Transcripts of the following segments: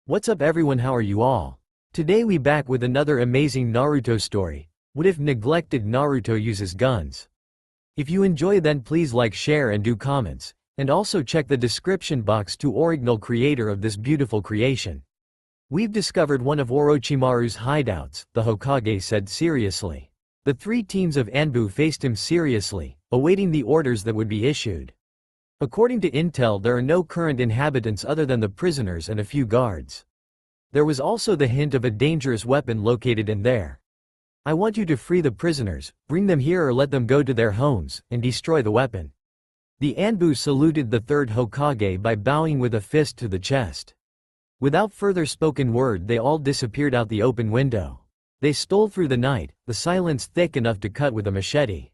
What's up everyone, how are you all? Today we back with another amazing Naruto story. What if neglected Naruto uses guns? If you enjoy then please like, share and do comments, and also check the description box to original creator of this beautiful creation. We've discovered one of Orochimaru's hideouts, the Hokage said seriously. The three teams of Anbu faced him seriously, awaiting the orders that would be issued. According to intel, there are no current inhabitants other than the prisoners and a few guards. There was also the hint of a dangerous weapon located in there. I want you to free the prisoners, bring them here or let them go to their homes, and destroy the weapon. The Anbu saluted the third Hokage by bowing with a fist to the chest. Without further spoken word, they all disappeared out the open window. They stole through the night, the silence thick enough to cut with a machete.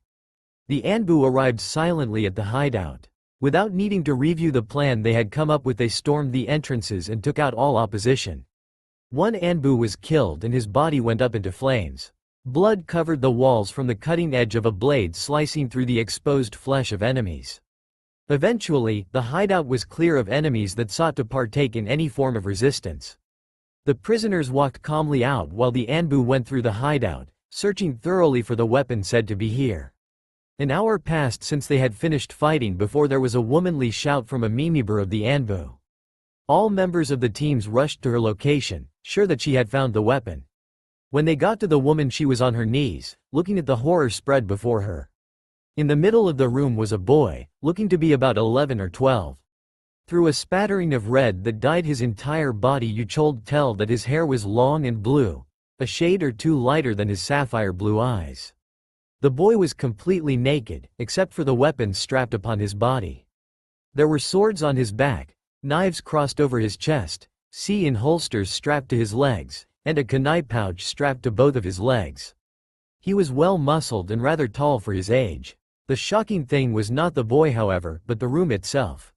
The Anbu arrived silently at the hideout. Without needing to review the plan they had come up with, they stormed the entrances and took out all opposition. One Anbu was killed and his body went up into flames. Blood covered the walls from the cutting edge of a blade slicing through the exposed flesh of enemies. Eventually, the hideout was clear of enemies that sought to partake in any form of resistance. The prisoners walked calmly out while the Anbu went through the hideout, searching thoroughly for the weapon said to be here. An hour passed since they had finished fighting before there was a womanly shout from a member of the Anbu. All members of the teams rushed to her location, sure that she had found the weapon. When they got to the woman, she was on her knees, looking at the horror spread before her. In the middle of the room was a boy, looking to be about 11 or 12. Through a spattering of red that dyed his entire body, you could tell that his hair was long and blue, a shade or two lighter than his sapphire blue eyes. The boy was completely naked, except for the weapons strapped upon his body. There were swords on his back, knives crossed over his chest, in holsters strapped to his legs, and a kunai pouch strapped to both of his legs. He was well muscled and rather tall for his age. The shocking thing was not the boy, however, but the room itself.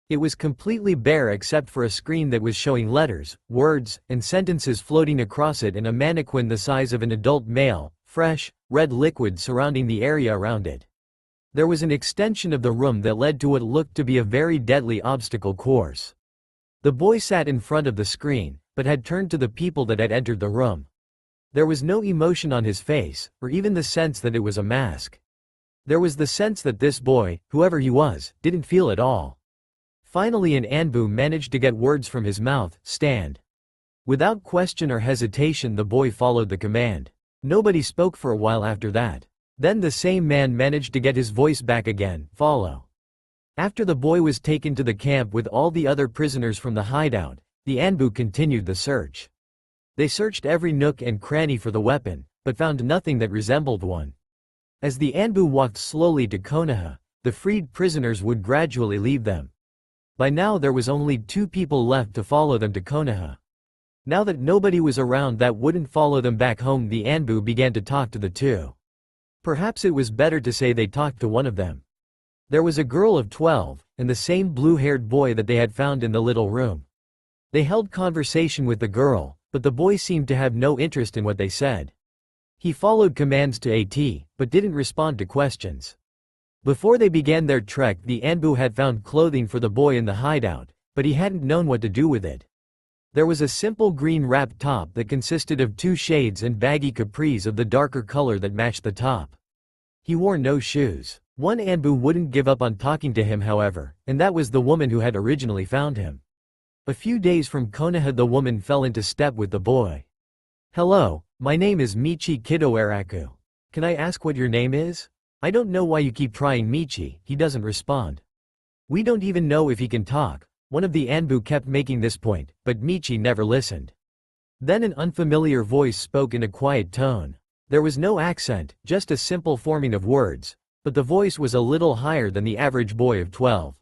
It was completely bare except for a screen that was showing letters, words, and sentences floating across it, and a mannequin the size of an adult male, fresh, red liquid surrounding the area around it. There was an extension of the room that led to what looked to be a very deadly obstacle course. The boy sat in front of the screen, but had turned to the people that had entered the room. There was no emotion on his face, or even the sense that it was a mask. There was the sense that this boy, whoever he was, didn't feel at all. Finally an Anbu managed to get words from his mouth, "Stand." Without question or hesitation the boy followed the command. Nobody spoke for a while after that. Then the same man managed to get his voice back again, "Follow." After the boy was taken to the camp with all the other prisoners from the hideout, the Anbu continued the search. They searched every nook and cranny for the weapon, but found nothing that resembled one. As the Anbu walked slowly to Konoha, the freed prisoners would gradually leave them. By now there was only 2 people left to follow them to Konoha. Now that nobody was around that wouldn't follow them back home, the Anbu began to talk to the 2. Perhaps it was better to say they talked to one of them. There was a girl of 12, and the same blue-haired boy that they had found in the little room. They held conversation with the girl, but the boy seemed to have no interest in what they said. He followed commands to AT, but didn't respond to questions. Before they began their trek, the Anbu had found clothing for the boy in the hideout, but he hadn't known what to do with it. There was a simple green wrapped top that consisted of 2 shades and baggy capris of the darker color that matched the top. He wore no shoes. One Anbu wouldn't give up on talking to him, however, and that was the woman who had originally found him. A few days from Konoha the woman fell into step with the boy. "Hello, my name is Michi Kidoaraku. Can I ask what your name is? I don't know why you keep trying." Michi, he doesn't respond. "We don't even know if he can talk." One of the Anbu kept making this point, but Michi never listened. Then an unfamiliar voice spoke in a quiet tone. There was no accent, just a simple forming of words, but the voice was a little higher than the average boy of 12.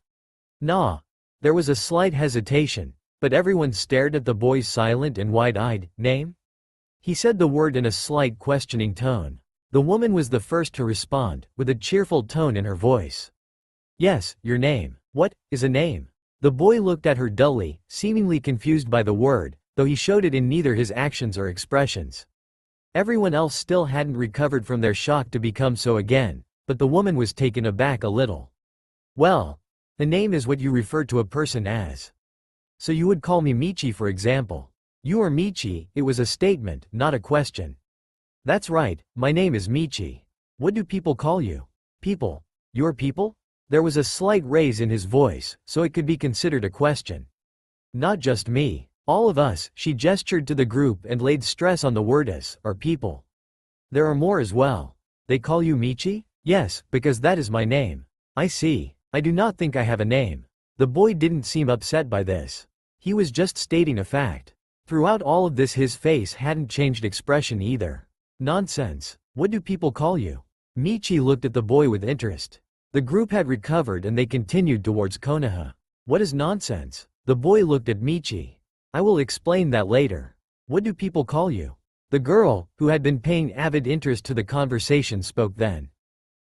"Nah." There was a slight hesitation, but everyone stared at the boy's silent and wide-eyed. "Name?" He said the word in a slight questioning tone. The woman was the first to respond, with a cheerful tone in her voice. "Yes, your name." "What is a name?" The boy looked at her dully, seemingly confused by the word, though he showed it in neither his actions or expressions. Everyone else still hadn't recovered from their shock to become so again, but the woman was taken aback a little. "Well, a name is what you refer to a person as." So you would call me Michi, for example. You are Michi, it was a statement, not a question. That's right, my name is Michi. What do people call you? People. Your people? There was a slight raise in his voice, so it could be considered a question. Not just me. All of us. She gestured to the group and laid stress on the word as, or people. There are more as well. They call you Michi? Yes, because that is my name. I see. I do not think I have a name. The boy didn't seem upset by this. He was just stating a fact. Throughout all of this his face hadn't changed expression either. Nonsense. What do people call you? Michi looked at the boy with interest. The group had recovered and they continued towards Konoha. What is nonsense? The boy looked at Michi. I will explain that later. What do people call you? The girl, who had been paying avid interest to the conversation, spoke then.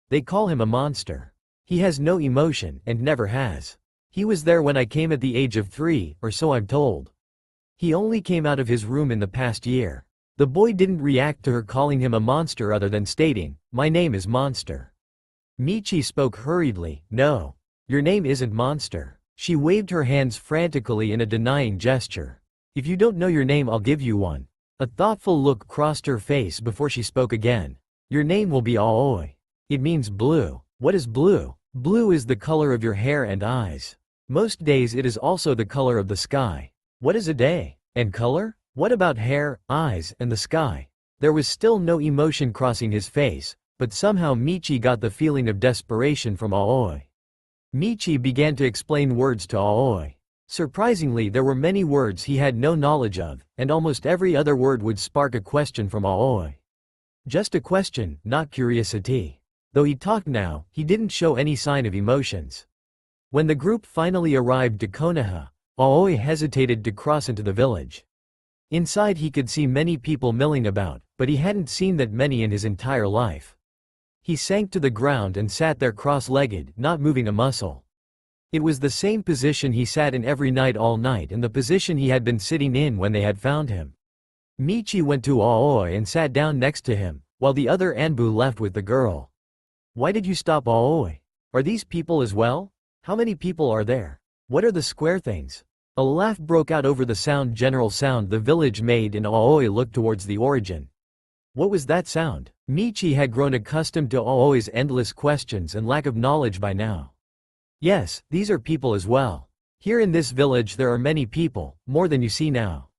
They call him a monster. He has no emotion and never has. He was there when I came at the age of 3, or so I'm told. He only came out of his room in the past year. The boy didn't react to her calling him a monster other than stating, my name is Monster. Michi spoke hurriedly, no. Your name isn't Monster. She waved her hands frantically in a denying gesture. If you don't know your name I'll give you one. A thoughtful look crossed her face before she spoke again. Your name will be Aoi. It means blue. What is blue? Blue is the color of your hair and eyes. Most days it is also the color of the sky. What is a day? And color? What about hair, eyes, and the sky? There was still no emotion crossing his face, but somehow Michi got the feeling of desperation from Aoi. Michi began to explain words to Aoi. Surprisingly, there were many words he had no knowledge of, and almost every other word would spark a question from Aoi. Just a question, not curiosity. Though he talked now, he didn't show any sign of emotions. When the group finally arrived to Konoha, Aoi hesitated to cross into the village. Inside he could see many people milling about, but he hadn't seen that many in his entire life. He sank to the ground and sat there cross-legged, not moving a muscle. It was the same position he sat in every night all night and the position he had been sitting in when they had found him. Michi went to Aoi and sat down next to him, while the other Anbu left with the girl. Why did you stop, Aoi? Are these people as well? How many people are there? What are the square things? A laugh broke out over the general sound the village made, and Aoi looked towards the origin. What was that sound? Michi had grown accustomed to Aoi's endless questions and lack of knowledge by now. Yes, these are people as well. Here in this village there are many people, more than you see now.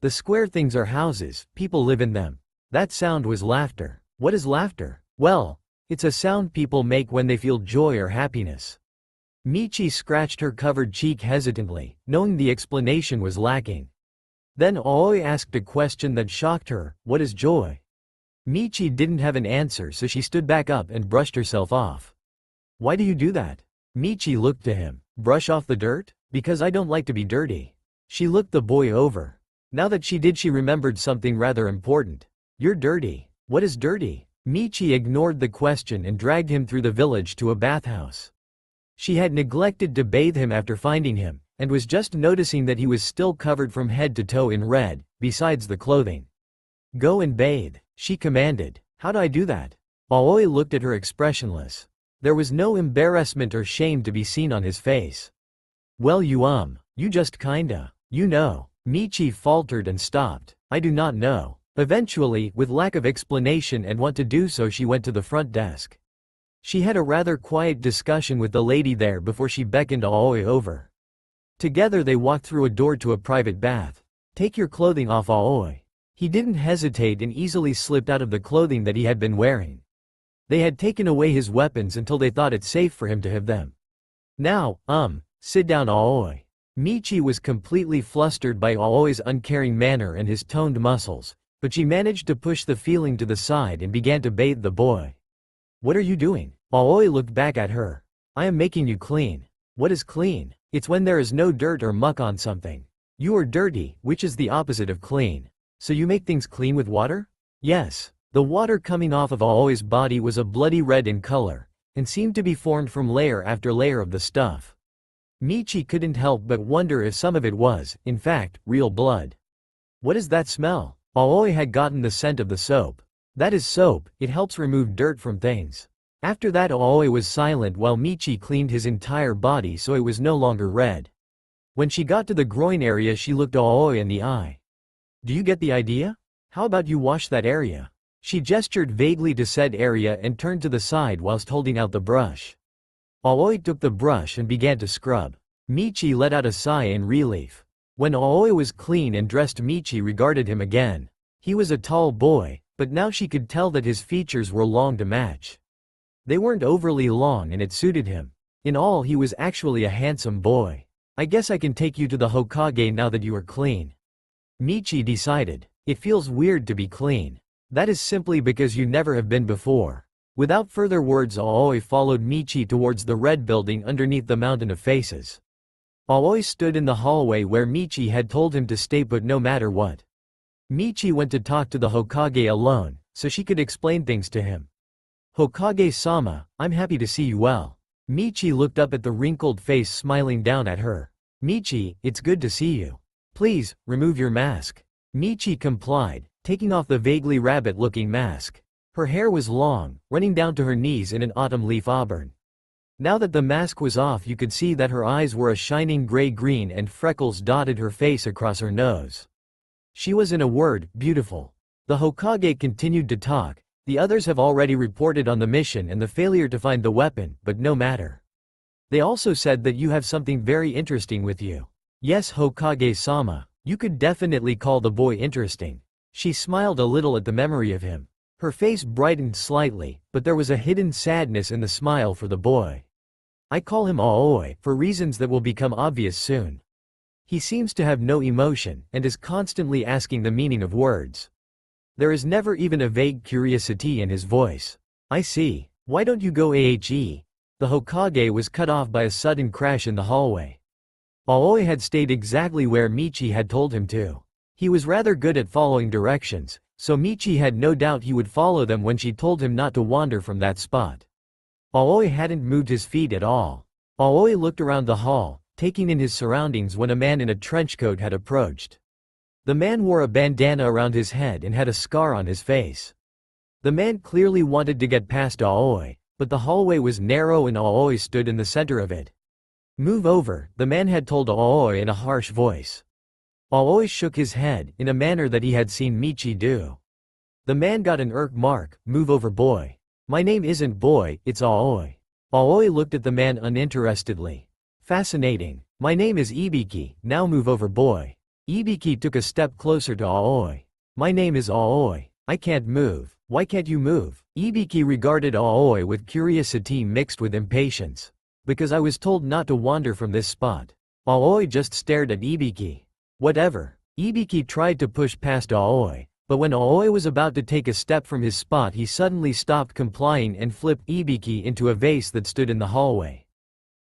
The square things are houses, people live in them. That sound was laughter. What is laughter? Well, it's a sound people make when they feel joy or happiness. Michi scratched her covered cheek hesitantly, knowing the explanation was lacking. Then Aoi asked a question that shocked her, what is joy? Michi didn't have an answer, so she stood back up and brushed herself off. Why do you do that? Michi looked to him. Brush off the dirt? Because I don't like to be dirty. She looked the boy over. Now that she did, she remembered something rather important. You're dirty. What is dirty? Michi ignored the question and dragged him through the village to a bathhouse. She had neglected to bathe him after finding him, and was just noticing that he was still covered from head to toe in red, besides the clothing. Go and bathe, she commanded. How do I do that? Aoi looked at her expressionless. There was no embarrassment or shame to be seen on his face. Well, you just kinda, you know. Michi faltered and stopped. I do not know. Eventually, with lack of explanation and want to do so, she went to the front desk. She had a rather quiet discussion with the lady there before she beckoned Aoi over. Together they walked through a door to a private bath. Take your clothing off, Aoi. He didn't hesitate and easily slipped out of the clothing that he had been wearing. They had taken away his weapons until they thought it safe for him to have them. Now, sit down, Aoi. Michi was completely flustered by Aoi's uncaring manner and his toned muscles, but she managed to push the feeling to the side and began to bathe the boy. What are you doing? Aoi looked back at her. I am making you clean. What is clean? It's when there is no dirt or muck on something. You are dirty, which is the opposite of clean. So you make things clean with water? Yes. The water coming off of Aoi's body was a bloody red in color, and seemed to be formed from layer after layer of the stuff. Michi couldn't help but wonder if some of it was, in fact, real blood. What is that smell? Aoi had gotten the scent of the soap. That is soap, it helps remove dirt from things. After that Aoi was silent while Michi cleaned his entire body so it was no longer red. When she got to the groin area she looked Aoi in the eye. "Do you get the idea? How about you wash that area?" She gestured vaguely to said area and turned to the side whilst holding out the brush. Aoi took the brush and began to scrub. Michi let out a sigh in relief. When Aoi was clean and dressed, Michi regarded him again. He was a tall boy, but now she could tell that his features were long to match. They weren't overly long and it suited him. In all, he was actually a handsome boy. "I guess I can take you to the Hokage now that you are clean." Michi decided. "It feels weird to be clean. That is simply because you never have been before." Without further words, Aoi followed Michi towards the red building underneath the mountain of faces. Aoi stood in the hallway where Michi had told him to stay put no matter what. Michi went to talk to the Hokage alone, so she could explain things to him. "Hokage-sama, I'm happy to see you well." Michi looked up at the wrinkled face smiling down at her. "Michi, it's good to see you. Please, remove your mask." Michi complied, taking off the vaguely rabbit-looking mask. Her hair was long, running down to her knees in an autumn leaf auburn. Now that the mask was off you could see that her eyes were a shining gray-green and freckles dotted her face across her nose. She was, in a word, beautiful. The Hokage continued to talk. "The others have already reported on the mission and the failure to find the weapon, but no matter. They also said that you have something very interesting with you." "Yes, Hokage-sama, you could definitely call the boy interesting." She smiled a little at the memory of him. Her face brightened slightly, but there was a hidden sadness in the smile for the boy. "I call him Aoi, for reasons that will become obvious soon. He seems to have no emotion, and is constantly asking the meaning of words. There is never even a vague curiosity in his voice." "I see. Why don't you go AHE?" The Hokage was cut off by a sudden crash in the hallway. Aoi had stayed exactly where Michi had told him to. He was rather good at following directions, so Michi had no doubt he would follow them when she told him not to wander from that spot. Aoi hadn't moved his feet at all. Aoi looked around the hall, taking in his surroundings when a man in a trenchcoat had approached. The man wore a bandana around his head and had a scar on his face. The man clearly wanted to get past Aoi, but the hallway was narrow and Aoi stood in the center of it. "Move over," the man had told Aoi in a harsh voice. Aoi shook his head, in a manner that he had seen Michi do. The man got an irk mark. "Move over, boy." "My name isn't boy, it's Aoi." Aoi looked at the man uninterestedly. "Fascinating. My name is Ibiki, now move over, boy." Ibiki took a step closer to Aoi. "My name is Aoi. I can't move. Why can't you move?" Ibiki regarded Aoi with curiosity mixed with impatience. "Because I was told not to wander from this spot." Aoi just stared at Ibiki. "Whatever." Ibiki tried to push past Aoi, but when Aoi was about to take a step from his spot he suddenly stopped complying and flipped Ibiki into a vase that stood in the hallway.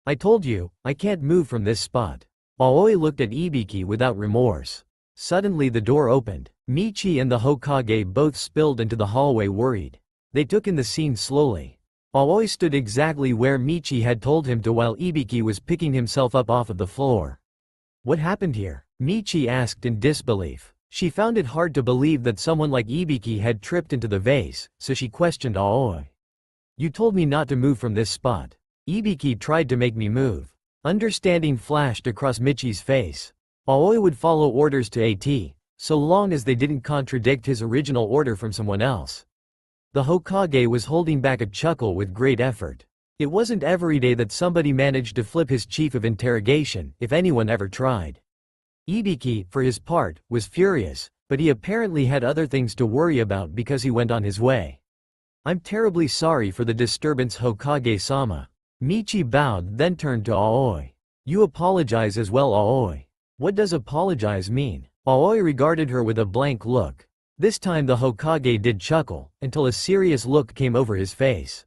"I told you, I can't move from this spot." Aoi looked at Ibiki without remorse. Suddenly the door opened. Michi and the Hokage both spilled into the hallway worried. They took in the scene slowly. Aoi stood exactly where Michi had told him to while Ibiki was picking himself up off of the floor. "What happened here?" Michi asked in disbelief. She found it hard to believe that someone like Ibiki had tripped into the vase, so she questioned Aoi. "You told me not to move from this spot." Ibiki tried to make me move. Understanding flashed across Michi's face. Aoi would follow orders to AT, so long as they didn't contradict his original order from someone else. The Hokage was holding back a chuckle with great effort. It wasn't every day that somebody managed to flip his chief of interrogation, if anyone ever tried. Ibiki, for his part, was furious, but he apparently had other things to worry about because he went on his way. "I'm terribly sorry for the disturbance, Hokage-sama." Michi bowed then turned to Aoi. "You apologize as well, Aoi." "What does apologize mean?" Aoi regarded her with a blank look. This time the Hokage did chuckle, until a serious look came over his face.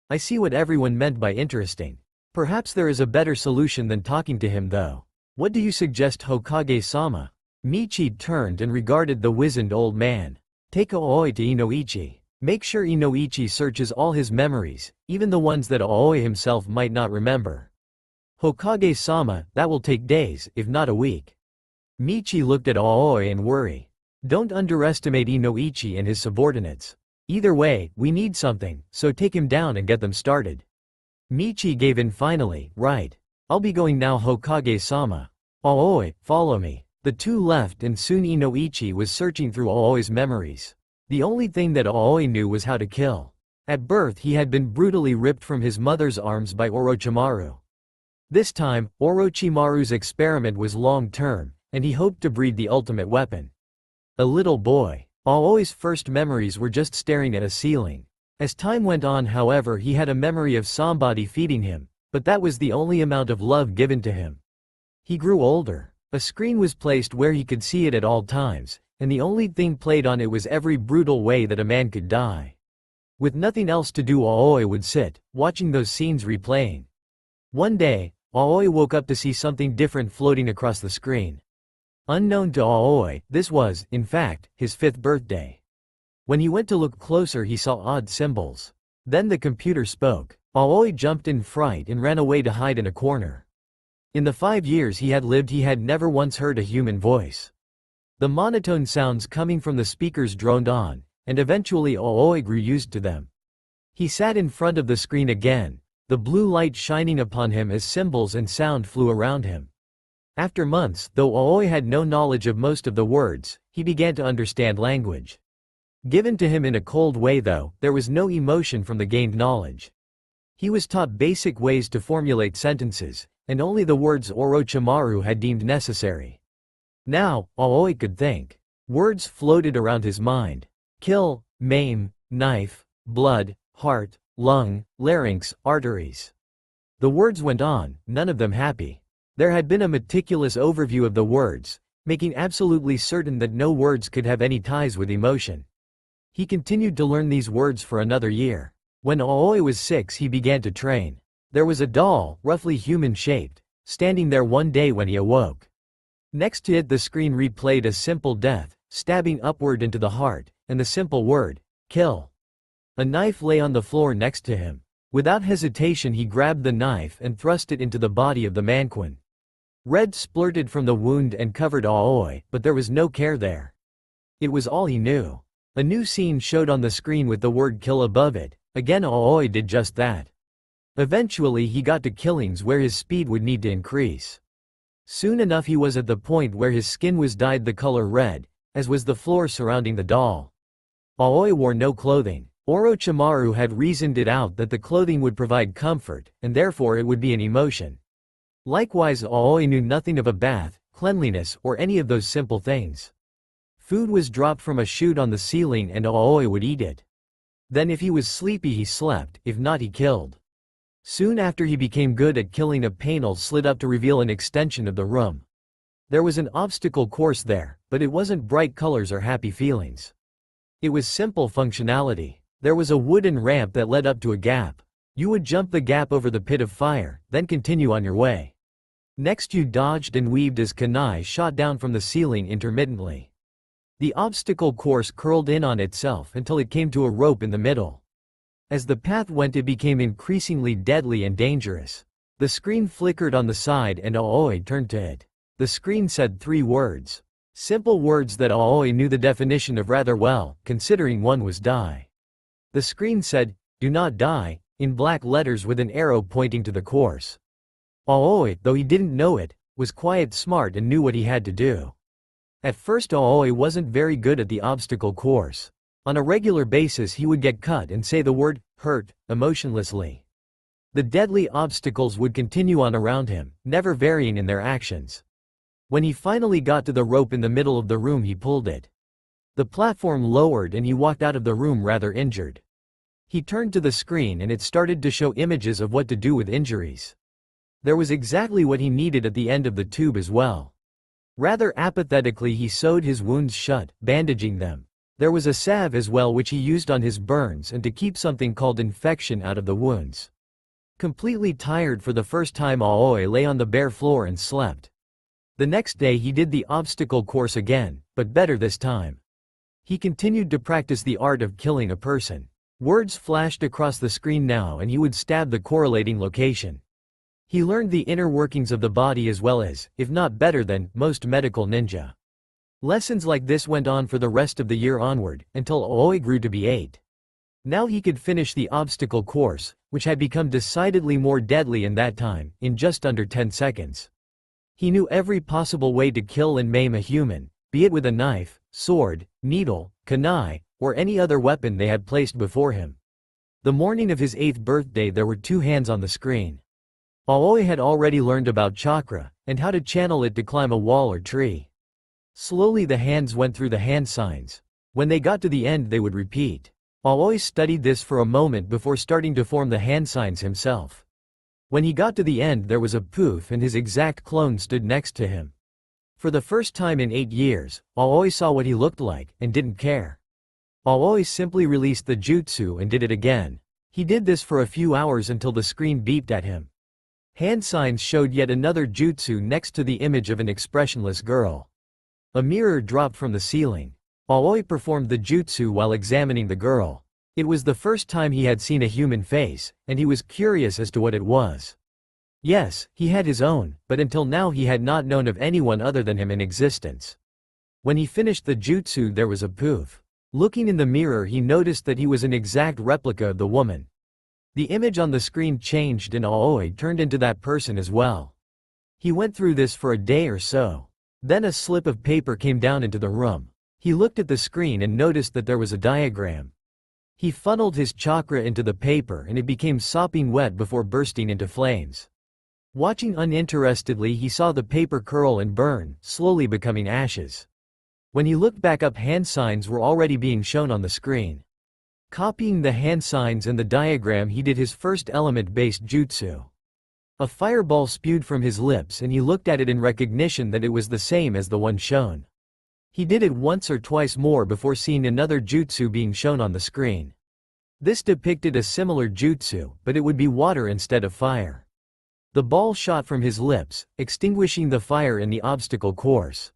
"I see what everyone meant by interesting. Perhaps there is a better solution than talking to him though. What do you suggest, Hokage-sama?" Michi turned and regarded the wizened old man. "Take Aoi to Inoichi. Make sure Inoichi searches all his memories, even the ones that Aoi himself might not remember. Hokage-sama, that will take days, if not a week." Michi looked at Aoi in worry. "Don't underestimate Inoichi and his subordinates. Either way, we need something, so take him down and get them started." Michi gave in finally. "Right. I'll be going now, Hokage-sama." Aoi, follow me. The two left and soon Inoichi was searching through Aoi's memories. The only thing that Aoi knew was how to kill. At birth he had been brutally ripped from his mother's arms by Orochimaru. This time, Orochimaru's experiment was long-term, and he hoped to breed the ultimate weapon. A little boy. Aoi's first memories were just staring at a ceiling. As time went on, however, he had a memory of somebody feeding him, but that was the only amount of love given to him. He grew older. A screen was placed where he could see it at all times, and the only thing played on it was every brutal way that a man could die. With nothing else to do, Aoi would sit, watching those scenes replaying. One day, Aoi woke up to see something different floating across the screen. Unknown to Aoi, this was, in fact, his 5th birthday. When he went to look closer, he saw odd symbols. Then the computer spoke. Aoi jumped in fright and ran away to hide in a corner. In the 5 years he had lived, he had never once heard a human voice. The monotone sounds coming from the speakers droned on, and eventually Aoi grew used to them. He sat in front of the screen again, the blue light shining upon him as symbols and sound flew around him. After months, though Aoi had no knowledge of most of the words, he began to understand language. Given to him in a cold way though, there was no emotion from the gained knowledge. He was taught basic ways to formulate sentences, and only the words Orochimaru had deemed necessary. Now, Aoi could think. Words floated around his mind. Kill, maim, knife, blood, heart, lung, larynx, arteries. The words went on, none of them happy. There had been a meticulous overview of the words, making absolutely certain that no words could have any ties with emotion. He continued to learn these words for another year. When Aoi was 6, he began to train. There was a doll, roughly human-shaped, standing there one day when he awoke. Next to it the screen replayed a simple death, stabbing upward into the heart, and the simple word, kill. A knife lay on the floor next to him. Without hesitation he grabbed the knife and thrust it into the body of the mannequin. Red splurted from the wound and covered Aoi, but there was no care there. It was all he knew. A new scene showed on the screen with the word kill above it. Again Aoi did just that. Eventually he got to killings where his speed would need to increase. Soon enough he was at the point where his skin was dyed the color red, as was the floor surrounding the doll. Aoi wore no clothing. Orochimaru had reasoned it out that the clothing would provide comfort, and therefore it would be an emotion. Likewise Aoi knew nothing of a bath, cleanliness, or any of those simple things. Food was dropped from a chute on the ceiling and Aoi would eat it. Then if he was sleepy he slept, if not he killed. Soon after he became good at killing. A panel slid up to reveal an extension of the room. There was an obstacle course there, but it wasn't bright colors or happy feelings. It was simple functionality. There was a wooden ramp that led up to a gap. You would jump the gap over the pit of fire, then continue on your way. Next you dodged and weaved as kunai shot down from the ceiling intermittently. The obstacle course curled in on itself until it came to a rope in the middle. As the path went it became increasingly deadly and dangerous. The screen flickered on the side and Aoi turned to it. The screen said 3 words. Simple words that Aoi knew the definition of rather well, considering one was die. The screen said, "Do not die," in black letters with an arrow pointing to the course. Aoi, though he didn't know it, was quiet smart and knew what he had to do. At first Aoi wasn't very good at the obstacle course. On a regular basis he would get cut and say the word, hurt, emotionlessly. The deadly obstacles would continue on around him, never varying in their actions. When he finally got to the rope in the middle of the room he pulled it. The platform lowered and he walked out of the room rather injured. He turned to the screen and it started to show images of what to do with injuries. There was exactly what he needed at the end of the tube as well. Rather apathetically he sewed his wounds shut, bandaging them. There was a salve as well which he used on his burns and to keep something called infection out of the wounds. Completely tired for the first time Aoi lay on the bare floor and slept. The next day he did the obstacle course again, but better this time. He continued to practice the art of killing a person. Words flashed across the screen now and he would stab the correlating location. He learned the inner workings of the body as well as, if not better than, most medical ninja. Lessons like this went on for the rest of the year onward, until Aoi grew to be 8. Now he could finish the obstacle course, which had become decidedly more deadly in that time, in just under 10 seconds. He knew every possible way to kill and maim a human, be it with a knife, sword, needle, kunai, or any other weapon they had placed before him. The morning of his 8th birthday there were 2 hands on the screen. Aoi had already learned about chakra, and how to channel it to climb a wall or tree. Slowly the hands went through the hand signs. When they got to the end they would repeat. Aoi studied this for a moment before starting to form the hand signs himself. When he got to the end there was a poof and his exact clone stood next to him. For the first time in 8 years, Aoi saw what he looked like, and didn't care. Aoi simply released the jutsu and did it again. He did this for a few hours until the screen beeped at him. Hand signs showed yet another jutsu next to the image of an expressionless girl. A mirror dropped from the ceiling. Aoi performed the jutsu while examining the girl. It was the first time he had seen a human face, and he was curious as to what it was. Yes, he had his own, but until now he had not known of anyone other than him in existence. When he finished the jutsu there was a poof. Looking in the mirror he noticed that he was an exact replica of the woman. The image on the screen changed and Aoi turned into that person as well. He went through this for a day or so. Then a slip of paper came down into the room. He looked at the screen and noticed that there was a diagram. He funneled his chakra into the paper and it became sopping wet before bursting into flames. Watching uninterestedly he saw the paper curl and burn, slowly becoming ashes. When he looked back up hand signs were already being shown on the screen. Copying the hand signs and the diagram he did his first element-based jutsu. A fireball spewed from his lips and he looked at it in recognition that it was the same as the one shown. He did it once or twice more before seeing another jutsu being shown on the screen. This depicted a similar jutsu, but it would be water instead of fire. The ball shot from his lips, extinguishing the fire in the obstacle course.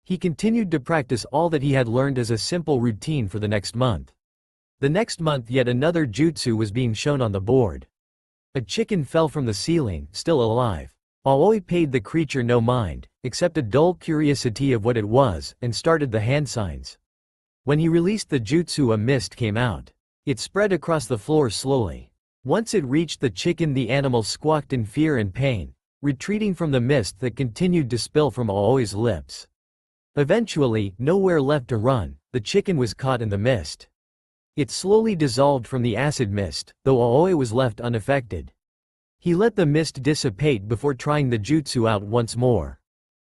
He continued to practice all that he had learned as a simple routine for the next month. The next month yet another jutsu was being shown on the board. A chicken fell from the ceiling, still alive. Aoi paid the creature no mind, except a dull curiosity of what it was, and started the hand signs. When he released the jutsu a mist came out. It spread across the floor slowly. Once it reached the chicken the animal squawked in fear and pain, retreating from the mist that continued to spill from Aoi's lips. Eventually, nowhere left to run, the chicken was caught in the mist. It slowly dissolved from the acid mist, though Aoi was left unaffected. He let the mist dissipate before trying the jutsu out once more.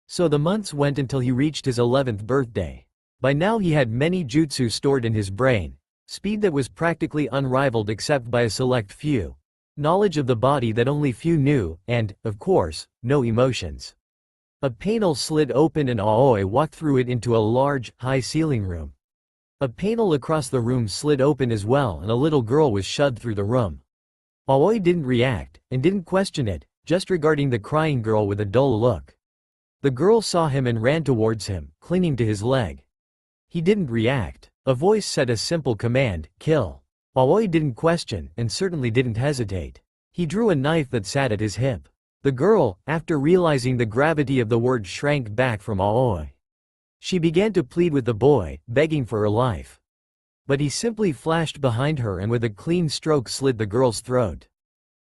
So the months went until he reached his 11th birthday. By now he had many jutsu stored in his brain, speed that was practically unrivaled except by a select few, knowledge of the body that only few knew, and, of course, no emotions. A panel slid open and Aoi walked through it into a large, high ceiling room. A panel across the room slid open as well and a little girl was shoved through the room. Aoi didn't react, and didn't question it, just regarding the crying girl with a dull look. The girl saw him and ran towards him, clinging to his leg. He didn't react. A voice said a simple command, kill. Aoi didn't question, and certainly didn't hesitate. He drew a knife that sat at his hip. The girl, after realizing the gravity of the word, shrank back from Aoi. She began to plead with the boy, begging for her life. But he simply flashed behind her and with a clean stroke slit the girl's throat.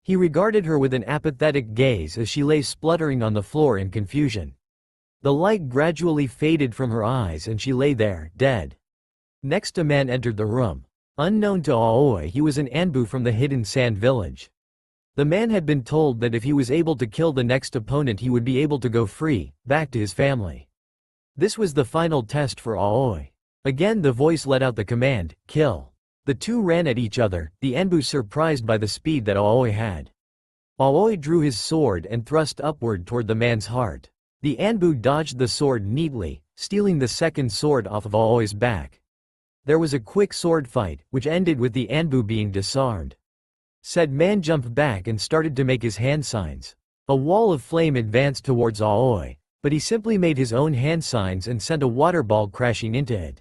He regarded her with an apathetic gaze as she lay spluttering on the floor in confusion. The light gradually faded from her eyes and she lay there, dead. Next a man entered the room. Unknown to Aoi he was an Anbu from the hidden sand village. The man had been told that if he was able to kill the next opponent he would be able to go free, back to his family. This was the final test for Aoi. Again the voice let out the command, kill. The two ran at each other, the Anbu surprised by the speed that Aoi had. Aoi drew his sword and thrust upward toward the man's heart. The Anbu dodged the sword neatly, stealing the second sword off of Aoi's back. There was a quick sword fight, which ended with the Anbu being disarmed. Said man jumped back and started to make his hand signs. A wall of flame advanced towards Aoi, but he simply made his own hand signs and sent a water ball crashing into it.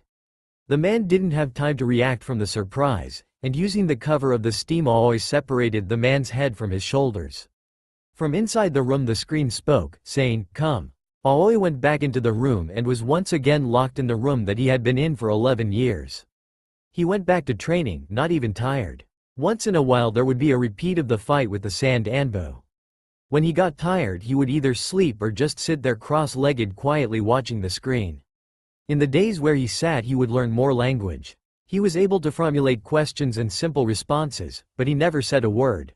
The man didn't have time to react from the surprise, and using the cover of the steam Aoi separated the man's head from his shoulders. From inside the room the screen spoke, saying, come. Aoi went back into the room and was once again locked in the room that he had been in for 11 years. He went back to training, not even tired. Once in a while there would be a repeat of the fight with the sand Anbu. When he got tired he would either sleep or just sit there cross-legged quietly watching the screen. In the days where he sat he would learn more language. He was able to formulate questions and simple responses, but he never said a word.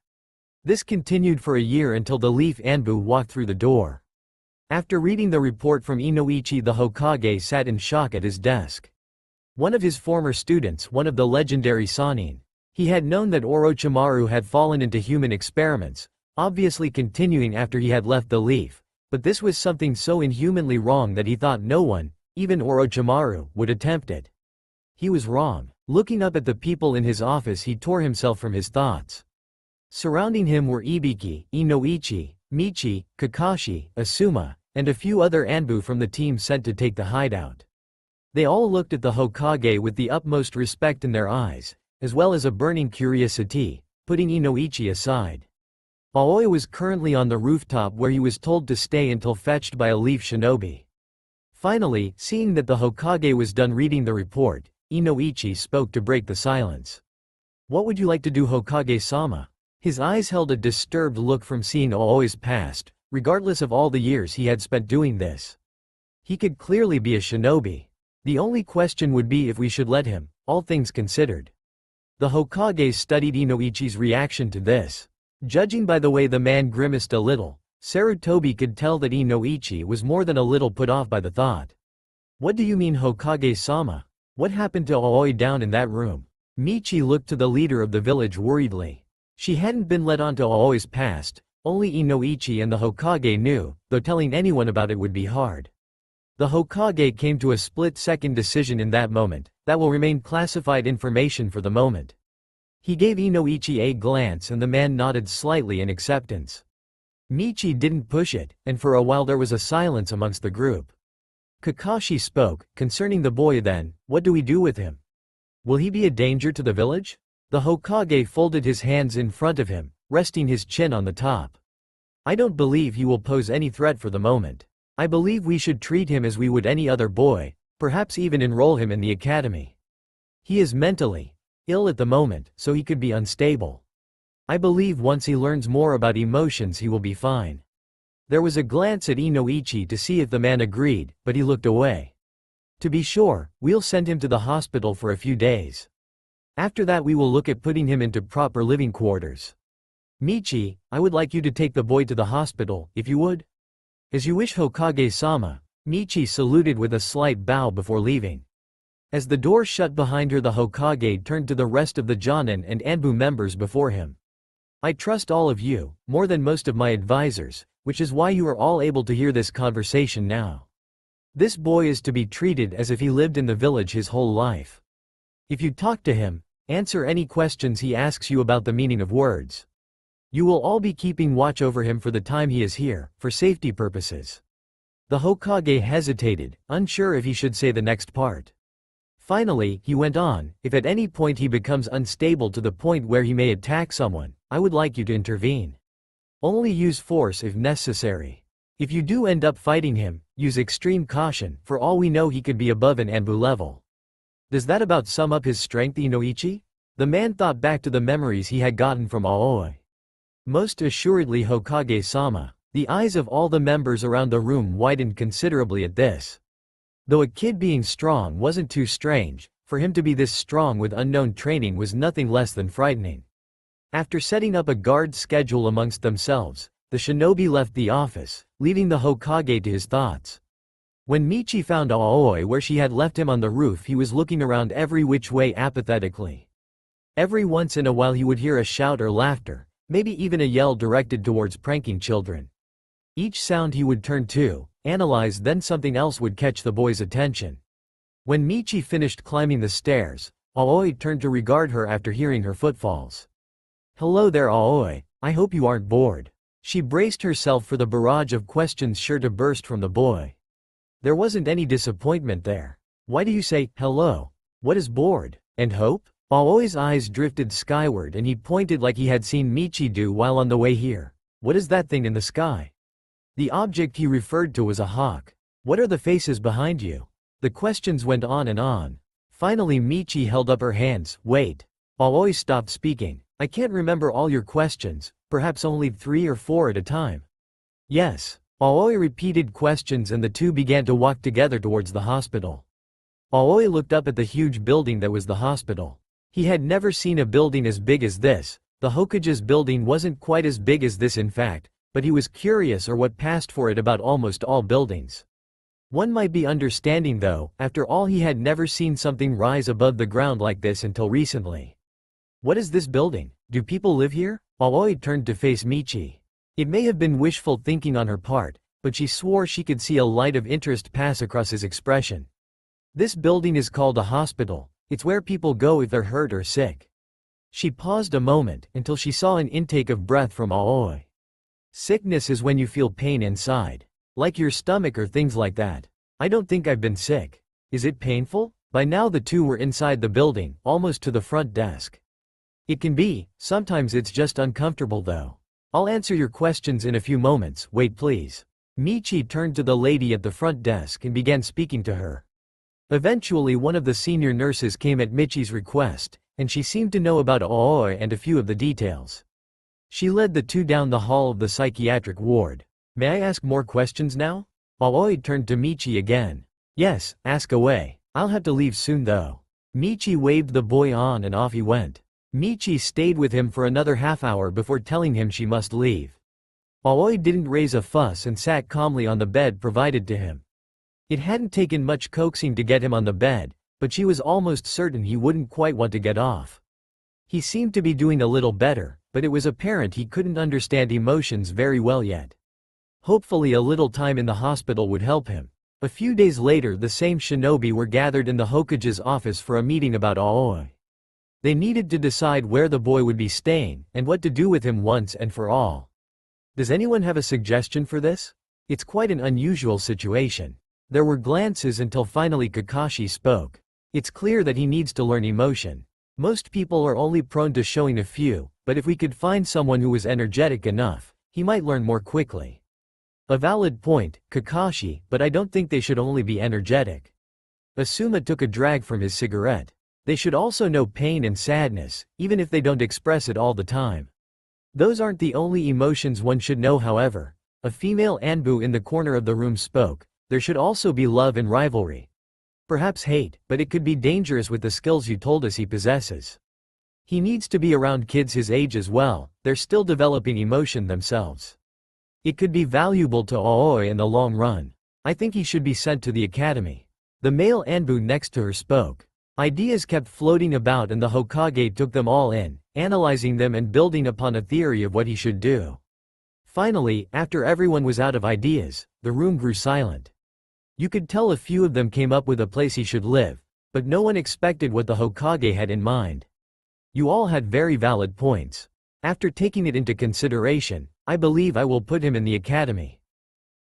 This continued for a year until the Leaf Anbu walked through the door. After reading the report from Inoichi, the Hokage sat in shock at his desk. One of his former students, one of the legendary Sannin. He had known that Orochimaru had fallen into human experiments, obviously continuing after he had left the Leaf, but this was something so inhumanly wrong that he thought no one, even Orochimaru, would attempt it. He was wrong. Looking up at the people in his office he tore himself from his thoughts. Surrounding him were Ibiki, Inoichi, Michi, Kakashi, Asuma, and a few other Anbu from the team sent to take the hideout. They all looked at the Hokage with the utmost respect in their eyes, as well as a burning curiosity, putting Inoichi aside. Aoi was currently on the rooftop where he was told to stay until fetched by a Leaf shinobi. Finally, seeing that the Hokage was done reading the report, Inoichi spoke to break the silence. "What would you like to do, Hokage-sama?" His eyes held a disturbed look from seeing Aoi's past, regardless of all the years he had spent doing this. He could clearly be a shinobi. The only question would be if we should let him, all things considered. The Hokage studied Inoichi's reaction to this. Judging by the way the man grimaced a little, Sarutobi could tell that Inoichi was more than a little put off by the thought. "What do you mean, Hokage-sama? What happened to Aoi down in that room?" Michi looked to the leader of the village worriedly. She hadn't been let on to Aoi's past, only Inoichi and the Hokage knew, though telling anyone about it would be hard. The Hokage came to a split-second decision in that moment, that will remain classified information for the moment. He gave Inoichi a glance and the man nodded slightly in acceptance. Michi didn't push it, and for a while there was a silence amongst the group. Kakashi spoke, concerning the boy then, "What do we do with him? Will he be a danger to the village?" The Hokage folded his hands in front of him, resting his chin on the top. "I don't believe he will pose any threat for the moment. I believe we should treat him as we would any other boy, perhaps even enroll him in the academy. He is mentally ill at the moment, so he could be unstable. I believe once he learns more about emotions he will be fine." There was a glance at Inoichi to see if the man agreed, but he looked away. "To be sure, we'll send him to the hospital for a few days. After that we will look at putting him into proper living quarters. Michi, I would like you to take the boy to the hospital, if you would." "As you wish, Hokage-sama." Michi saluted with a slight bow before leaving. As the door shut behind her, the Hokage turned to the rest of the Jonin and Anbu members before him. "I trust all of you, more than most of my advisors, which is why you are all able to hear this conversation now. This boy is to be treated as if he lived in the village his whole life. If you talk to him, answer any questions he asks you about the meaning of words. You will all be keeping watch over him for the time he is here, for safety purposes." The Hokage hesitated, unsure if he should say the next part. Finally, he went on, "If at any point he becomes unstable to the point where he may attack someone, I would like you to intervene. Only use force if necessary. If you do end up fighting him, use extreme caution, for all we know he could be above an Anbu level." "Does that about sum up his strength, Inoichi?" The man thought back to the memories he had gotten from Aoi. "Most assuredly, Hokage-sama." The eyes of all the members around the room widened considerably at this. Though a kid being strong wasn't too strange, for him to be this strong with unknown training was nothing less than frightening. After setting up a guard schedule amongst themselves, the shinobi left the office, leaving the Hokage to his thoughts. When Michi found Aoi where she had left him on the roof, he was looking around every which way apathetically. Every once in a while he would hear a shout or laughter, maybe even a yell directed towards pranking children. Each sound he would turn to, analyze, then something else would catch the boy's attention. When Michi finished climbing the stairs, Aoi turned to regard her after hearing her footfalls. "Hello there, Aoi, I hope you aren't bored." She braced herself for the barrage of questions sure to burst from the boy. There wasn't any disappointment there. "Why do you say, hello? What is bored? And hope?" Aoi's eyes drifted skyward and he pointed like he had seen Michi do while on the way here. "What is that thing in the sky?" The object he referred to was a hawk. "What are the faces behind you?" The questions went on and on. Finally Michi held up her hands. "Wait." Aoi stopped speaking. "I can't remember all your questions, Perhaps only 3 or 4 at a time. Yes. Aoi repeated questions and the two began to walk together towards the hospital. Aoi looked up at the huge building that was the hospital. He had never seen a building as big as this. The Hokage's building wasn't quite as big as this in fact, but he was curious or what passed for it about almost all buildings. One might be understanding though, after all he had never seen something rise above the ground like this until recently. What is this building? Do people live here? Aoi turned to face Michi. It may have been wishful thinking on her part, but she swore she could see a light of interest pass across his expression. This building is called a hospital. It's where people go if they're hurt or sick. She paused a moment until she saw an intake of breath from Aoi. Sickness is when you feel pain inside. Like your stomach or things like that. I don't think I've been sick. Is it painful? By now the two were inside the building, almost to the front desk. It can be, sometimes it's just uncomfortable though. I'll answer your questions in a few moments, wait please. Michi turned to the lady at the front desk and began speaking to her. Eventually one of the senior nurses came at Michi's request, and she seemed to know about Aoi and a few of the details. She led the two down the hall of the psychiatric ward. May I ask more questions now? Aoi turned to Michi again. Yes, ask away. I'll have to leave soon though. Michi waved the boy on and off he went. Michi stayed with him for another half-hour before telling him she must leave. Aoi didn't raise a fuss and sat calmly on the bed provided to him. It hadn't taken much coaxing to get him on the bed, but she was almost certain he wouldn't quite want to get off. He seemed to be doing a little better, but it was apparent he couldn't understand emotions very well yet. Hopefully a little time in the hospital would help him. A few days later the same shinobi were gathered in the Hokage's office for a meeting about Aoi. They needed to decide where the boy would be staying, and what to do with him once and for all. Does anyone have a suggestion for this? It's quite an unusual situation. There were glances until finally Kakashi spoke. It's clear that he needs to learn emotion. Most people are only prone to showing a few, but if we could find someone who was energetic enough, he might learn more quickly. A valid point, Kakashi, but I don't think they should only be energetic. Asuma took a drag from his cigarette. They should also know pain and sadness, even if they don't express it all the time. Those aren't the only emotions one should know however. A female Anbu in the corner of the room spoke. There should also be love and rivalry. Perhaps hate, but it could be dangerous with the skills you told us he possesses. He needs to be around kids his age as well, they're still developing emotion themselves. It could be valuable to Aoi in the long run. I think he should be sent to the academy. The male Anbu next to her spoke. Ideas kept floating about and the Hokage took them all in, analyzing them and building upon a theory of what he should do. Finally, after everyone was out of ideas, the room grew silent. You could tell a few of them came up with a place he should live, but no one expected what the Hokage had in mind. You all had very valid points. After taking it into consideration, I believe I will put him in the academy.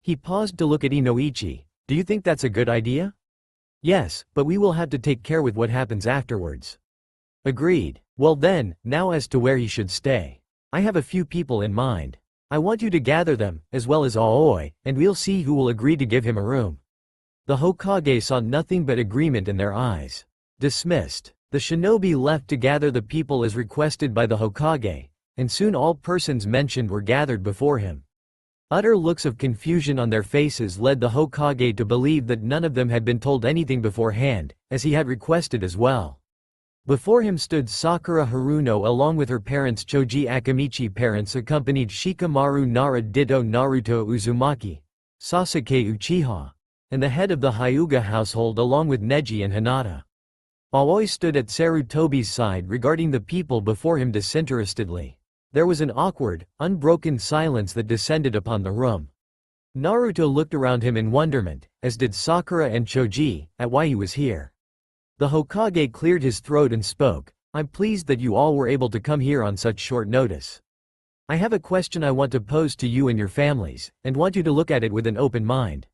He paused to look at Inoichi. Do you think that's a good idea? Yes, but we will have to take care with what happens afterwards. Agreed. Well then, now as to where he should stay. I have a few people in mind. I want you to gather them, as well as Aoi, and we'll see who will agree to give him a room. The Hokage saw nothing but agreement in their eyes. Dismissed. The shinobi left to gather the people as requested by the Hokage, and soon all persons mentioned were gathered before him. Utter looks of confusion on their faces led the Hokage to believe that none of them had been told anything beforehand, as he had requested as well. Before him stood Sakura Haruno along with her parents Choji Akamichi. Parents accompanied Shikamaru Nara ditto Naruto Uzumaki, Sasuke Uchiha, and the head of the Hyuga household along with Neji and Hinata. Aoi stood at Sarutobi's side regarding the people before him disinterestedly. There was an awkward, unbroken silence that descended upon the room. Naruto looked around him in wonderment, as did Sakura and Choji, at why he was here. The Hokage cleared his throat and spoke. I'm pleased that you all were able to come here on such short notice. I have a question I want to pose to you and your families, and want you to look at it with an open mind.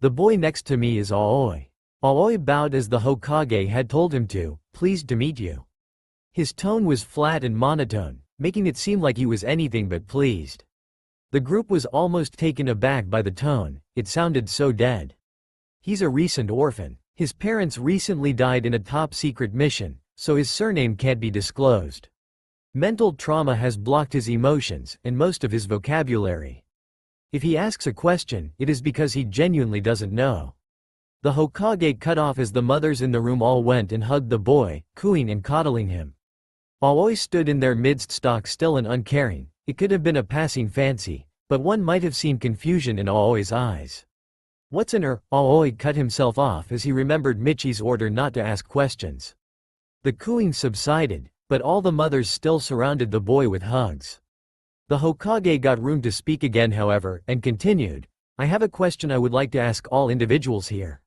The boy next to me is Aoi. Aoi bowed as the Hokage had told him to, pleased to meet you. His tone was flat and monotone, making it seem like he was anything but pleased. The group was almost taken aback by the tone, it sounded so dead. He's a recent orphan. His parents recently died in a top-secret mission, so his surname can't be disclosed. Mental trauma has blocked his emotions and most of his vocabulary. If he asks a question, it is because he genuinely doesn't know. The Hokage cut off as the mothers in the room all went and hugged the boy, cooing and coddling him. Aoi stood in their midst stock still and uncaring. It could have been a passing fancy, but one might have seen confusion in Aoi's eyes. "What's in her?" Aoi cut himself off as he remembered Michi's order not to ask questions. The cooing subsided, but all the mothers still surrounded the boy with hugs. The Hokage got room to speak again however, and continued, "I have a question I would like to ask all individuals here.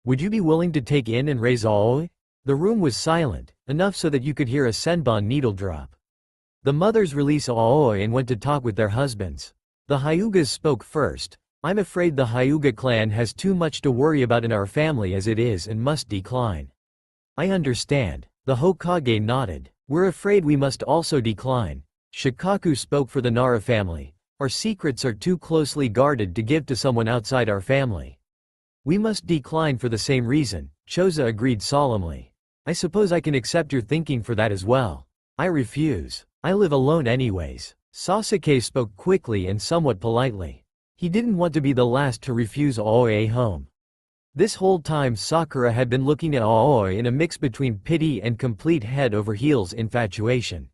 Would you be willing to take in and raise Aoi?" The room was silent, enough so that you could hear a senbon needle drop. The mothers released Aoi and went to talk with their husbands. The Hyugas spoke first. "I'm afraid the Hyuga clan has too much to worry about in our family as it is and must decline." "I understand." The Hokage nodded. "We're afraid we must also decline." Shikaku spoke for the Nara family. "Our secrets are too closely guarded to give to someone outside our family." "We must decline for the same reason," Choza agreed solemnly. "I suppose I can accept your thinking for that as well." "I refuse. I live alone anyways." Sasuke spoke quickly and somewhat politely. He didn't want to be the last to refuse Aoi a home. This whole time Sakura had been looking at Aoi in a mix between pity and complete head-over-heels infatuation.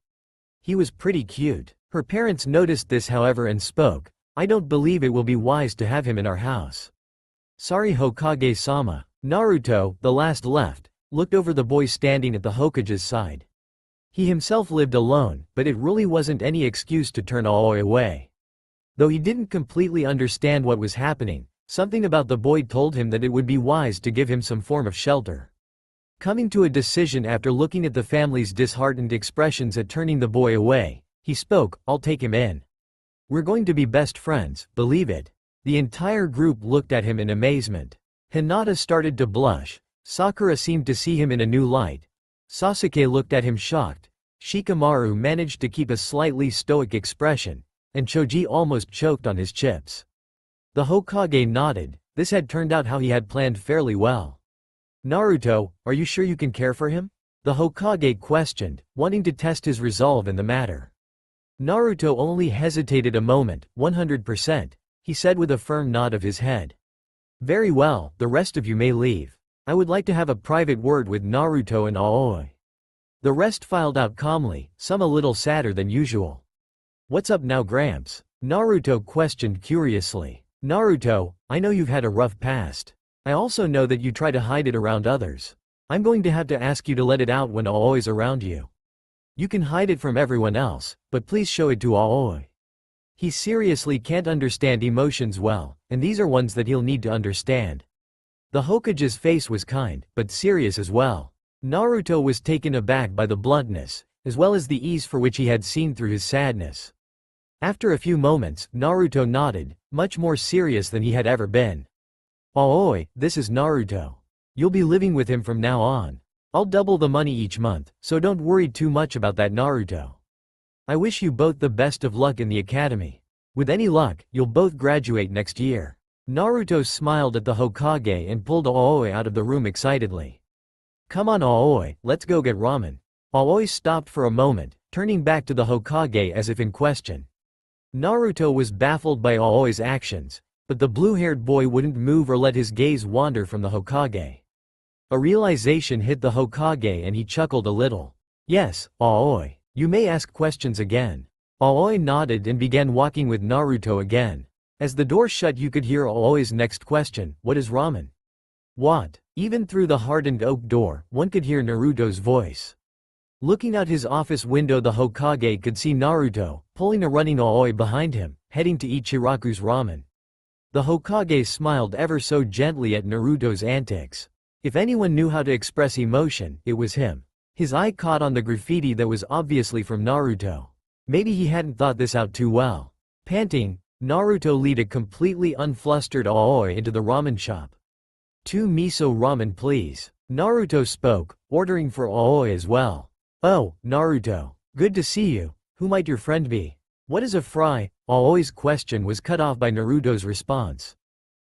He was pretty cute. Her parents noticed this however and spoke, "I don't believe it will be wise to have him in our house." "Sorry Hokage-sama." Naruto, the last left, looked over the boy standing at the Hokage's side. He himself lived alone, but it really wasn't any excuse to turn Aoi away. Though he didn't completely understand what was happening, something about the boy told him that it would be wise to give him some form of shelter. Coming to a decision after looking at the family's disheartened expressions at turning the boy away, he spoke, "I'll take him in. We're going to be best friends, believe it." The entire group looked at him in amazement. Hinata started to blush. Sakura seemed to see him in a new light. Sasuke looked at him shocked. Shikamaru managed to keep a slightly stoic expression, and Choji almost choked on his chips. The Hokage nodded. This had turned out how he had planned fairly well. "Naruto, are you sure you can care for him?" The Hokage questioned, wanting to test his resolve in the matter. Naruto only hesitated a moment. 100%, he said with a firm nod of his head. "Very well, the rest of you may leave. I would like to have a private word with Naruto and Aoi." The rest filed out calmly, some a little sadder than usual. "What's up now, Gramps?" Naruto questioned curiously. "Naruto, I know you've had a rough past. I also know that you try to hide it around others. I'm going to have to ask you to let it out when Aoi's around you. You can hide it from everyone else, but please show it to Aoi. He seriously can't understand emotions well, and these are ones that he'll need to understand." The Hokage's face was kind, but serious as well. Naruto was taken aback by the bluntness, as well as the ease for which he had seen through his sadness. After a few moments, Naruto nodded, much more serious than he had ever been. "Aoi, this is Naruto. You'll be living with him from now on. I'll double the money each month, so don't worry too much about that, Naruto. I wish you both the best of luck in the academy. With any luck, you'll both graduate next year." Naruto smiled at the Hokage and pulled Aoi out of the room excitedly. "Come on Aoi, let's go get ramen." Aoi stopped for a moment, turning back to the Hokage as if in question. Naruto was baffled by Aoi's actions, but the blue-haired boy wouldn't move or let his gaze wander from the Hokage. A realization hit the Hokage and he chuckled a little. "Yes, Aoi, you may ask questions again." Aoi nodded and began walking with Naruto again. As the door shut you could hear Aoi's next question, "What is ramen?" "What?" Even through the hardened oak door, one could hear Naruto's voice. Looking out his office window, the Hokage could see Naruto, pulling a running Aoi behind him, heading to eat Chiraku's ramen. The Hokage smiled ever so gently at Naruto's antics. If anyone knew how to express emotion, it was him. His eye caught on the graffiti that was obviously from Naruto. Maybe he hadn't thought this out too well. Panting, Naruto led a completely unflustered Aoi into the ramen shop. "2 miso ramen please." Naruto spoke, ordering for Aoi as well. "Oh, Naruto. Good to see you. Who might your friend be?" "What is a fry?" Aoi's question was cut off by Naruto's response.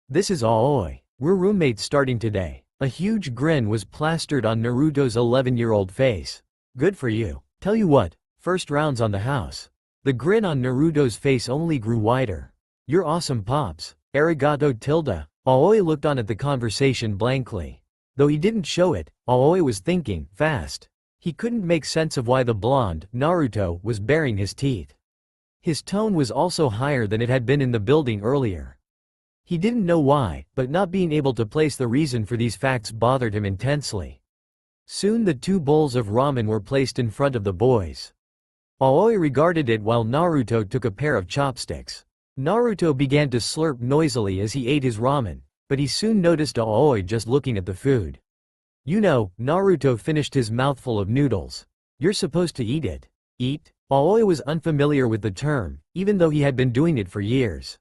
"This is Aoi. We're roommates starting today." A huge grin was plastered on Naruto's 11-year-old face. "Good for you. Tell you what, First rounds on the house. The grin on Naruto's face only grew wider. You're awesome, Pops. Arigato tilde. Aoi looked on at the conversation blankly. Though he didn't show it, Aoi was thinking, fast. He couldn't make sense of why the blonde, Naruto, was baring his teeth. His tone was also higher than it had been in the building earlier. He didn't know why, but not being able to place the reason for these facts bothered him intensely. Soon the 2 bowls of ramen were placed in front of the boys. Aoi regarded it while Naruto took a pair of chopsticks. Naruto began to slurp noisily as he ate his ramen, but he soon noticed Aoi just looking at the food. You know, Naruto finished his mouthful of noodles. You're supposed to eat it. Eat? Aoi was unfamiliar with the term, even though he had been doing it for years.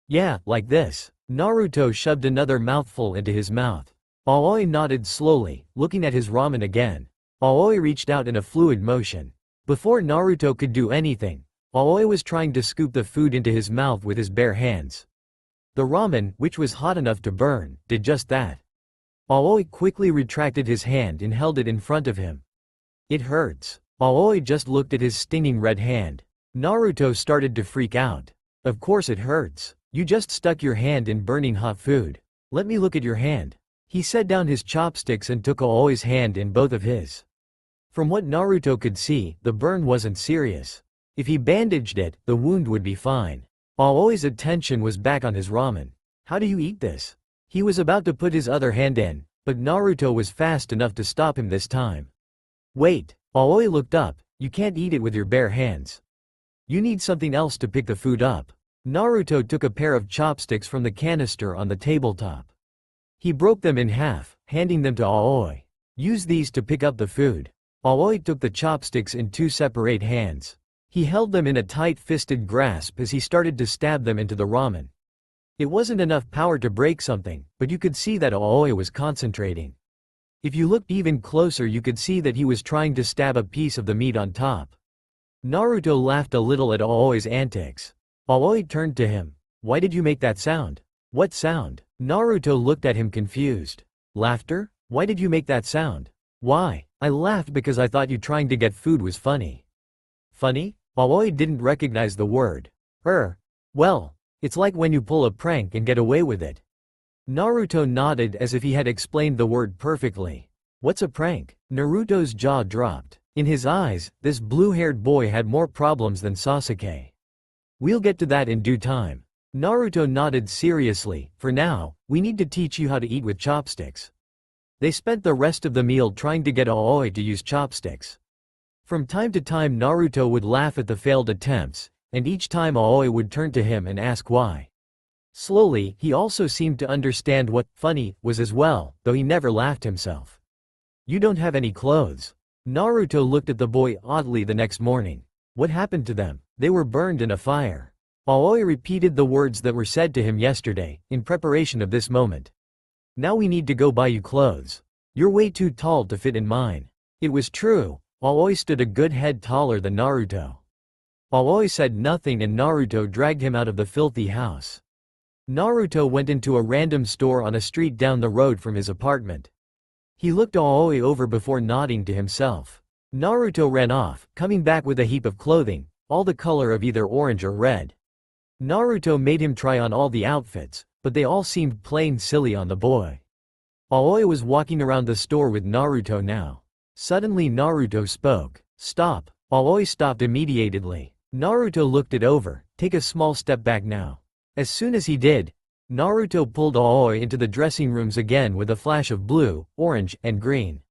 Yeah, like this. Naruto shoved another mouthful into his mouth. Aoi nodded slowly, looking at his ramen again. Aoi reached out in a fluid motion. Before Naruto could do anything, Aoi was trying to scoop the food into his mouth with his bare hands. The ramen, which was hot enough to burn, did just that. Aoi quickly retracted his hand and held it in front of him. It hurts. Aoi just looked at his stinging red hand. Naruto started to freak out. Of course it hurts. You just stuck your hand in burning hot food. Let me look at your hand. He set down his chopsticks and took Aoi's hand in both of his. From what Naruto could see, the burn wasn't serious. If he bandaged it, the wound would be fine. Aoi's attention was back on his ramen. How do you eat this? He was about to put his other hand in, but Naruto was fast enough to stop him this time. Wait, Aoi looked up, you can't eat it with your bare hands. You need something else to pick the food up. Naruto took a pair of chopsticks from the canister on the tabletop. He broke them in half, handing them to Aoi. Use these to pick up the food. Aoi took the chopsticks in 2 separate hands. He held them in a tight-fisted grasp as he started to stab them into the ramen. It wasn't enough power to break something, but you could see that Aoi was concentrating. If you looked even closer you could see that he was trying to stab a piece of the meat on top. Naruto laughed a little at Aoi's antics. Aoi turned to him. Why did you make that sound? What sound? Naruto looked at him confused. Laughter? Why did you make that sound? Why? I laughed because I thought you trying to get food was funny. Funny? Aoi didn't recognize the word. Well, it's like when you pull a prank and get away with it. Naruto nodded as if he had explained the word perfectly. What's a prank? Naruto's jaw dropped. In his eyes, this blue-haired boy had more problems than Sasuke. We'll get to that in due time. Naruto nodded seriously. For now, we need to teach you how to eat with chopsticks. They spent the rest of the meal trying to get Aoi to use chopsticks. From time to time Naruto would laugh at the failed attempts, and each time Aoi would turn to him and ask why. Slowly, he also seemed to understand what funny was as well, though he never laughed himself. You don't have any clothes. Naruto looked at the boy oddly the next morning. What happened to them? They were burned in a fire. Aoi repeated the words that were said to him yesterday, in preparation of this moment. Now we need to go buy you clothes. You're way too tall to fit in mine. It was true. Aoi stood a good head taller than Naruto. Aoi said nothing and Naruto dragged him out of the filthy house. Naruto went into a random store on a street down the road from his apartment. He looked Aoi over before nodding to himself. Naruto ran off, coming back with a heap of clothing, all the color of either orange or red. Naruto made him try on all the outfits, but they all seemed plain silly on the boy. Aoi was walking around the store with Naruto now. Suddenly Naruto spoke. Stop. Aoi stopped immediately. Naruto looked it over. Take a small step back now. As soon as he did, Naruto pulled Aoi into the dressing rooms again with a flash of blue, orange, and green.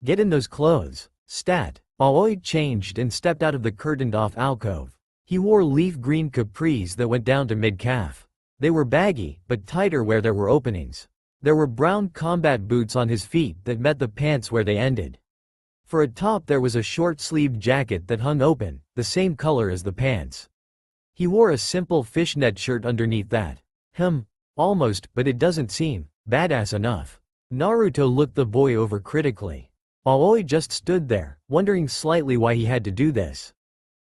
Get in those clothes. Stat. Aoi changed and stepped out of the curtained-off alcove. He wore leaf green capris that went down to mid-calf. They were baggy, but tighter where there were openings. There were brown combat boots on his feet that met the pants where they ended. For a top there was a short-sleeved jacket that hung open, the same color as the pants. He wore a simple fishnet shirt underneath that. Almost, but it doesn't seem badass enough. Naruto looked the boy over critically. Aoi just stood there, wondering slightly why he had to do this.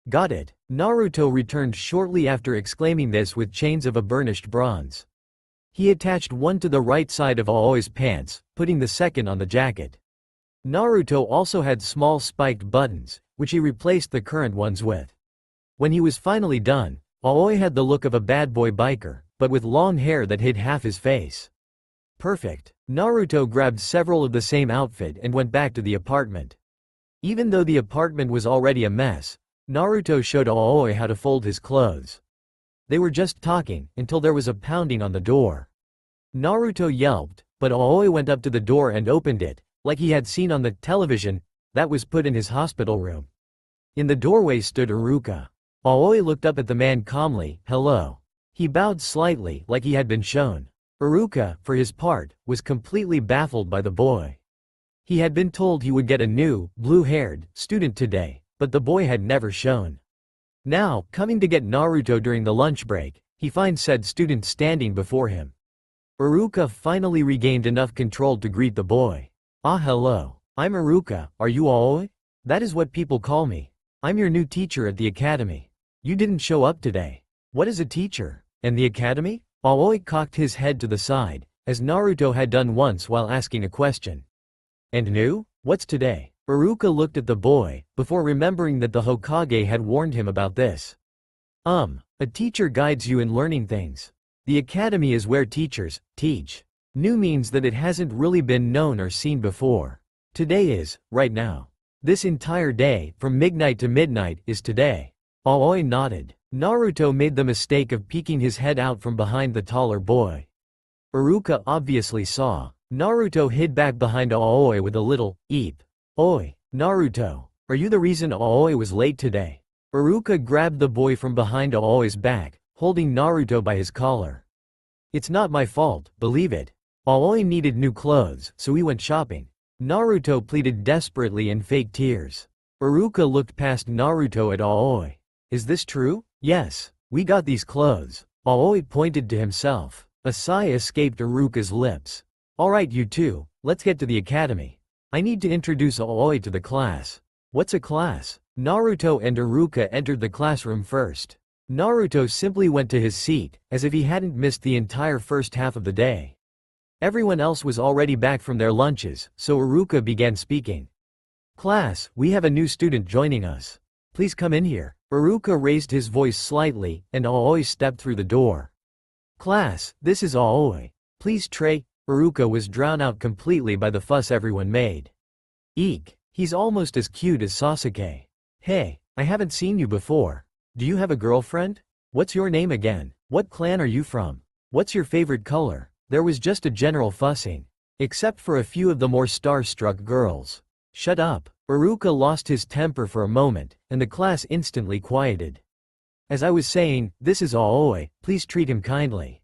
Got it. Naruto returned shortly after exclaiming this with chains of a burnished bronze. He attached one to the right side of Aoi's pants, putting the second on the jacket. Naruto also had small spiked buttons, which he replaced the current ones with. When he was finally done, Aoi had the look of a bad boy biker, but with long hair that hid half his face. Perfect. Naruto grabbed several of the same outfit and went back to the apartment. Even though the apartment was already a mess, Naruto showed Aoi how to fold his clothes. They were just talking, until there was a pounding on the door. Naruto yelped, but Aoi went up to the door and opened it, like he had seen on the television that was put in his hospital room. In the doorway stood Iruka. Aoi looked up at the man calmly. "Hello." He bowed slightly, like he had been shown. Iruka, for his part, was completely baffled by the boy. He had been told he would get a new, blue-haired, student today, but the boy had never shown. Now, coming to get Naruto during the lunch break, he finds said student standing before him. Iruka finally regained enough control to greet the boy. "Ah, hello. I'm Iruka, are you Aoi? That is what people call me. I'm your new teacher at the academy. You didn't show up today. What is a teacher? And the academy?" Aoi cocked his head to the side, as Naruto had done once while asking a question. "And new? What's today?" Iruka looked at the boy, before remembering that the Hokage had warned him about this. A teacher guides you in learning things. The academy is where teachers teach. New means that it hasn't really been known or seen before. Today is, right now. This entire day, from midnight to midnight, is today." Aoi nodded. Naruto made the mistake of peeking his head out from behind the taller boy. Iruka obviously saw. Naruto hid back behind Aoi with a little eep. "Oi, Naruto, are you the reason Aoi was late today?" Iruka grabbed the boy from behind Aoi's back, holding Naruto by his collar. "It's not my fault, believe it. Aoi needed new clothes, so we went shopping." Naruto pleaded desperately in fake tears. Iruka looked past Naruto at Aoi. "Is this true?" "Yes, we got these clothes." Aoi pointed to himself. A sigh escaped Iruka's lips. "Alright you two, let's get to the academy. I need to introduce Aoi to the class." "What's a class?" Naruto and Iruka entered the classroom first. Naruto simply went to his seat, as if he hadn't missed the entire first half of the day. Everyone else was already back from their lunches, so Iruka began speaking. "Class, we have a new student joining us. Please come in here." Iruka raised his voice slightly, and Aoi stepped through the door. "Class, this is Aoi. Please tray." Iruka was drowned out completely by the fuss everyone made. "Eek, he's almost as cute as Sasuke. Hey, I haven't seen you before. Do you have a girlfriend? What's your name again? What clan are you from? What's your favorite color?" There was just a general fussing. Except for a few of the more star-struck girls. "Shut up." Iruka lost his temper for a moment, and the class instantly quieted. "As I was saying, this is Aoi, please treat him kindly."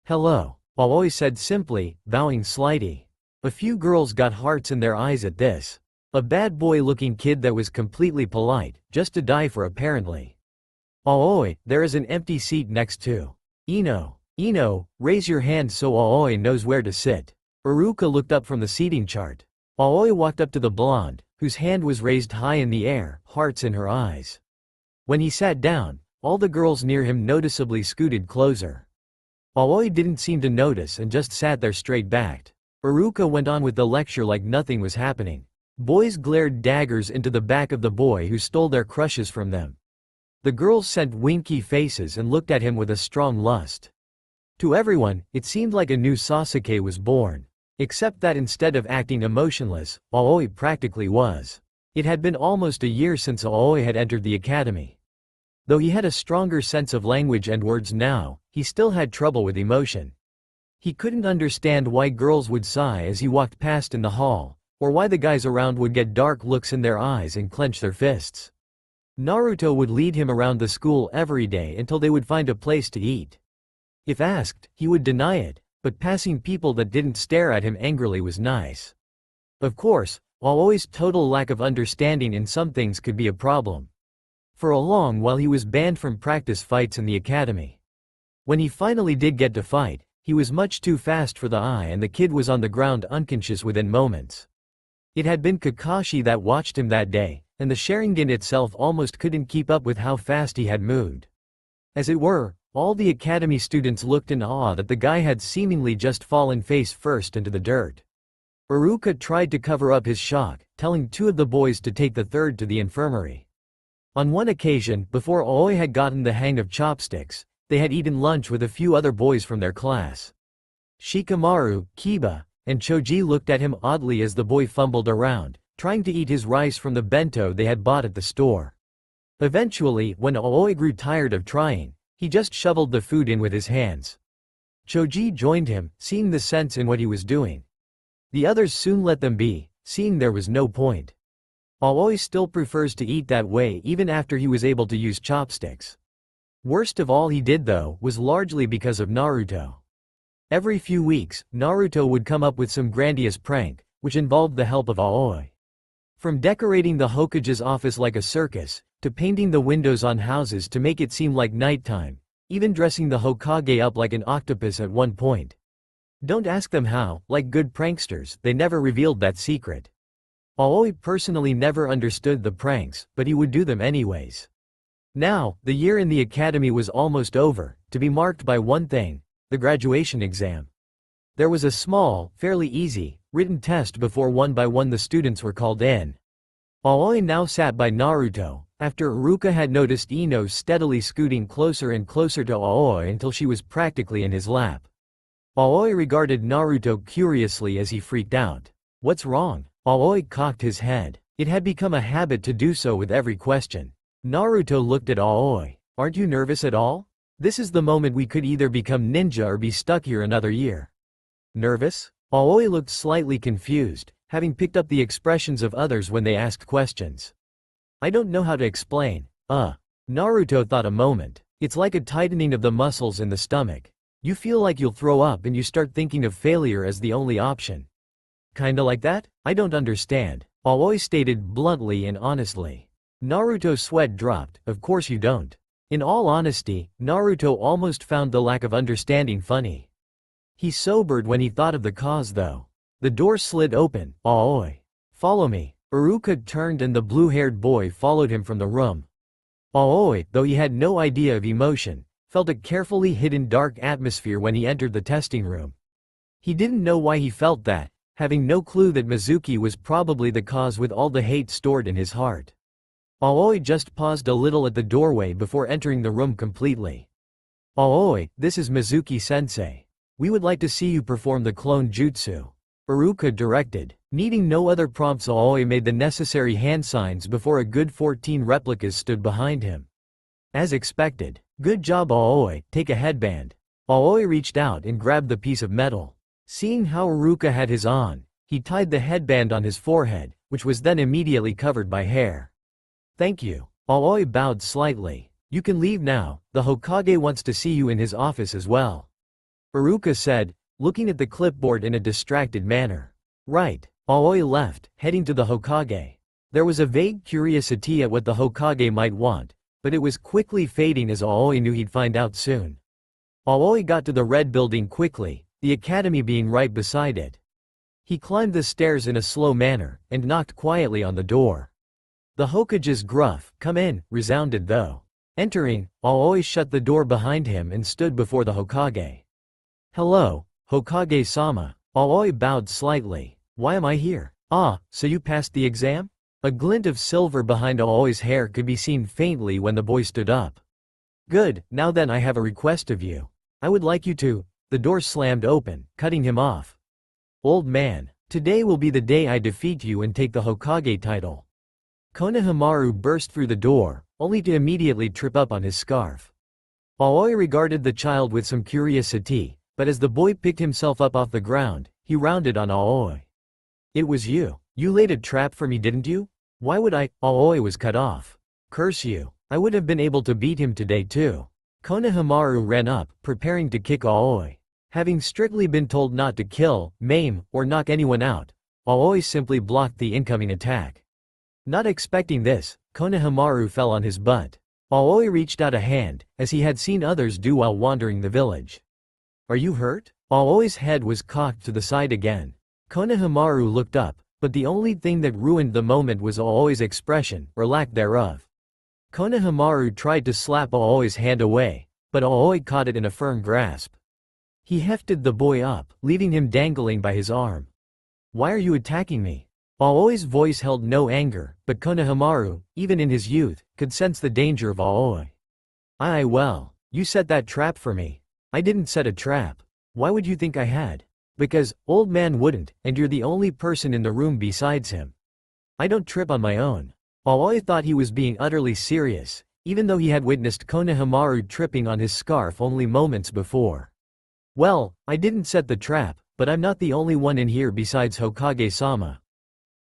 "Hello," Aoi said simply, bowing slightly. A few girls got hearts in their eyes at this. A bad boy-looking kid that was completely polite, just to die for apparently. "Aoi, there is an empty seat next to Ino, raise your hand so Aoi knows where to sit." Iruka looked up from the seating chart. Aoi walked up to the blonde, whose hand was raised high in the air, hearts in her eyes. When he sat down, all the girls near him noticeably scooted closer. Aoi didn't seem to notice and just sat there straight-backed. Iruka went on with the lecture like nothing was happening. Boys glared daggers into the back of the boy who stole their crushes from them. The girls sent winky faces and looked at him with a strong lust. To everyone, it seemed like a new Sasuke was born. Except that instead of acting emotionless, Aoi practically was. It had been almost a year since Aoi had entered the academy. Though he had a stronger sense of language and words now, he still had trouble with emotion. He couldn't understand why girls would sigh as he walked past in the hall, or why the guys around would get dark looks in their eyes and clench their fists. Naruto would lead him around the school every day until they would find a place to eat. If asked, he would deny it. But passing people that didn't stare at him angrily was nice. Of course, Aoi's total lack of understanding in some things could be a problem. For a long while he was banned from practice fights in the academy. When he finally did get to fight, he was much too fast for the eye and the kid was on the ground unconscious within moments. It had been Kakashi that watched him that day, and the Sharingan itself almost couldn't keep up with how fast he had moved. As it were, all the academy students looked in awe that the guy had seemingly just fallen face first into the dirt. Iruka tried to cover up his shock, telling two of the boys to take the third to the infirmary. On one occasion, before Aoi had gotten the hang of chopsticks, they had eaten lunch with a few other boys from their class. Shikamaru, Kiba, and Choji looked at him oddly as the boy fumbled around, trying to eat his rice from the bento they had bought at the store. Eventually, when Aoi grew tired of trying, he just shoveled the food in with his hands. Choji joined him, seeing the sense in what he was doing. The others soon let them be, seeing there was no point. Aoi still prefers to eat that way even after he was able to use chopsticks. Worst of all he did though was largely because of Naruto. Every few weeks, Naruto would come up with some grandiose prank, which involved the help of Aoi. From decorating the Hokage's office like a circus, to painting the windows on houses to make it seem like nighttime, even dressing the Hokage up like an octopus at one point. Don't ask them how, like good pranksters, they never revealed that secret. Aoi personally never understood the pranks, but he would do them anyways. Now, the year in the academy was almost over, to be marked by one thing: the graduation exam. There was a small, fairly easy, written test before one by one the students were called in. Aoi now sat by Naruto, after Iruka had noticed Ino steadily scooting closer and closer to Aoi until she was practically in his lap. Aoi regarded Naruto curiously as he freaked out. What's wrong? Aoi cocked his head. It had become a habit to do so with every question. Naruto looked at Aoi. Aren't you nervous at all? This is the moment we could either become ninja or be stuck here another year. Nervous? Aoi looked slightly confused, having picked up the expressions of others when they asked questions. I don't know how to explain. Naruto thought a moment. It's like a tightening of the muscles in the stomach. You feel like you'll throw up and you start thinking of failure as the only option. Kinda like that? I don't understand, Aoi stated bluntly and honestly. Naruto's sweat dropped. Of course you don't. In all honesty, Naruto almost found the lack of understanding funny. He sobered when he thought of the cause though. The door slid open. Aoi. Follow me. Iruka turned and the blue-haired boy followed him from the room. Aoi, though he had no idea of emotion, felt a carefully hidden dark atmosphere when he entered the testing room. He didn't know why he felt that, having no clue that Mizuki was probably the cause with all the hate stored in his heart. Aoi just paused a little at the doorway before entering the room completely. Aoi, this is Mizuki-sensei. We would like to see you perform the clone jutsu. Iruka directed. Needing no other prompts, Aoi made the necessary hand signs before a good 14 replicas stood behind him. As expected. Good job Aoi, take a headband. Aoi reached out and grabbed the piece of metal. Seeing how Iruka had his on, he tied the headband on his forehead, which was then immediately covered by hair. Thank you. Aoi bowed slightly. You can leave now, the Hokage wants to see you in his office as well. Iruka said, looking at the clipboard in a distracted manner. Right. Aoi left, heading to the Hokage. There was a vague curiosity at what the Hokage might want, but it was quickly fading as Aoi knew he'd find out soon. Aoi got to the red building quickly, the academy being right beside it. He climbed the stairs in a slow manner, and knocked quietly on the door. The Hokage's gruff, "Come in," resounded though. Entering, Aoi shut the door behind him and stood before the Hokage. Hello, Hokage-sama. Aoi bowed slightly. Why am I here? Ah, so you passed the exam? A glint of silver behind Aoi's hair could be seen faintly when the boy stood up. Good, now then I have a request of you. I would like you to. The door slammed open, cutting him off. Old man, today will be the day I defeat you and take the Hokage title. Konohamaru burst through the door, only to immediately trip up on his scarf. Aoi regarded the child with some curiosity, but as the boy picked himself up off the ground, he rounded on Aoi. It was you. You laid a trap for me, didn't you? Why would I? Aoi was cut off. Curse you. I would have been able to beat him today too. Konohamaru ran up, preparing to kick Aoi. Having strictly been told not to kill, maim, or knock anyone out, Aoi simply blocked the incoming attack. Not expecting this, Konohamaru fell on his butt. Aoi reached out a hand, as he had seen others do while wandering the village. Are you hurt? Aoi's head was cocked to the side again. Konohamaru looked up, but the only thing that ruined the moment was Aoi's expression, or lack thereof. Konohamaru tried to slap Aoi's hand away, but Aoi caught it in a firm grasp. He hefted the boy up, leaving him dangling by his arm. Why are you attacking me? Aoi's voice held no anger, but Konohamaru, even in his youth, could sense the danger of Aoi. Well, you set that trap for me. I didn't set a trap. Why would you think I had? Because, old man wouldn't, and you're the only person in the room besides him. I don't trip on my own. Aoi thought he was being utterly serious, even though he had witnessed Konohamaru tripping on his scarf only moments before. Well, I didn't set the trap, but I'm not the only one in here besides Hokage-sama.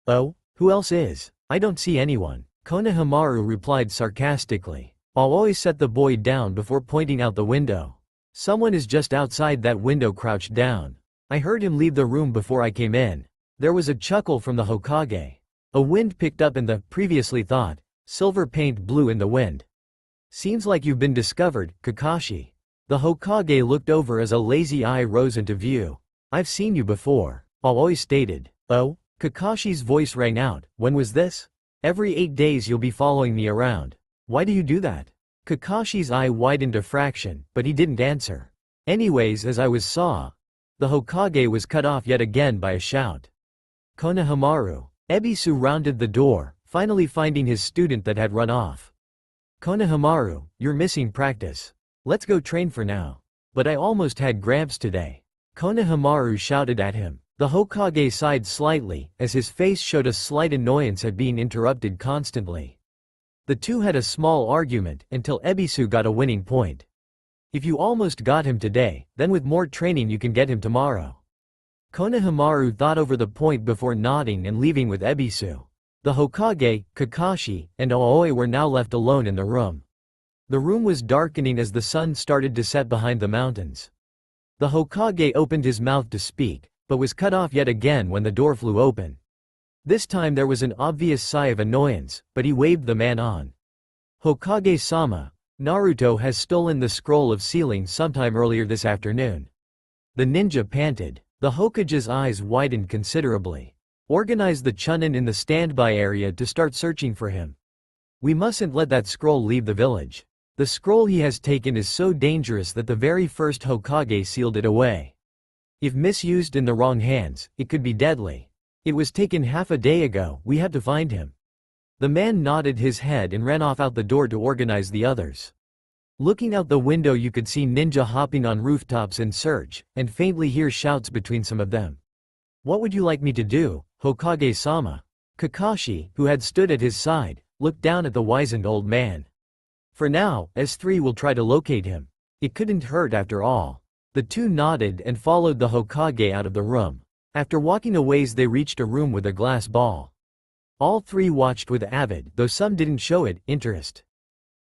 Oh? Who else is? I don't see anyone, Konohamaru replied sarcastically. Aoi set the boy down before pointing out the window. Someone is just outside that window crouched down. I heard him leave the room before I came in. There was a chuckle from the Hokage. A wind picked up and the, previously thought, silver paint blew in the wind. Seems like you've been discovered, Kakashi. The Hokage looked over as a lazy eye rose into view. I've seen you before, Aoi stated. Oh? Kakashi's voice rang out. When was this? Every 8 days you'll be following me around. Why do you do that? Kakashi's eye widened a fraction, but he didn't answer. Anyways, as I saw, the Hokage was cut off yet again by a shout. Konohamaru. Ebisu rounded the door, finally finding his student that had run off. Konohamaru, you're missing practice. Let's go train for now. But I almost had grabs today. Konohamaru shouted at him. The Hokage sighed slightly, as his face showed a slight annoyance at being interrupted constantly. The two had a small argument until Ebisu got a winning point. If you almost got him today, then with more training you can get him tomorrow. Konohamaru thought over the point before nodding and leaving with Ebisu. The Hokage, Kakashi, and Aoi were now left alone in the room. The room was darkening as the sun started to set behind the mountains. The Hokage opened his mouth to speak, but was cut off yet again when the door flew open. This time there was an obvious sigh of annoyance, but he waved the man on. Hokage-sama, Naruto has stolen the scroll of sealing sometime earlier this afternoon. The ninja panted. The Hokage's eyes widened considerably. Organize the Chunin in the standby area to start searching for him. We mustn't let that scroll leave the village. The scroll he has taken is so dangerous that the very first Hokage sealed it away. If misused in the wrong hands, it could be deadly. It was taken half a day ago. We have to find him. The man nodded his head and ran off out the door to organize the others. Looking out the window you could see ninja hopping on rooftops in search, and faintly hear shouts between some of them. What would you like me to do, Hokage-sama? Kakashi, who had stood at his side, looked down at the wizened old man. For now, S3 will try to locate him. It couldn't hurt after all. The two nodded and followed the Hokage out of the room. After walking a ways they reached a room with a glass ball. All three watched with avid, though some didn't show it, interest.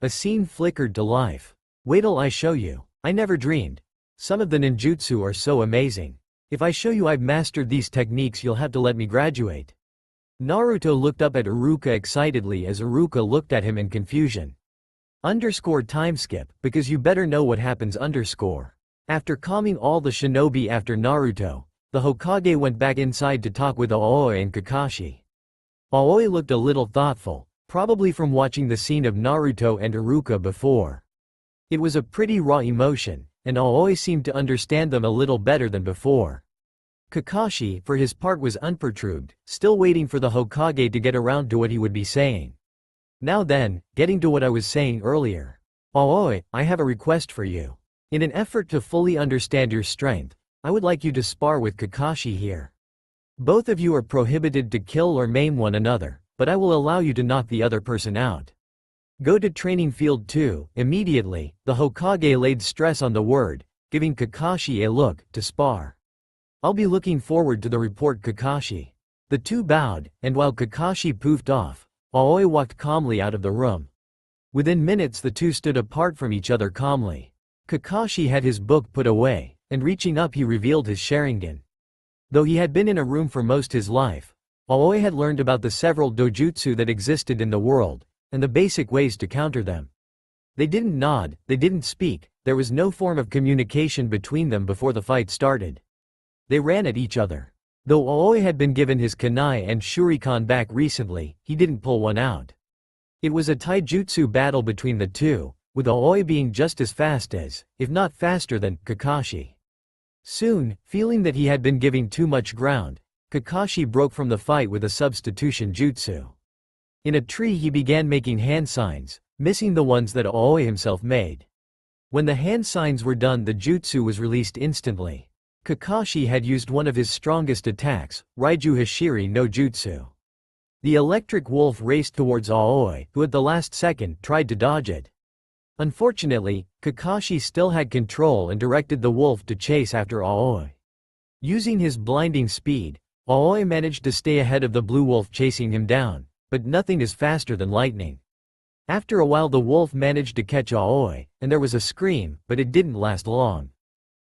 A scene flickered to life. Wait till I show you. I never dreamed. Some of the ninjutsu are so amazing. If I show you I've mastered these techniques you'll have to let me graduate. Naruto looked up at Iruka excitedly as Iruka looked at him in confusion. _timeskip, because you better know what happens _. After calming all the shinobi after Naruto, the Hokage went back inside to talk with Aoi and Kakashi. Aoi looked a little thoughtful, probably from watching the scene of Naruto and Iruka before. It was a pretty raw emotion, and Aoi seemed to understand them a little better than before. Kakashi, for his part, was unperturbed, still waiting for the Hokage to get around to what he would be saying. Now then, getting to what I was saying earlier. Aoi, I have a request for you. In an effort to fully understand your strength, I would like you to spar with Kakashi here. Both of you are prohibited to kill or maim one another, but I will allow you to knock the other person out. Go to training field 2, immediately. The Hokage laid stress on the word, giving Kakashi a look, to spar. I'll be looking forward to the report, Kakashi. The two bowed, and while Kakashi poofed off, Aoi walked calmly out of the room. Within minutes the two stood apart from each other calmly. Kakashi had his book put away, and reaching up he revealed his Sharingan. Though he had been in a room for most his life, Aoi had learned about the several dojutsu that existed in the world, and the basic ways to counter them. They didn't nod, they didn't speak, there was no form of communication between them before the fight started. They ran at each other. Though Aoi had been given his kunai and shuriken back recently, he didn't pull one out. It was a taijutsu battle between the two, with Aoi being just as fast as, if not faster than, Kakashi. Soon, feeling that he had been giving too much ground, Kakashi broke from the fight with a substitution jutsu. In a tree he began making hand signs, missing the ones that Aoi himself made. When the hand signs were done, the jutsu was released instantly. Kakashi had used one of his strongest attacks, Raiju Hashiri no Jutsu. The electric wolf raced towards Aoi, who at the last second tried to dodge it. Unfortunately, Kakashi still had control and directed the wolf to chase after Aoi. Using his blinding speed, Aoi managed to stay ahead of the blue wolf chasing him down, but nothing is faster than lightning. After a while the wolf managed to catch Aoi, and there was a scream, but it didn't last long.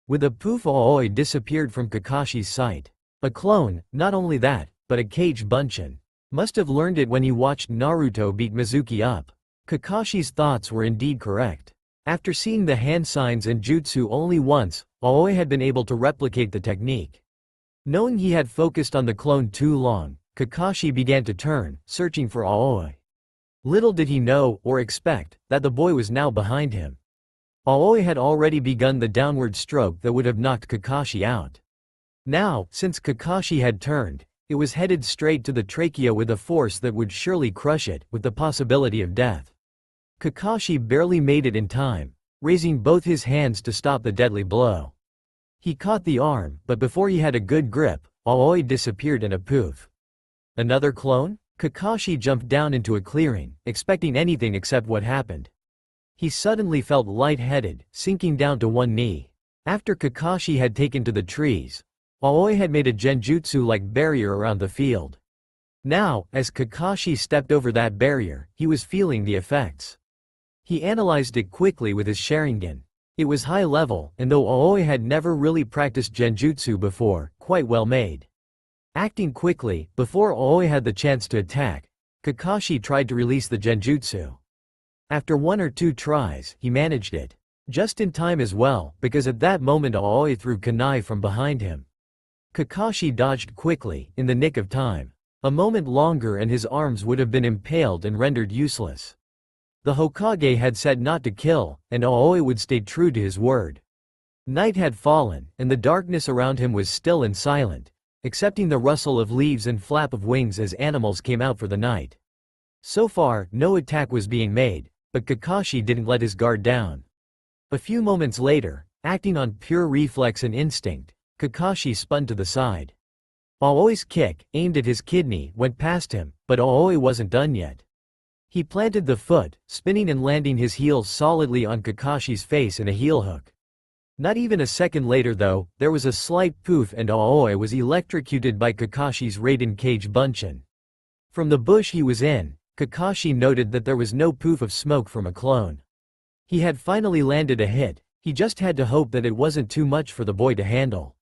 With a poof, Aoi disappeared from Kakashi's sight. A clone, not only that, but a caged Bunshin. Must have learned it when he watched Naruto beat Mizuki up. Kakashi's thoughts were indeed correct. After seeing the hand signs and jutsu only once, Aoi had been able to replicate the technique. Knowing he had focused on the clone too long, Kakashi began to turn, searching for Aoi. Little did he know, or expect, that the boy was now behind him. Aoi had already begun the downward stroke that would have knocked Kakashi out. Now, since Kakashi had turned, it was headed straight to the trachea with a force that would surely crush it, with the possibility of death. Kakashi barely made it in time, raising both his hands to stop the deadly blow. He caught the arm, but before he had a good grip, Aoi disappeared in a poof. Another clone? Kakashi jumped down into a clearing, expecting anything except what happened. He suddenly felt lightheaded, sinking down to one knee. After Kakashi had taken to the trees, Aoi had made a genjutsu-like barrier around the field. Now, as Kakashi stepped over that barrier, he was feeling the effects. He analyzed it quickly with his Sharingan. It was high level, and though Aoi had never really practiced genjutsu before, quite well made. Acting quickly, before Aoi had the chance to attack, Kakashi tried to release the genjutsu. After one or two tries, he managed it. Just in time as well, because at that moment Aoi threw kunai from behind him. Kakashi dodged quickly, in the nick of time. A moment longer and his arms would have been impaled and rendered useless. The Hokage had said not to kill, and Aoi would stay true to his word. Night had fallen, and the darkness around him was still and silent, excepting the rustle of leaves and flap of wings as animals came out for the night. So far, no attack was being made, but Kakashi didn't let his guard down. A few moments later, acting on pure reflex and instinct, Kakashi spun to the side. Aoi's kick, aimed at his kidney, went past him, but Aoi wasn't done yet. He planted the foot, spinning and landing his heels solidly on Kakashi's face in a heel hook. Not even a second later though, there was a slight poof and Aoi was electrocuted by Kakashi's Raiden Cage Bunshin. From the bush he was in, Kakashi noted that there was no poof of smoke from a clone. He had finally landed a hit, he just had to hope that it wasn't too much for the boy to handle.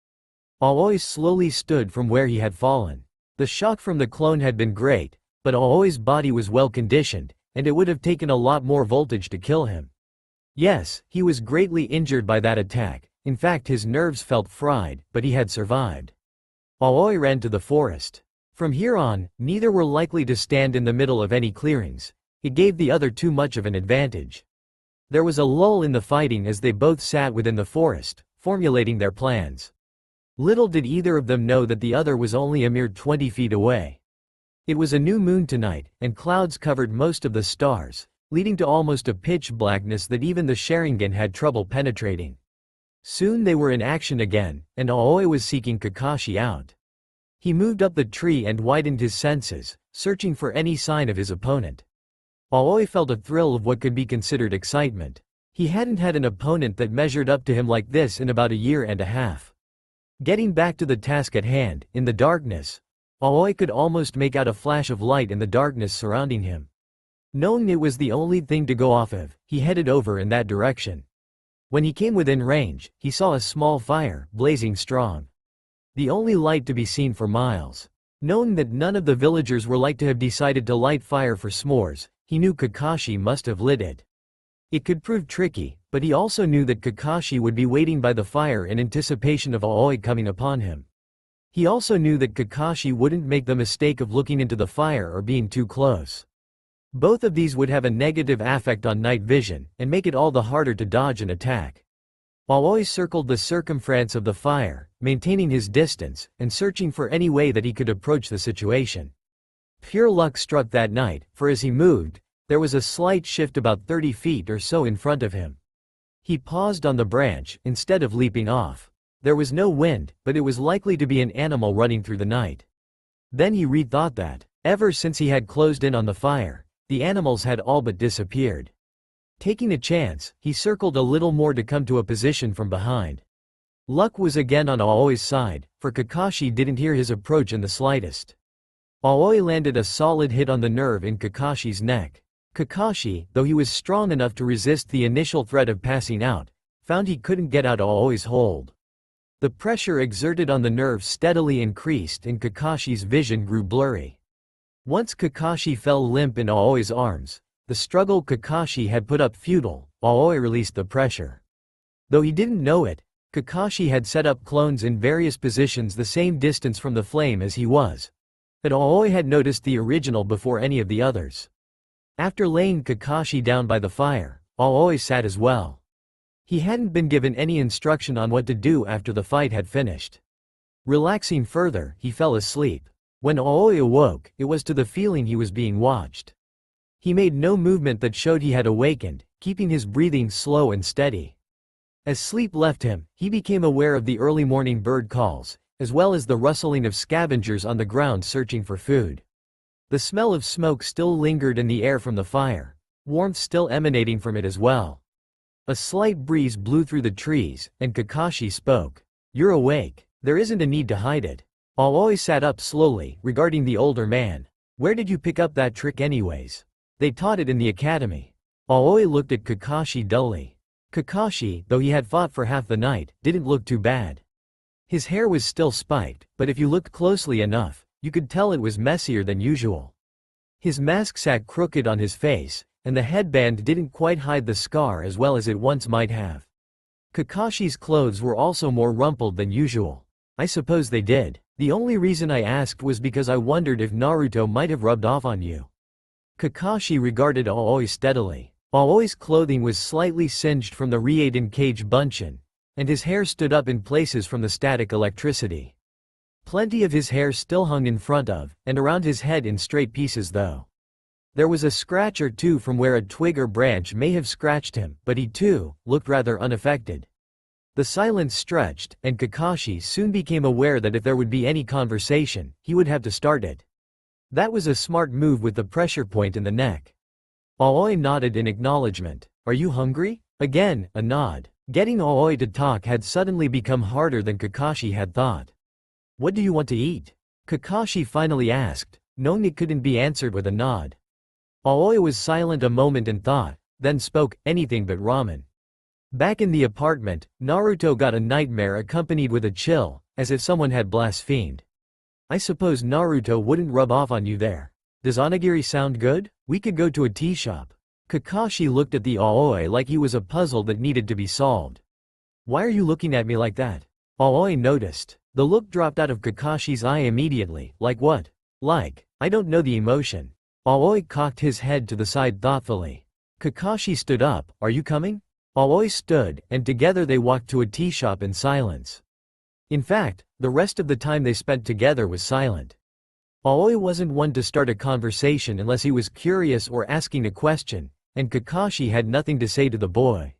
Aoi slowly stood from where he had fallen. The shock from the clone had been great, but Aoi's body was well conditioned, and it would have taken a lot more voltage to kill him. Yes, he was greatly injured by that attack, in fact his nerves felt fried, but he had survived. Aoi ran to the forest. From here on, neither were likely to stand in the middle of any clearings. It gave the other too much of an advantage. There was a lull in the fighting as they both sat within the forest, formulating their plans. Little did either of them know that the other was only a mere 20 feet away. It was a new moon tonight, and clouds covered most of the stars, leading to almost a pitch blackness that even the Sharingan had trouble penetrating. Soon they were in action again, and Aoi was seeking Kakashi out. He moved up the tree and widened his senses, searching for any sign of his opponent. Aoi felt a thrill of what could be considered excitement. He hadn't had an opponent that measured up to him like this in about a year and a half. Getting back to the task at hand, in the darkness, Aoi could almost make out a flash of light in the darkness surrounding him. Knowing it was the only thing to go off of, he headed over in that direction. When he came within range, he saw a small fire, blazing strong. The only light to be seen for miles. Knowing that none of the villagers were like to have decided to light fire for s'mores, he knew Kakashi must have lit it. It could prove tricky, but he also knew that Kakashi would be waiting by the fire in anticipation of Aoi coming upon him. He also knew that Kakashi wouldn't make the mistake of looking into the fire or being too close. Both of these would have a negative effect on night vision, and make it all the harder to dodge and attack. Aoi circled the circumference of the fire, maintaining his distance, and searching for any way that he could approach the situation. Pure luck struck that night, for as he moved, there was a slight shift about 30 feet or so in front of him. He paused on the branch, instead of leaping off. There was no wind, but it was likely to be an animal running through the night. Then he rethought that, ever since he had closed in on the fire, the animals had all but disappeared. Taking a chance, he circled a little more to come to a position from behind. Luck was again on Aoi's side, for Kakashi didn't hear his approach in the slightest. Aoi landed a solid hit on the nerve in Kakashi's neck. Kakashi, though he was strong enough to resist the initial threat of passing out, found he couldn't get out Aoi's hold. The pressure exerted on the nerve steadily increased and Kakashi's vision grew blurry. Once Kakashi fell limp in Aoi's arms, the struggle Kakashi had put up futile, Aoi released the pressure. Though he didn't know it, Kakashi had set up clones in various positions the same distance from the flame as he was. But Aoi had noticed the original before any of the others. After laying Kakashi down by the fire, Aoi sat as well. He hadn't been given any instruction on what to do after the fight had finished. Relaxing further, he fell asleep. When Aoi awoke, it was to the feeling he was being watched. He made no movement that showed he had awakened, keeping his breathing slow and steady. As sleep left him, he became aware of the early morning bird calls, as well as the rustling of scavengers on the ground searching for food. The smell of smoke still lingered in the air from the fire, warmth still emanating from it as well. A slight breeze blew through the trees, and Kakashi spoke. "You're awake. There isn't a need to hide it." Aoi sat up slowly, regarding the older man. "Where did you pick up that trick anyways?" "They taught it in the academy." Aoi looked at Kakashi dully. Kakashi, though he had fought for half the night, didn't look too bad. His hair was still spiked, but if you looked closely enough, you could tell it was messier than usual. His mask sat crooked on his face, and the headband didn't quite hide the scar as well as it once might have. Kakashi's clothes were also more rumpled than usual. "I suppose they did. The only reason I asked was because I wondered if Naruto might have rubbed off on you." Kakashi regarded Aoi steadily. Aoi's clothing was slightly singed from the Ryaden Cage Bunshin, and his hair stood up in places from the static electricity. Plenty of his hair still hung in front of, and around his head in straight pieces though. There was a scratch or two from where a twig or branch may have scratched him, but he too, looked rather unaffected. The silence stretched, and Kakashi soon became aware that if there would be any conversation, he would have to start it. That was a smart move with the pressure point in the neck. Aoi nodded in acknowledgement. "Are you hungry?" Again, a nod. Getting Aoi to talk had suddenly become harder than Kakashi had thought. "What do you want to eat?" Kakashi finally asked, knowing it couldn't be answered with a nod. Aoi was silent a moment in thought, then spoke, "Anything but ramen." Back in the apartment, Naruto got a nightmare accompanied with a chill, as if someone had blasphemed. "I suppose Naruto wouldn't rub off on you there. Does onigiri sound good? We could go to a tea shop." Kakashi looked at the Aoi like he was a puzzle that needed to be solved. "Why are you looking at me like that?" Aoi noticed. The look dropped out of Kakashi's eye immediately. "Like what?" "Like, I don't know the emotion." Aoi cocked his head to the side thoughtfully. Kakashi stood up. "Are you coming?" Aoi stood, and together they walked to a tea shop in silence. In fact, the rest of the time they spent together was silent. Aoi wasn't one to start a conversation unless he was curious or asking a question, and Kakashi had nothing to say to the boy.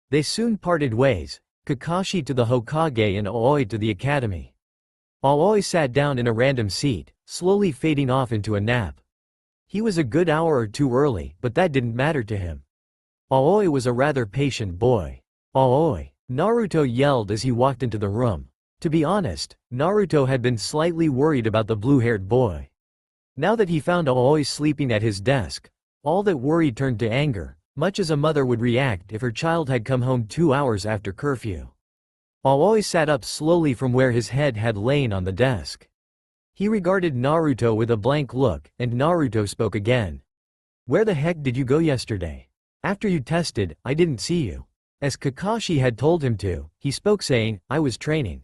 They soon parted ways, Kakashi to the Hokage and Aoi to the academy. Aoi sat down in a random seat, slowly fading off into a nap. He was a good hour or two early, but that didn't matter to him. Aoi was a rather patient boy. "Aoi!" Naruto yelled as he walked into the room. To be honest, Naruto had been slightly worried about the blue-haired boy. Now that he found Aoi sleeping at his desk, all that worry turned to anger, much as a mother would react if her child had come home 2 hours after curfew. Aoi sat up slowly from where his head had lain on the desk. He regarded Naruto with a blank look, and Naruto spoke again. "Where the heck did you go yesterday? After you tested, I didn't see you." As Kakashi had told him to, he spoke saying, "I was training."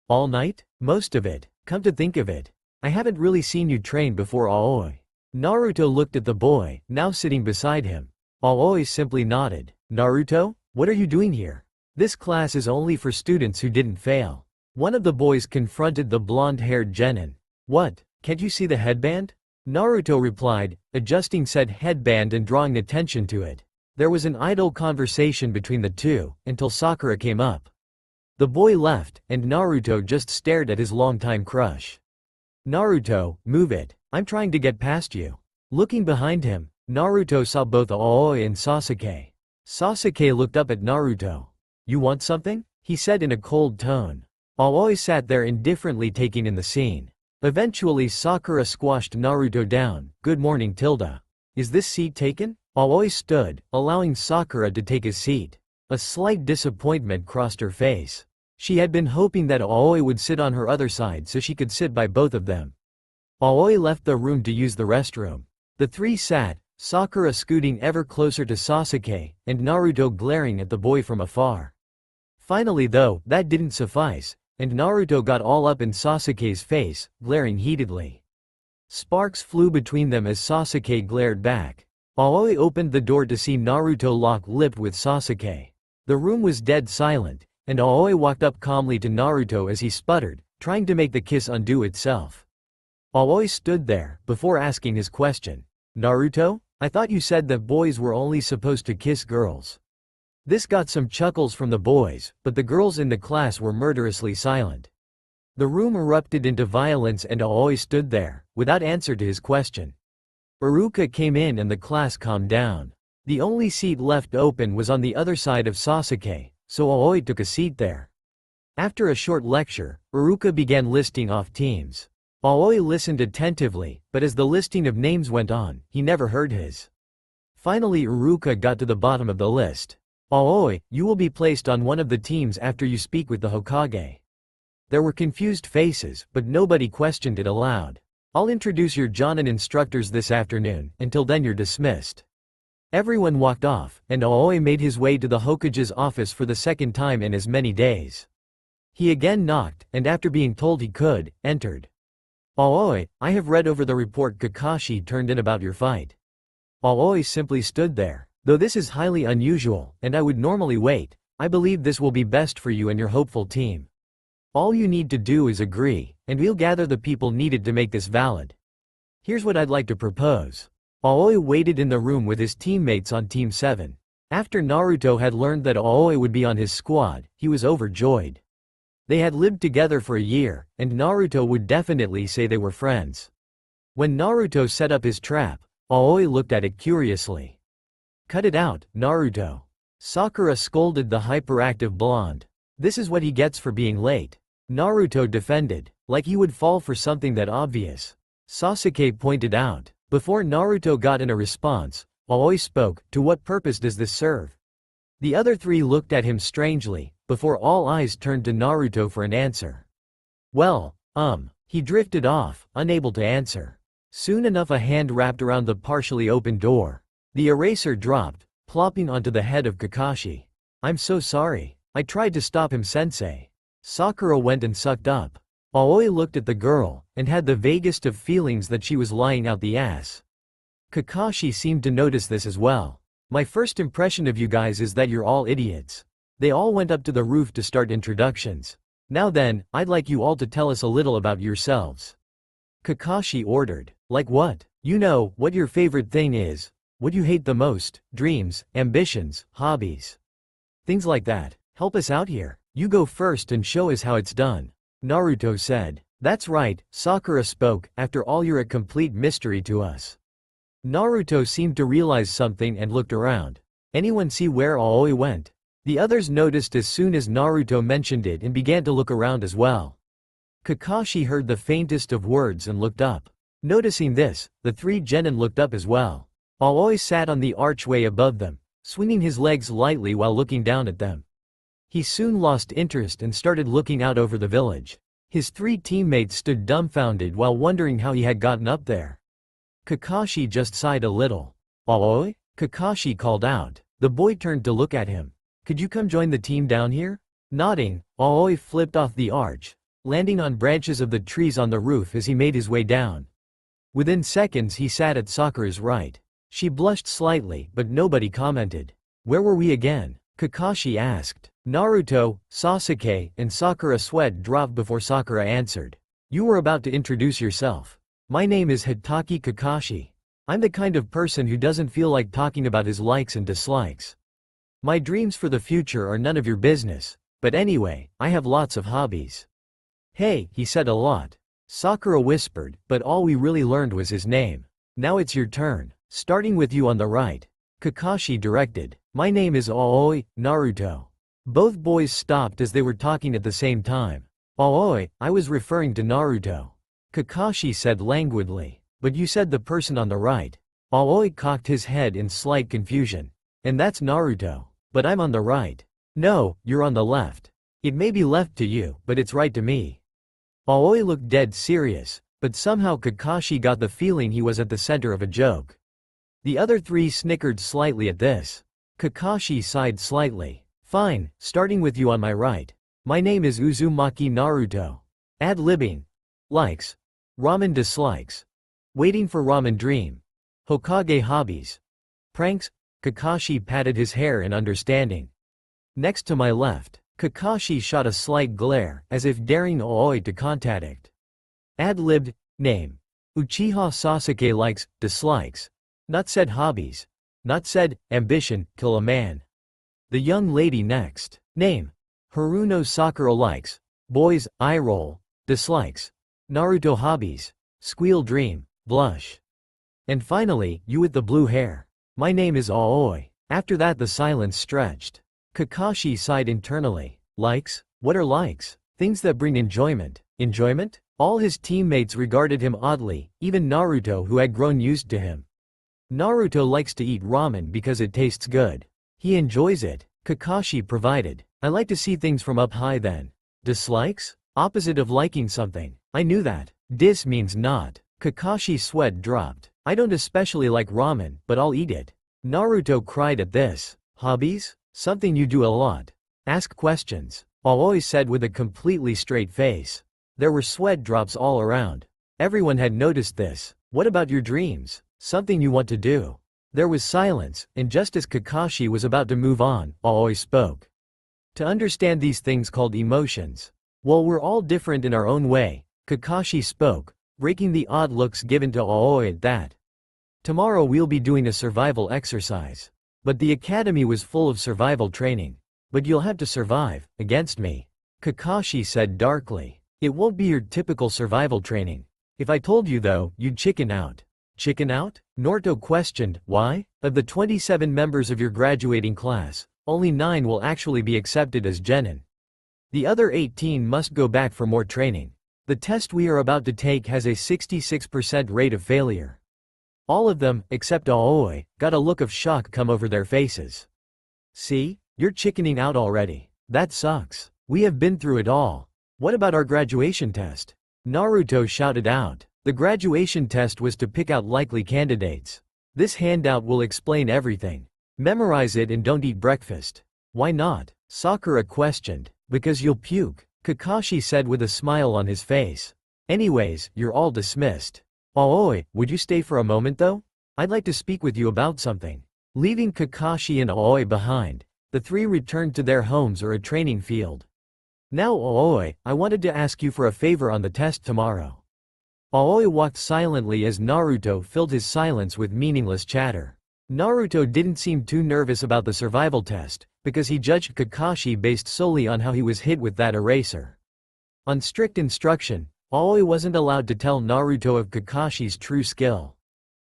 "All night?" "Most of it. Come to think of it, I haven't really seen you train before." Aoi. Naruto looked at the boy, now sitting beside him. Aoi simply nodded. "Naruto, what are you doing here?" This class is only for students who didn't fail. One of the boys confronted the blonde-haired genin. What, can't you see the headband? Naruto replied, adjusting said headband and drawing attention to it. There was an idle conversation between the two, until Sakura came up. The boy left, and Naruto just stared at his longtime crush. Naruto, move it, I'm trying to get past you. Looking behind him, Naruto saw both Aoi and Sasuke. Sasuke looked up at Naruto. You want something? He said in a cold tone. Aoi sat there indifferently taking in the scene. Eventually Sakura squashed Naruto down. Good morning Tilda. Is this seat taken? Aoi stood, allowing Sakura to take his seat. A slight disappointment crossed her face. She had been hoping that Aoi would sit on her other side so she could sit by both of them. Aoi left the room to use the restroom. The three sat, Sakura scooting ever closer to Sasuke, and Naruto glaring at the boy from afar. Finally though, that didn't suffice, and Naruto got all up in Sasuke's face, glaring heatedly. Sparks flew between them as Sasuke glared back. Aoi opened the door to see Naruto lock-lipped with Sasuke. The room was dead silent, and Aoi walked up calmly to Naruto as he sputtered, trying to make the kiss undo itself. Aoi stood there, before asking his question. Naruto, I thought you said that boys were only supposed to kiss girls. This got some chuckles from the boys, but the girls in the class were murderously silent. The room erupted into violence and Aoi stood there, without answer to his question. Iruka came in and the class calmed down. The only seat left open was on the other side of Sasuke, so Aoi took a seat there. After a short lecture, Iruka began listing off teams. Aoi listened attentively, but as the listing of names went on, he never heard his. Finally Iruka got to the bottom of the list. Aoi, you will be placed on one of the teams after you speak with the Hokage. There were confused faces, but nobody questioned it aloud. I'll introduce your Jonin instructors this afternoon, until then you're dismissed. Everyone walked off, and Aoi made his way to the Hokage's office for the second time in as many days. He again knocked, and after being told he could, entered. Aoi, I have read over the report Kakashi turned in about your fight. Aoi simply stood there. Though this is highly unusual, and I would normally wait, I believe this will be best for you and your hopeful team. All you need to do is agree, and we'll gather the people needed to make this valid. Here's what I'd like to propose. Aoi waited in the room with his teammates on Team 7. After Naruto had learned that Aoi would be on his squad, he was overjoyed. They had lived together for a year, and Naruto would definitely say they were friends. When Naruto set up his trap, Aoi looked at it curiously. Cut it out, Naruto. Sakura scolded the hyperactive blonde. This is what he gets for being late. Naruto defended, like he would fall for something that obvious. Sasuke pointed out. Before Naruto got in a response, Aoi spoke, to what purpose does this serve? The other three looked at him strangely, before all eyes turned to Naruto for an answer. Well, he drifted off, unable to answer. Soon enough a hand wrapped around the partially open door. The eraser dropped, plopping onto the head of Kakashi. I'm so sorry. I tried to stop him sensei. Sakura went and sucked up. Aoi looked at the girl, and had the vaguest of feelings that she was lying out the ass. Kakashi seemed to notice this as well. My first impression of you guys is that you're all idiots. They all went up to the roof to start introductions. Now then, I'd like you all to tell us a little about yourselves. Kakashi ordered. Like what? You know, what your favorite thing is. What you hate the most, dreams, ambitions, hobbies. Things like that. Help us out here. You go first and show us how it's done. Naruto said. That's right, Sakura spoke, after all you're a complete mystery to us. Naruto seemed to realize something and looked around. Anyone see where Aoi went? The others noticed as soon as Naruto mentioned it and began to look around as well. Kakashi heard the faintest of words and looked up. Noticing this, the three genin looked up as well. Aoi sat on the archway above them, swinging his legs lightly while looking down at them. He soon lost interest and started looking out over the village. His three teammates stood dumbfounded while wondering how he had gotten up there. Kakashi just sighed a little. Aoi? Kakashi called out. The boy turned to look at him. Could you come join the team down here? Nodding, Aoi flipped off the arch, landing on branches of the trees on the roof as he made his way down. Within seconds he sat at Sakura's right. She blushed slightly, but nobody commented. Where were we again? Kakashi asked. Naruto, Sasuke, and Sakura sweat dropped before Sakura answered. You were about to introduce yourself. My name is Hitaki Kakashi. I'm the kind of person who doesn't feel like talking about his likes and dislikes. My dreams for the future are none of your business, but anyway, I have lots of hobbies. Hey, he said a lot. Sakura whispered, but all we really learned was his name. Now it's your turn, starting with you on the right. Kakashi directed. My name is Aoi, Naruto. Both boys stopped as they were talking at the same time. Aoi, I was referring to Naruto. Kakashi said languidly. But you said the person on the right. Aoi cocked his head in slight confusion. And that's Naruto. But I'm on the right. No, you're on the left. It may be left to you, but it's right to me. Aoi looked dead serious, but somehow Kakashi got the feeling he was at the center of a joke. The other three snickered slightly at this. Kakashi sighed slightly. Fine, starting with you on my right. My name is Uzumaki Naruto. Ad-libbing. Likes. Ramen dislikes. Waiting for ramen dream. Hokage hobbies. Pranks. Kakashi patted his hair in understanding. Next to my left, Kakashi shot a slight glare, as if daring Aoi to contradict. Ad-libbed. Name. Uchiha Sasuke likes, dislikes. Not said hobbies. Not said, ambition, kill a man. The young lady next. Name. Haruno Sakura likes. Boys, eye roll. Dislikes. Naruto hobbies. Squeal dream. Blush. And finally, you with the blue hair. My name is Aoi. After that the silence stretched. Kakashi sighed internally. Likes? What are likes? Things that bring enjoyment. Enjoyment? All his teammates regarded him oddly, even Naruto who had grown used to him. Naruto likes to eat ramen because it tastes good. He enjoys it. Kakashi provided. I like to see things from up high then. Dislikes? Opposite of liking something. I knew that. Dis means not. Kakashi's sweat dropped. I don't especially like ramen, but I'll eat it. Naruto cried at this. Hobbies? Something you do a lot. Ask questions. Aoi said with a completely straight face. There were sweat drops all around. Everyone had noticed this. What about your dreams? Something you want to do? There was silence, and just as Kakashi was about to move on, Aoi spoke. To understand these things called emotions. Well, we're all different in our own way, Kakashi spoke, breaking the odd looks given to Aoi at that. Tomorrow we'll be doing a survival exercise. But the academy was full of survival training. But you'll have to survive, against me. Kakashi said darkly. It won't be your typical survival training. If I told you though, you'd chicken out. Chicken out? Naruto questioned. Why? Of the 27 members of your graduating class, only 9 will actually be accepted as genin. The other 18 must go back for more training. The test we are about to take has a 66% rate of failure. All of them, except Aoi, got a look of shock come over their faces. See? You're chickening out already. That sucks. We have been through it all. What about our graduation test? Naruto shouted out. The graduation test was to pick out likely candidates. This handout will explain everything. Memorize it and don't eat breakfast. Why not? Sakura questioned. Because you'll puke, Kakashi said with a smile on his face. Anyways, you're all dismissed. Aoi, would you stay for a moment though? I'd like to speak with you about something. Leaving Kakashi and Aoi behind, the three returned to their homes or a training field. Now Aoi, I wanted to ask you for a favor on the test tomorrow. Aoi walked silently as Naruto filled his silence with meaningless chatter. Naruto didn't seem too nervous about the survival test, because he judged Kakashi based solely on how he was hit with that eraser. On strict instruction, Aoi wasn't allowed to tell Naruto of Kakashi's true skill.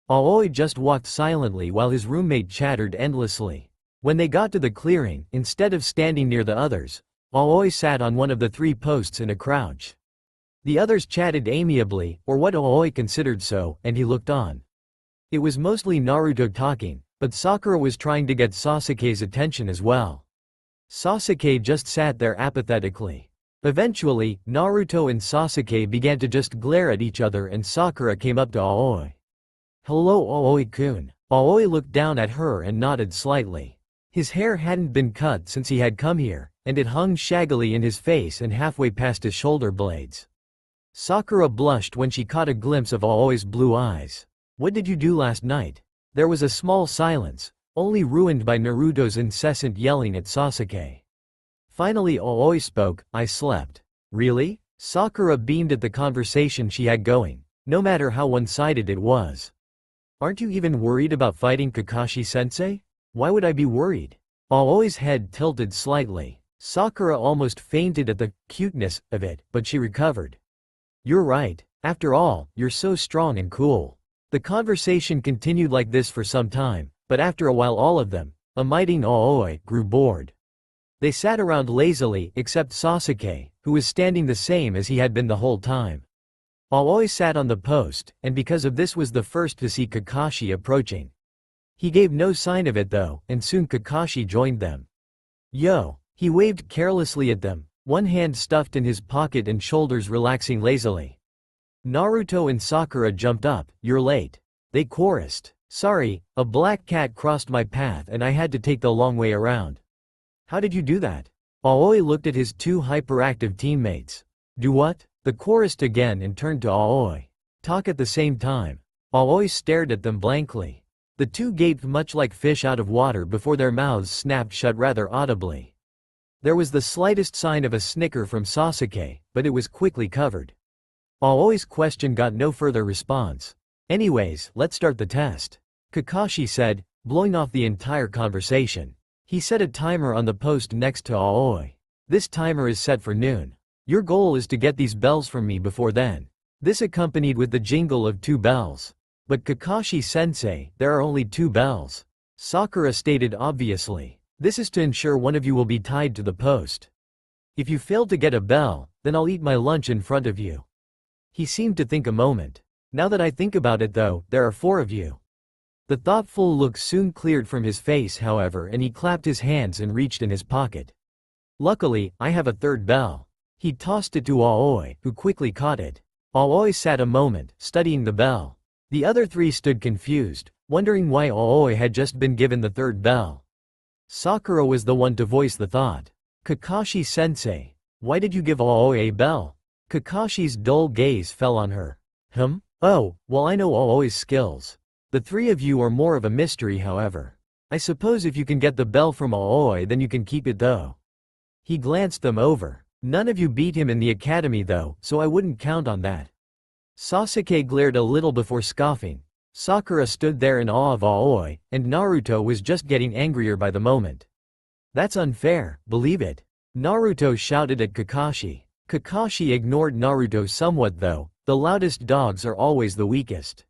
Aoi just walked silently while his roommate chattered endlessly. When they got to the clearing, instead of standing near the others, Aoi sat on one of the 3 posts in a crouch. The others chatted amiably, or what Aoi considered so, and he looked on. It was mostly Naruto talking, but Sakura was trying to get Sasuke's attention as well. Sasuke just sat there apathetically. Eventually, Naruto and Sasuke began to just glare at each other and Sakura came up to Aoi. Hello Aoi-kun. Aoi looked down at her and nodded slightly. His hair hadn't been cut since he had come here, and it hung shaggily in his face and halfway past his shoulder blades. Sakura blushed when she caught a glimpse of Aoi's blue eyes. What did you do last night? There was a small silence, only ruined by Naruto's incessant yelling at Sasuke. Finally Aoi spoke, I slept. Really? Sakura beamed at the conversation she had going, no matter how one-sided it was. Aren't you even worried about fighting Kakashi-sensei? Why would I be worried? Aoi's head tilted slightly. Sakura almost fainted at the cuteness of it, but she recovered. You're right. After all, you're so strong and cool. The conversation continued like this for some time, but after a while all of them, omitting Aoi, grew bored. They sat around lazily, except Sasuke, who was standing the same as he had been the whole time. Aoi sat on the post, and because of this was the first to see Kakashi approaching. He gave no sign of it though, and soon Kakashi joined them. Yo! He waved carelessly at them, one hand stuffed in his pocket and shoulders relaxing lazily. Naruto and Sakura jumped up, you're late. They chorused. Sorry, a black cat crossed my path and I had to take the long way around. How did you do that? Aoi looked at his two hyperactive teammates. Do what? They chorused again and turned to Aoi. Talk at the same time. Aoi stared at them blankly. The two gaped much like fish out of water before their mouths snapped shut rather audibly. There was the slightest sign of a snicker from Sasuke, but it was quickly covered. Aoi's question got no further response. Anyways, let's start the test. Kakashi said, blowing off the entire conversation. He set a timer on the post next to Aoi. This timer is set for noon. Your goal is to get these bells from me before then. This accompanied with the jingle of 2 bells. But Kakashi-sensei, there are only 2 bells. Sakura stated obviously. This is to ensure one of you will be tied to the post. If you fail to get a bell, then I'll eat my lunch in front of you. He seemed to think a moment. Now that I think about it though, there are 4 of you. The thoughtful look soon cleared from his face however and he clapped his hands and reached in his pocket. Luckily, I have a 3rd bell. He tossed it to Aoi, who quickly caught it. Aoi sat a moment, studying the bell. The other 3 stood confused, wondering why Aoi had just been given the 3rd bell. Sakura was the one to voice the thought. Kakashi-sensei, why did you give Aoi a bell? Kakashi's dull gaze fell on her. Oh, well I know Aoi's skills. The 3 of you are more of a mystery however. I suppose if you can get the bell from Aoi then you can keep it though. He glanced them over. None of you beat him in the academy though, so I wouldn't count on that. Sasuke glared a little before scoffing. Sakura stood there in awe of Aoi, and Naruto was just getting angrier by the moment. That's unfair, believe it. Naruto shouted at Kakashi. Kakashi ignored Naruto somewhat though, the loudest dogs are always the weakest.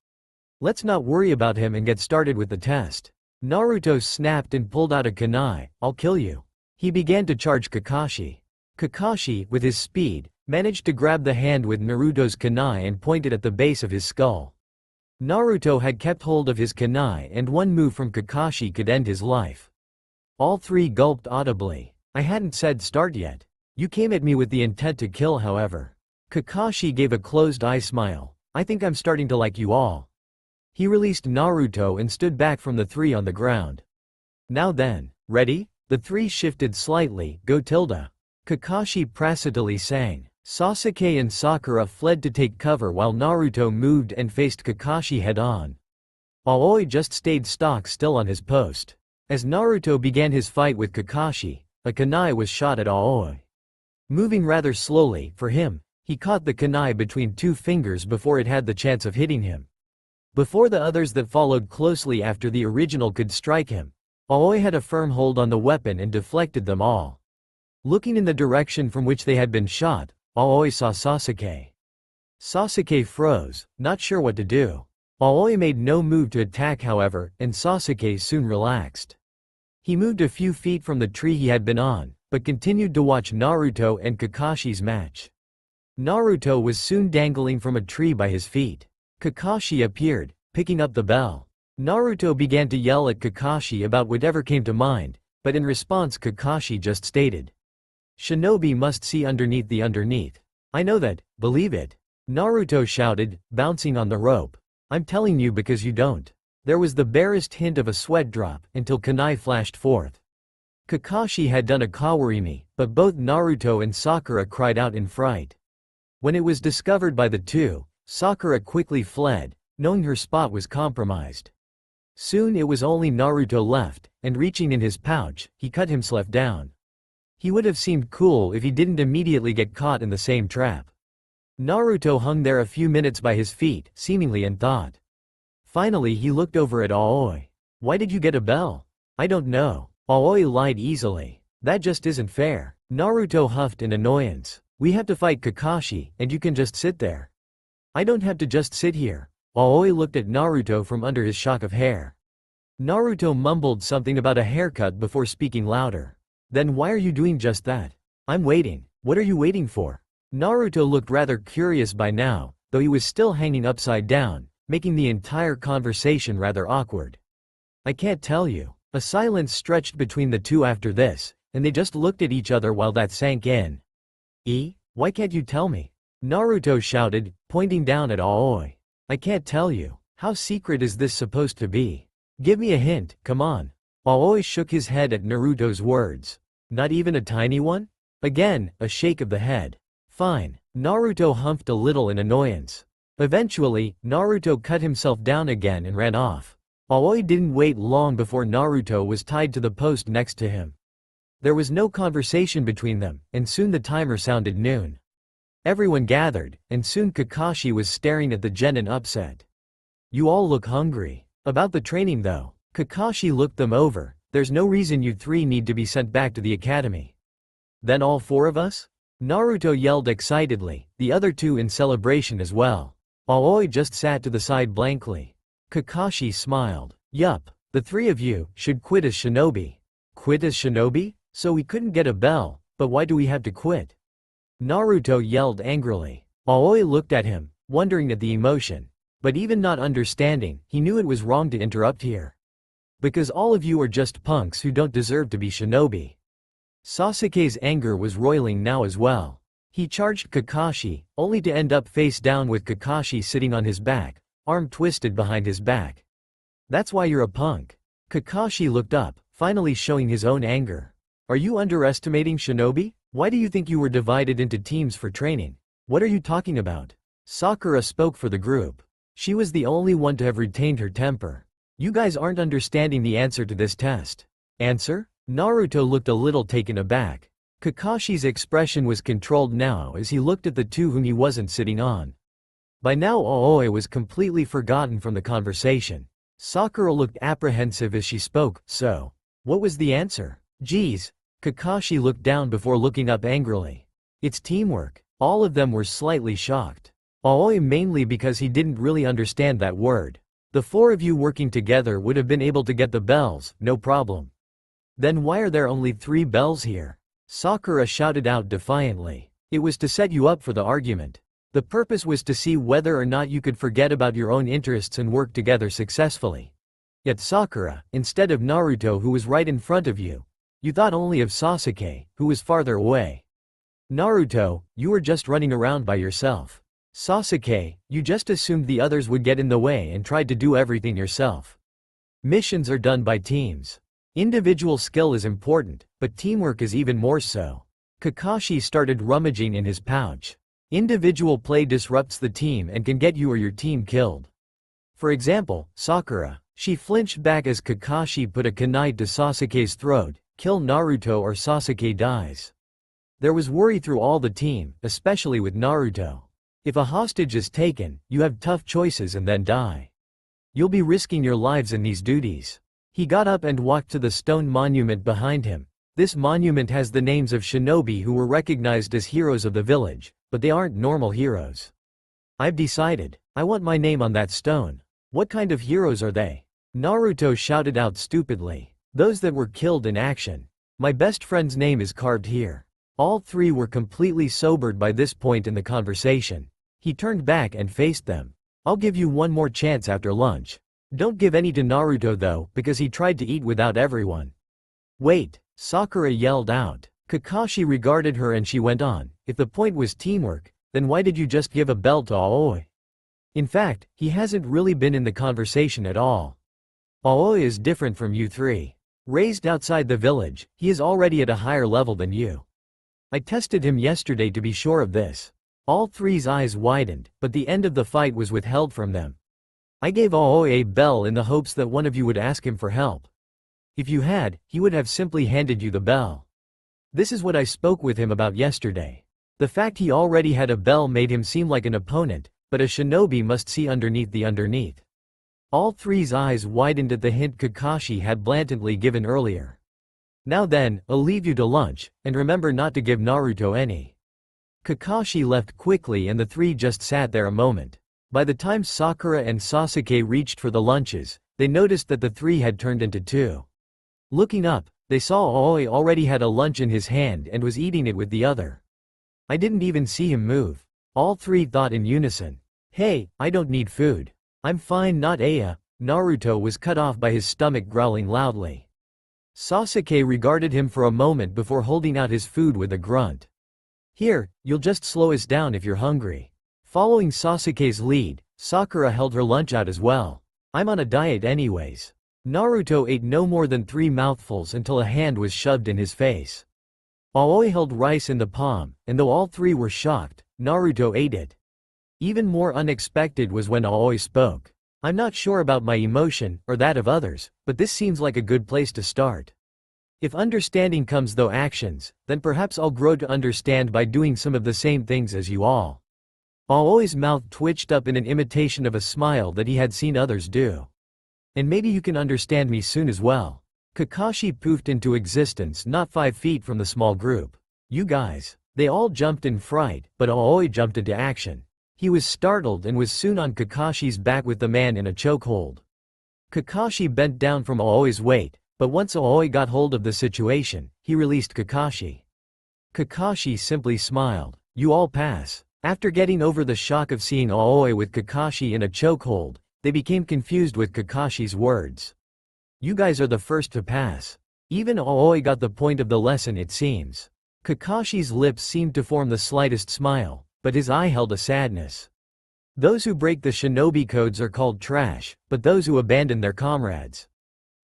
Let's not worry about him and get started with the test. Naruto snapped and pulled out a kunai, I'll kill you. He began to charge Kakashi. Kakashi, with his speed, managed to grab the hand with Naruto's kunai and pointed at the base of his skull. Naruto had kept hold of his kunai and one move from Kakashi could end his life. All 3 gulped audibly. I hadn't said start yet. You came at me with the intent to kill however. Kakashi gave a closed-eye smile. I think I'm starting to like you all. He released Naruto and stood back from the 3 on the ground. Now then, ready? The 3 shifted slightly, go tilde. Kakashi placidly sang. Sasuke and Sakura fled to take cover while Naruto moved and faced Kakashi head-on. Aoi just stayed stock still on his post. As Naruto began his fight with Kakashi, a kunai was shot at Aoi. Moving rather slowly, for him, he caught the kunai between 2 fingers before it had the chance of hitting him. Before the others that followed closely after the original could strike him, Aoi had a firm hold on the weapon and deflected them all. Looking in the direction from which they had been shot, Aoi saw Sasuke. Sasuke froze, not sure what to do. Aoi made no move to attack however, and Sasuke soon relaxed. He moved a few feet from the tree he had been on, but continued to watch Naruto and Kakashi's match. Naruto was soon dangling from a tree by his feet. Kakashi appeared, picking up the bell. Naruto began to yell at Kakashi about whatever came to mind, but in response Kakashi just stated, "Shinobi must see underneath the underneath. I know that, believe it." Naruto shouted, bouncing on the rope. "I'm telling you because you don't." There was the barest hint of a sweat drop, until kunai flashed forth. Kakashi had done a kawarimi, but both Naruto and Sakura cried out in fright. When it was discovered by the 2, Sakura quickly fled, knowing her spot was compromised. Soon it was only Naruto left, and reaching in his pouch, he cut himself down. He would have seemed cool if he didn't immediately get caught in the same trap. Naruto hung there a few minutes by his feet, seemingly in thought. Finally he looked over at Aoi. Why did you get a bell? I don't know. Aoi lied easily. That just isn't fair. Naruto huffed in annoyance. We have to fight Kakashi, and you can just sit there. I don't have to just sit here. Aoi looked at Naruto from under his shock of hair. Naruto mumbled something about a haircut before speaking louder. Then why are you doing just that? I'm waiting. What are you waiting for? Naruto looked rather curious by now, though he was still hanging upside down, making the entire conversation rather awkward. I can't tell you. A silence stretched between the two after this, and they just looked at each other while that sank in. Why can't you tell me? Naruto shouted, pointing down at Aoi. I can't tell you. How secret is this supposed to be? Give me a hint, come on. Aoi shook his head at Naruto's words. Not even a tiny one? Again, a shake of the head. Fine. Naruto humphed a little in annoyance. Eventually, Naruto cut himself down again and ran off. Aoi didn't wait long before Naruto was tied to the post next to him. There was no conversation between them, and soon the timer sounded noon. Everyone gathered, and soon Kakashi was staring at the genin upset. You all look hungry. About the training though. Kakashi looked them over. There's no reason you three need to be sent back to the academy. Then all four of us? Naruto yelled excitedly, the other two in celebration as well. Aoi just sat to the side blankly. Kakashi smiled. Yup, the three of you should quit as shinobi. Quit as shinobi? So we couldn't get a bell, but why do we have to quit? Naruto yelled angrily. Aoi looked at him, wondering at the emotion. But even not understanding, he knew it was wrong to interrupt here. Because all of you are just punks who don't deserve to be shinobi. Sasuke's anger was roiling now as well. He charged Kakashi, only to end up face down with Kakashi sitting on his back, arm twisted behind his back. That's why you're a punk. Kakashi looked up, finally showing his own anger. Are you underestimating shinobi? Why do you think you were divided into teams for training? What are you talking about? Sakura spoke for the group. She was the only one to have retained her temper. You guys aren't understanding the answer to this test. Answer? Naruto looked a little taken aback. Kakashi's expression was controlled now as he looked at the two whom he wasn't sitting on. By now Aoi was completely forgotten from the conversation. Sakura looked apprehensive as she spoke, so. What was the answer? Geez. Kakashi looked down before looking up angrily. It's teamwork. All of them were slightly shocked. Aoi mainly because he didn't really understand that word. The four of you working together would have been able to get the bells, no problem. Then why are there only 3 bells here? Sakura shouted out defiantly. It was to set you up for the argument. The purpose was to see whether or not you could forget about your own interests and work together successfully. Yet Sakura, instead of Naruto who was right in front of you, you thought only of Sasuke, who was farther away. Naruto, you were just running around by yourself. Sasuke, you just assumed the others would get in the way and tried to do everything yourself. Missions are done by teams. Individual skill is important, but teamwork is even more so. Kakashi started rummaging in his pouch. Individual play disrupts the team and can get you or your team killed. For example, Sakura. She flinched back as Kakashi put a kunai to Sasuke's throat. Kill Naruto or Sasuke dies. There was worry through all the team, especially with Naruto. If a hostage is taken, you have tough choices and then die. You'll be risking your lives in these duties. He got up and walked to the stone monument behind him. This monument has the names of shinobi who were recognized as heroes of the village, but they aren't normal heroes. I've decided. I want my name on that stone. What kind of heroes are they? Naruto shouted out stupidly. Those that were killed in action. My best friend's name is carved here. All 3 were completely sobered by this point in the conversation. He turned back and faced them. I'll give you one more chance after lunch. Don't give any to Naruto though, because he tried to eat without everyone. Wait, Sakura yelled out. Kakashi regarded her and she went on. If the point was teamwork, then why did you just give a bell to Aoi? In fact, he hasn't really been in the conversation at all. Aoi is different from you 3. Raised outside the village, he is already at a higher level than you. I tested him yesterday to be sure of this. All 3's eyes widened, but the end of the fight was withheld from them. I gave Aoi a bell in the hopes that one of you would ask him for help. If you had, he would have simply handed you the bell. This is what I spoke with him about yesterday. The fact he already had a bell made him seem like an opponent, but a shinobi must see underneath the underneath. All three's eyes widened at the hint Kakashi had blatantly given earlier. Now then, I'll leave you to lunch, and remember not to give Naruto any. Kakashi left quickly and the three just sat there a moment. By the time Sakura and Sasuke reached for the lunches, they noticed that the three had turned into two. Looking up, they saw Aoi already had a lunch in his hand and was eating it with the other. I didn't even see him move. All three thought in unison. Hey, I don't need food. I'm fine, not Aya. Naruto was cut off by his stomach growling loudly. Sasuke regarded him for a moment before holding out his food with a grunt. Here, you'll just slow us down if you're hungry. Following Sasuke's lead, Sakura held her lunch out as well. I'm on a diet anyways. Naruto ate no more than 3 mouthfuls until a hand was shoved in his face. Aoi held rice in the palm, and though all three were shocked, Naruto ate it. Even more unexpected was when Aoi spoke. I'm not sure about my emotion, or that of others, but this seems like a good place to start. If understanding comes through actions, then perhaps I'll grow to understand by doing some of the same things as you all. Aoi's mouth twitched up in an imitation of a smile that he had seen others do. And maybe you can understand me soon as well. Kakashi poofed into existence not 5 feet from the small group. You guys. They all jumped in fright, but Aoi jumped into action. He was startled and was soon on Kakashi's back with the man in a chokehold. Kakashi bent down from Aoi's weight, but once Aoi got hold of the situation, he released Kakashi. Kakashi simply smiled. You all pass. After getting over the shock of seeing Aoi with Kakashi in a chokehold, they became confused with Kakashi's words. You guys are the first to pass. Even Aoi got the point of the lesson, it seems. Kakashi's lips seemed to form the slightest smile, but his eye held a sadness. Those who break the shinobi codes are called trash, but those who abandon their comrades,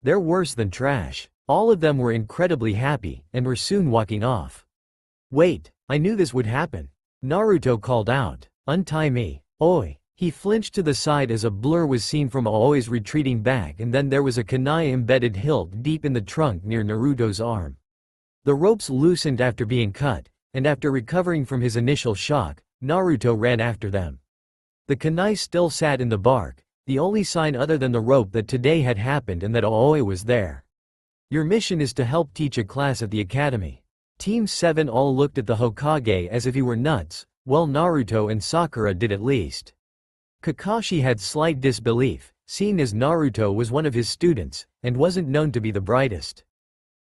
they're worse than trash. All of them were incredibly happy, and were soon walking off. Wait, I knew this would happen. Naruto called out. Untie me. Oi. He flinched to the side as a blur was seen from Aoi's retreating back, and then there was a kunai embedded hilt deep in the trunk near Naruto's arm. The ropes loosened after being cut, and after recovering from his initial shock, Naruto ran after them. The kunai still sat in the bark, the only sign other than the rope that today had happened and that Aoi was there. Your mission is to help teach a class at the academy. Team 7 all looked at the Hokage as if he were nuts, well, Naruto and Sakura did at least. Kakashi had slight disbelief, seeing as Naruto was one of his students, and wasn't known to be the brightest.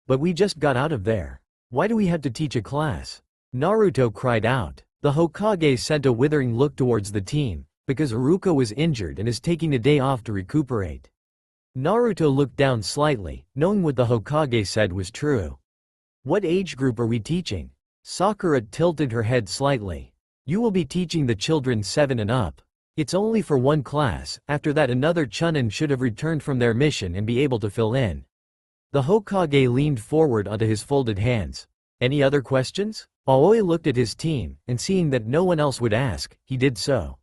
But we just got out of there. Why do we have to teach a class? Naruto cried out. The Hokage sent a withering look towards the team, because Iruka was injured and is taking a day off to recuperate. Naruto looked down slightly, knowing what the Hokage said was true. What age group are we teaching? Sakura tilted her head slightly. You will be teaching the children 7 and up. It's only for one class, after that another Chunin should have returned from their mission and be able to fill in. The Hokage leaned forward onto his folded hands. Any other questions? Aoi looked at his team, and seeing that no one else would ask, he did so.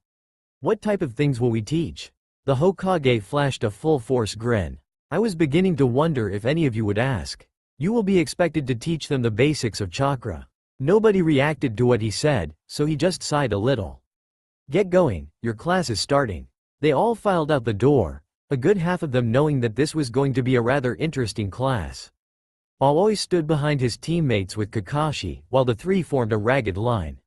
What type of things will we teach? The Hokage flashed a full-force grin. I was beginning to wonder if any of you would ask. You will be expected to teach them the basics of chakra. Nobody reacted to what he said, so he just sighed a little. Get going, your class is starting. They all filed out the door, a good half of them knowing that this was going to be a rather interesting class. Aoi stood behind his teammates with Kakashi, while the three formed a ragged line.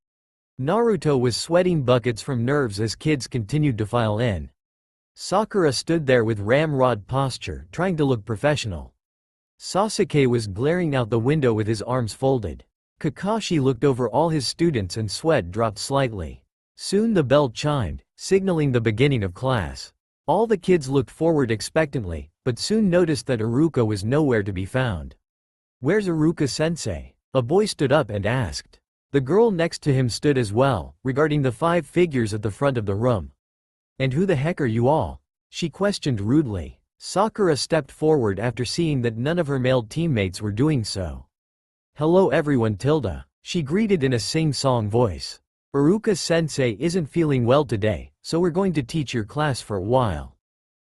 Naruto was sweating buckets from nerves as kids continued to file in. Sakura stood there with ramrod posture, trying to look professional. Sasuke was glaring out the window with his arms folded. Kakashi looked over all his students and sweat dropped slightly. Soon the bell chimed, signaling the beginning of class. All the kids looked forward expectantly, but soon noticed that Iruka was nowhere to be found. Where's Iruka-sensei? A boy stood up and asked. The girl next to him stood as well, regarding the 5 figures at the front of the room. And who the heck are you all? She questioned rudely. Sakura stepped forward after seeing that none of her male teammates were doing so. Hello everyone, Tilda. She greeted in a sing-song voice. Iruka-sensei isn't feeling well today, so we're going to teach your class for a while.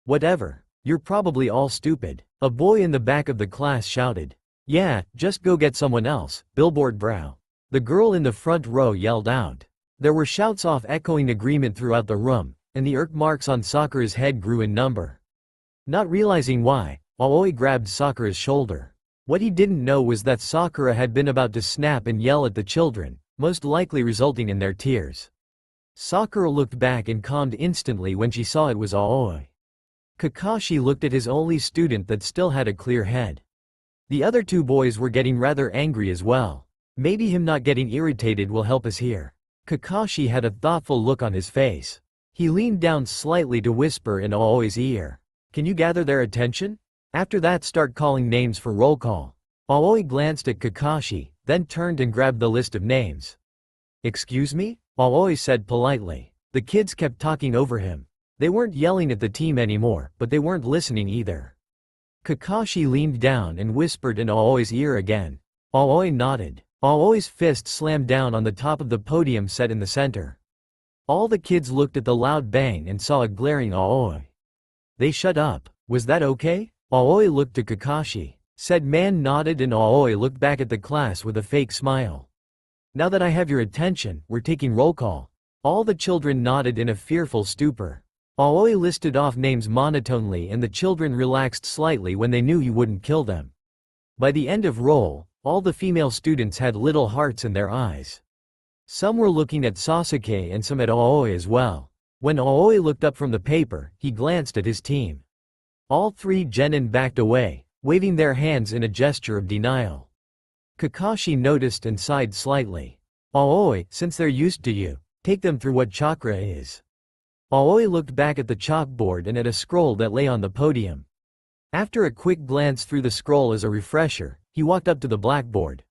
Whatever. You're probably all stupid. A boy in the back of the class shouted. Yeah, just go get someone else, billboard brow. The girl in the front row yelled out. There were shouts of echoing agreement throughout the room, and the irk marks on Sakura's head grew in number. Not realizing why, Aoi grabbed Sakura's shoulder. What he didn't know was that Sakura had been about to snap and yell at the children, most likely resulting in their tears. Sakura looked back and calmed instantly when she saw it was Aoi. Kakashi looked at his only student that still had a clear head. The other two boys were getting rather angry as well. Maybe him not getting irritated will help us here. Kakashi had a thoughtful look on his face. He leaned down slightly to whisper in Aoi's ear. Can you gather their attention? After that start calling names for roll call. Aoi glanced at Kakashi, then turned and grabbed the list of names. Excuse me? Aoi said politely. The kids kept talking over him. They weren't yelling at the team anymore, but they weren't listening either. Kakashi leaned down and whispered in Aoi's ear again. Aoi nodded. Aoi's fist slammed down on the top of the podium set in the center. All the kids looked at the loud bang and saw a glaring Aoi. They shut up. Was that okay? Aoi looked to Kakashi. Said man nodded and Aoi looked back at the class with a fake smile. Now that I have your attention, we're taking roll call. All the children nodded in a fearful stupor. Aoi listed off names monotonely and the children relaxed slightly when they knew he wouldn't kill them. By the end of roll, all the female students had little hearts in their eyes. Some were looking at Sasuke and some at Aoi as well. When Aoi looked up from the paper, he glanced at his team. All three genin backed away, waving their hands in a gesture of denial. Kakashi noticed and sighed slightly. Aoi, since they're used to you, take them through what chakra is. Aoi looked back at the chalkboard and at a scroll that lay on the podium. After a quick glance through the scroll as a refresher, he walked up to the blackboard.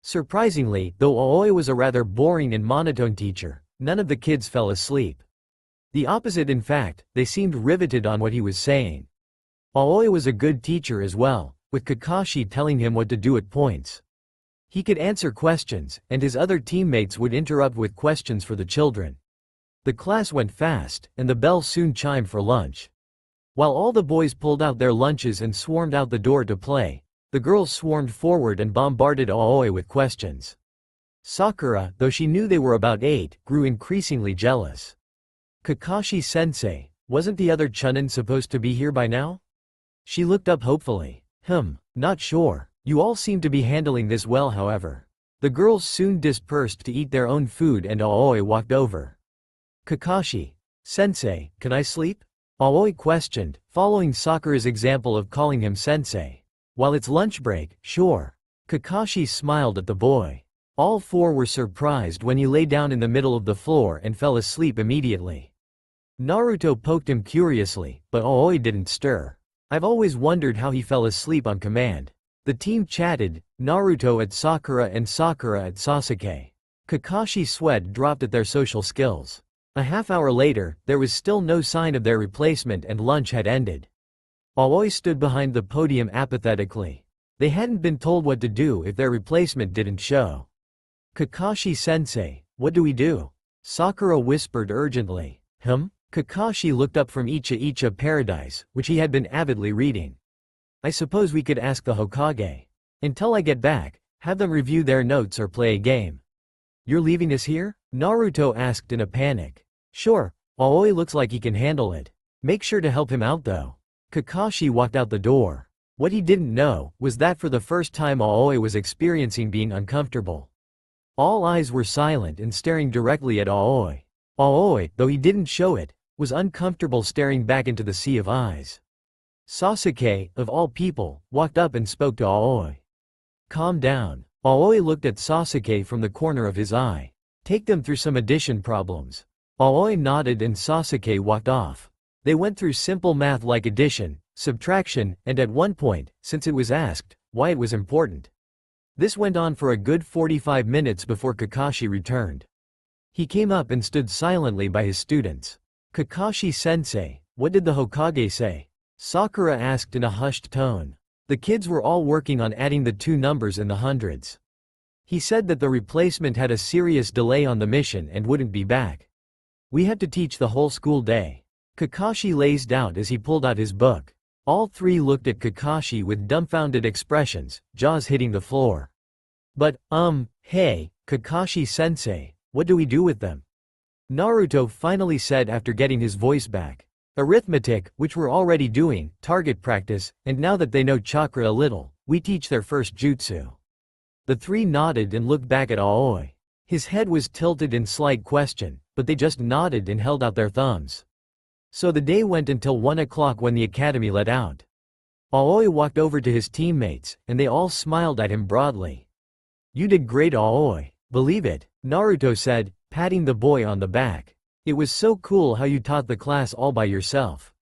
Surprisingly, though Aoi was a rather boring and monotone teacher, none of the kids fell asleep. The opposite in fact, they seemed riveted on what he was saying. Aoi was a good teacher as well, with Kakashi telling him what to do at points. He could answer questions, and his other teammates would interrupt with questions for the children. The class went fast, and the bell soon chimed for lunch. While all the boys pulled out their lunches and swarmed out the door to play, the girls swarmed forward and bombarded Aoi with questions. Sakura, though she knew they were about 8, grew increasingly jealous. Kakashi-sensei, wasn't the other Chunin supposed to be here by now? She looked up hopefully. Not sure. You all seem to be handling this well however. The girls soon dispersed to eat their own food and Aoi walked over. Kakashi. Sensei, can I sleep? Aoi questioned, following Sakura's example of calling him sensei. While it's lunch break, sure. Kakashi smiled at the boy. All four were surprised when he lay down in the middle of the floor and fell asleep immediately. Naruto poked him curiously, but Aoi didn't stir. I've always wondered how he fell asleep on command. The team chatted, Naruto at Sakura and Sakura at Sasuke. Kakashi's sweat dropped at their social skills. A half-hour later, there was still no sign of their replacement and lunch had ended. Aoi stood behind the podium apathetically. They hadn't been told what to do if their replacement didn't show. Kakashi-sensei, what do we do? Sakura whispered urgently. Kakashi looked up from Icha Paradise, which he had been avidly reading. I suppose we could ask the Hokage. Until I get back, have them review their notes or play a game. You're leaving us here? Naruto asked in a panic. Sure, Aoi looks like he can handle it. Make sure to help him out though. Kakashi walked out the door. What he didn't know was that for the first time Aoi was experiencing being uncomfortable. All eyes were silent and staring directly at Aoi. Aoi, though he didn't show it, was uncomfortable staring back into the sea of eyes. Sasuke, of all people, walked up and spoke to Aoi. Calm down. Aoi looked at Sasuke from the corner of his eye. Take them through some addition problems. Aoi nodded and Sasuke walked off. They went through simple math like addition, subtraction, and at one point, since it was asked, why it was important. This went on for a good 45 minutes before Kakashi returned. He came up and stood silently by his students. Kakashi-sensei, what did the Hokage say? Sakura asked in a hushed tone. The kids were all working on adding the two numbers in the hundreds. He said that the replacement had a serious delay on the mission and wouldn't be back. We had to teach the whole school day. Kakashi lazed out as he pulled out his book. All three looked at Kakashi with dumbfounded expressions, jaws hitting the floor. But, hey, Kakashi-sensei, what do we do with them? Naruto finally said after getting his voice back. Arithmetic, which we're already doing, target practice, and now that they know chakra a little, we teach their first jutsu. The three nodded and looked back at Aoi. His head was tilted in slight question, but they just nodded and held out their thumbs. So the day went until 1 o'clock when the academy let out. Aoi walked over to his teammates, and they all smiled at him broadly. "You did great, Aoi. Believe it," Naruto said, patting the boy on the back. "It was so cool how you taught the class all by yourself."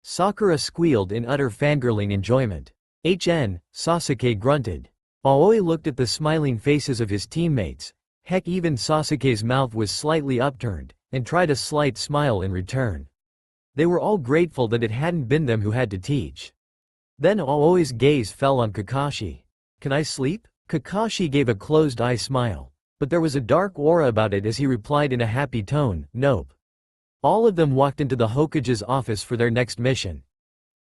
Sakura squealed in utter fangirling enjoyment. Sasuke grunted. Aoi looked at the smiling faces of his teammates. Heck, even Sasuke's mouth was slightly upturned, and tried a slight smile in return. They were all grateful that it hadn't been them who had to teach. Then Aoi's gaze fell on Kakashi. "Can I sleep?" Kakashi gave a closed-eye smile. But there was a dark aura about it as he replied in a happy tone, "Nope." All of them walked into the Hokage's office for their next mission.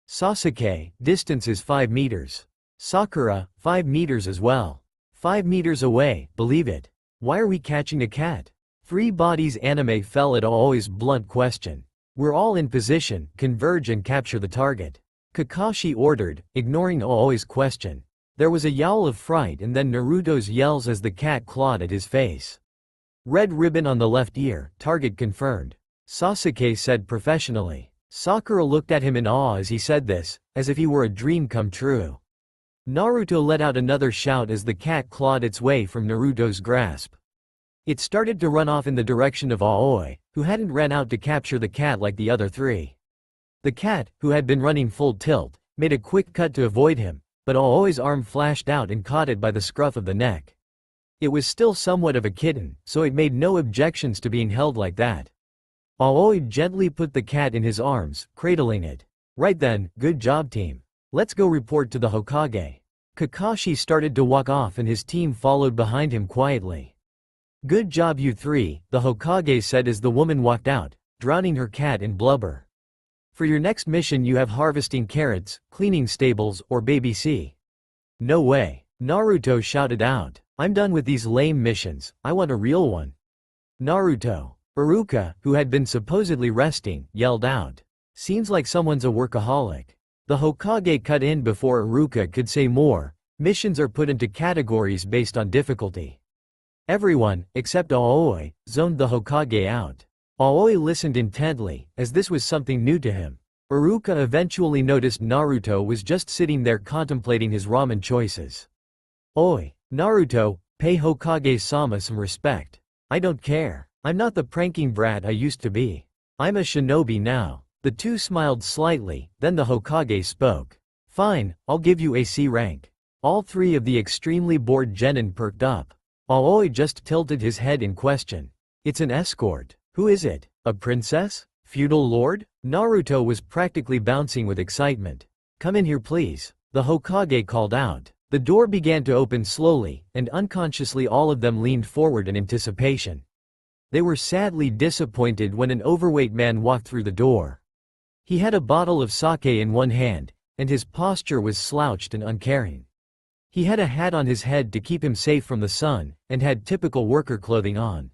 Sasuke, distance is 5 meters. Sakura, 5 meters as well. 5 meters away, believe it. Why are we catching a cat? 3 bodies anime fell at Aoi's blunt question. "We're all in position, converge and capture the target," Kakashi ordered, ignoring Aoi's question. There was a yowl of fright and then Naruto's yells as the cat clawed at his face. "Red ribbon on the left ear, target confirmed," Sasuke said professionally. Sakura looked at him in awe as he said this, as if he were a dream come true. Naruto let out another shout as the cat clawed its way from Naruto's grasp. It started to run off in the direction of Aoi, who hadn't ran out to capture the cat like the other 3. The cat, who had been running full tilt, made a quick cut to avoid him, but Aoi's arm flashed out and caught it by the scruff of the neck. It was still somewhat of a kitten, so it made no objections to being held like that. Aoi gently put the cat in his arms, cradling it. "Right then, good job team. Let's go report to the Hokage." Kakashi started to walk off and his team followed behind him quietly. "Good job you 3, the Hokage said as the woman walked out, drowning her cat in blubber. "For your next mission you have harvesting carrots, cleaning stables, or baby-C." "No way," Naruto shouted out. "I'm done with these lame missions, I want a real one." Naruto. Iruka, who had been supposedly resting, yelled out. "Seems like someone's a workaholic." The Hokage cut in before Iruka could say more. Missions are put into categories based on difficulty. Everyone, except Aoi, zoned the Hokage out. Aoi listened intently, as this was something new to him. Iruka eventually noticed Naruto was just sitting there contemplating his ramen choices. "Oi, Naruto, pay Hokage-sama some respect." "I don't care. I'm not the pranking brat I used to be. I'm a shinobi now." The two smiled slightly, then the Hokage spoke. "Fine, I'll give you a C rank." All 3 of the extremely bored genin perked up. Aoi just tilted his head in question. "It's an escort. Who is it? A princess? Feudal lord?" Naruto was practically bouncing with excitement. "Come in here please," the Hokage called out. The door began to open slowly, and unconsciously all of them leaned forward in anticipation. They were sadly disappointed when an overweight man walked through the door. He had a bottle of sake in one hand, and his posture was slouched and uncaring. He had a hat on his head to keep him safe from the sun, and had typical worker clothing on.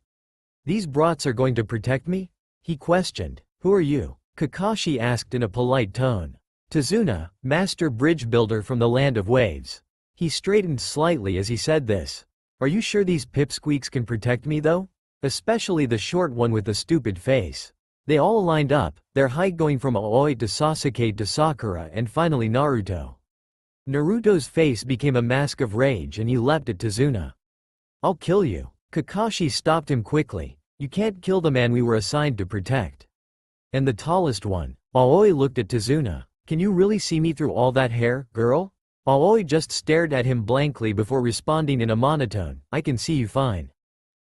"These brats are going to protect me?" he questioned. "Who are you?" Kakashi asked in a polite tone. "Tazuna, master bridge builder from the land of waves." He straightened slightly as he said this. "Are you sure these pipsqueaks can protect me though? Especially the short one with the stupid face." They all lined up, their height going from Aoi to Sasuke to Sakura and finally Naruto. Naruto's face became a mask of rage and he leapt at Tazuna. "I'll kill you." Kakashi stopped him quickly. "You can't kill the man we were assigned to protect." "And the tallest one." Aoi looked at Tazuna. "Can you really see me through all that hair, girl?" Aoi just stared at him blankly before responding in a monotone, "I can see you fine."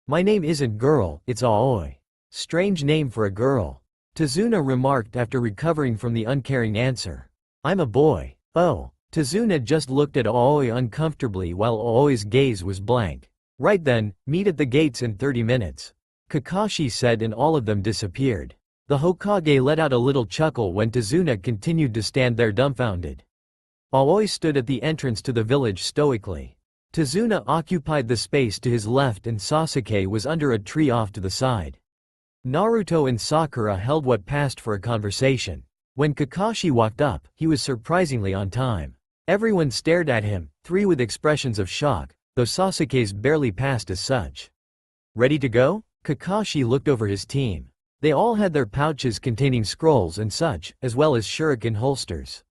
"My name isn't girl, it's Aoi." "Strange name for a girl," Tazuna remarked after recovering from the uncaring answer. "I'm a boy." "Oh." Tazuna just looked at Aoi uncomfortably while Aoi's gaze was blank. "Right then, meet at the gates in 30 minutes," Kakashi said and all of them disappeared. The Hokage let out a little chuckle when Tazuna continued to stand there dumbfounded. Aoi stood at the entrance to the village stoically. Tazuna occupied the space to his left and Sasuke was under a tree off to the side. Naruto and Sakura held what passed for a conversation. When Kakashi walked up, he was surprisingly on time. Everyone stared at him, three with expressions of shock, though Sasuke's barely passed as such. Ready to go? Kakashi looked over his team. They all had their pouches containing scrolls and such, as well as shuriken holsters.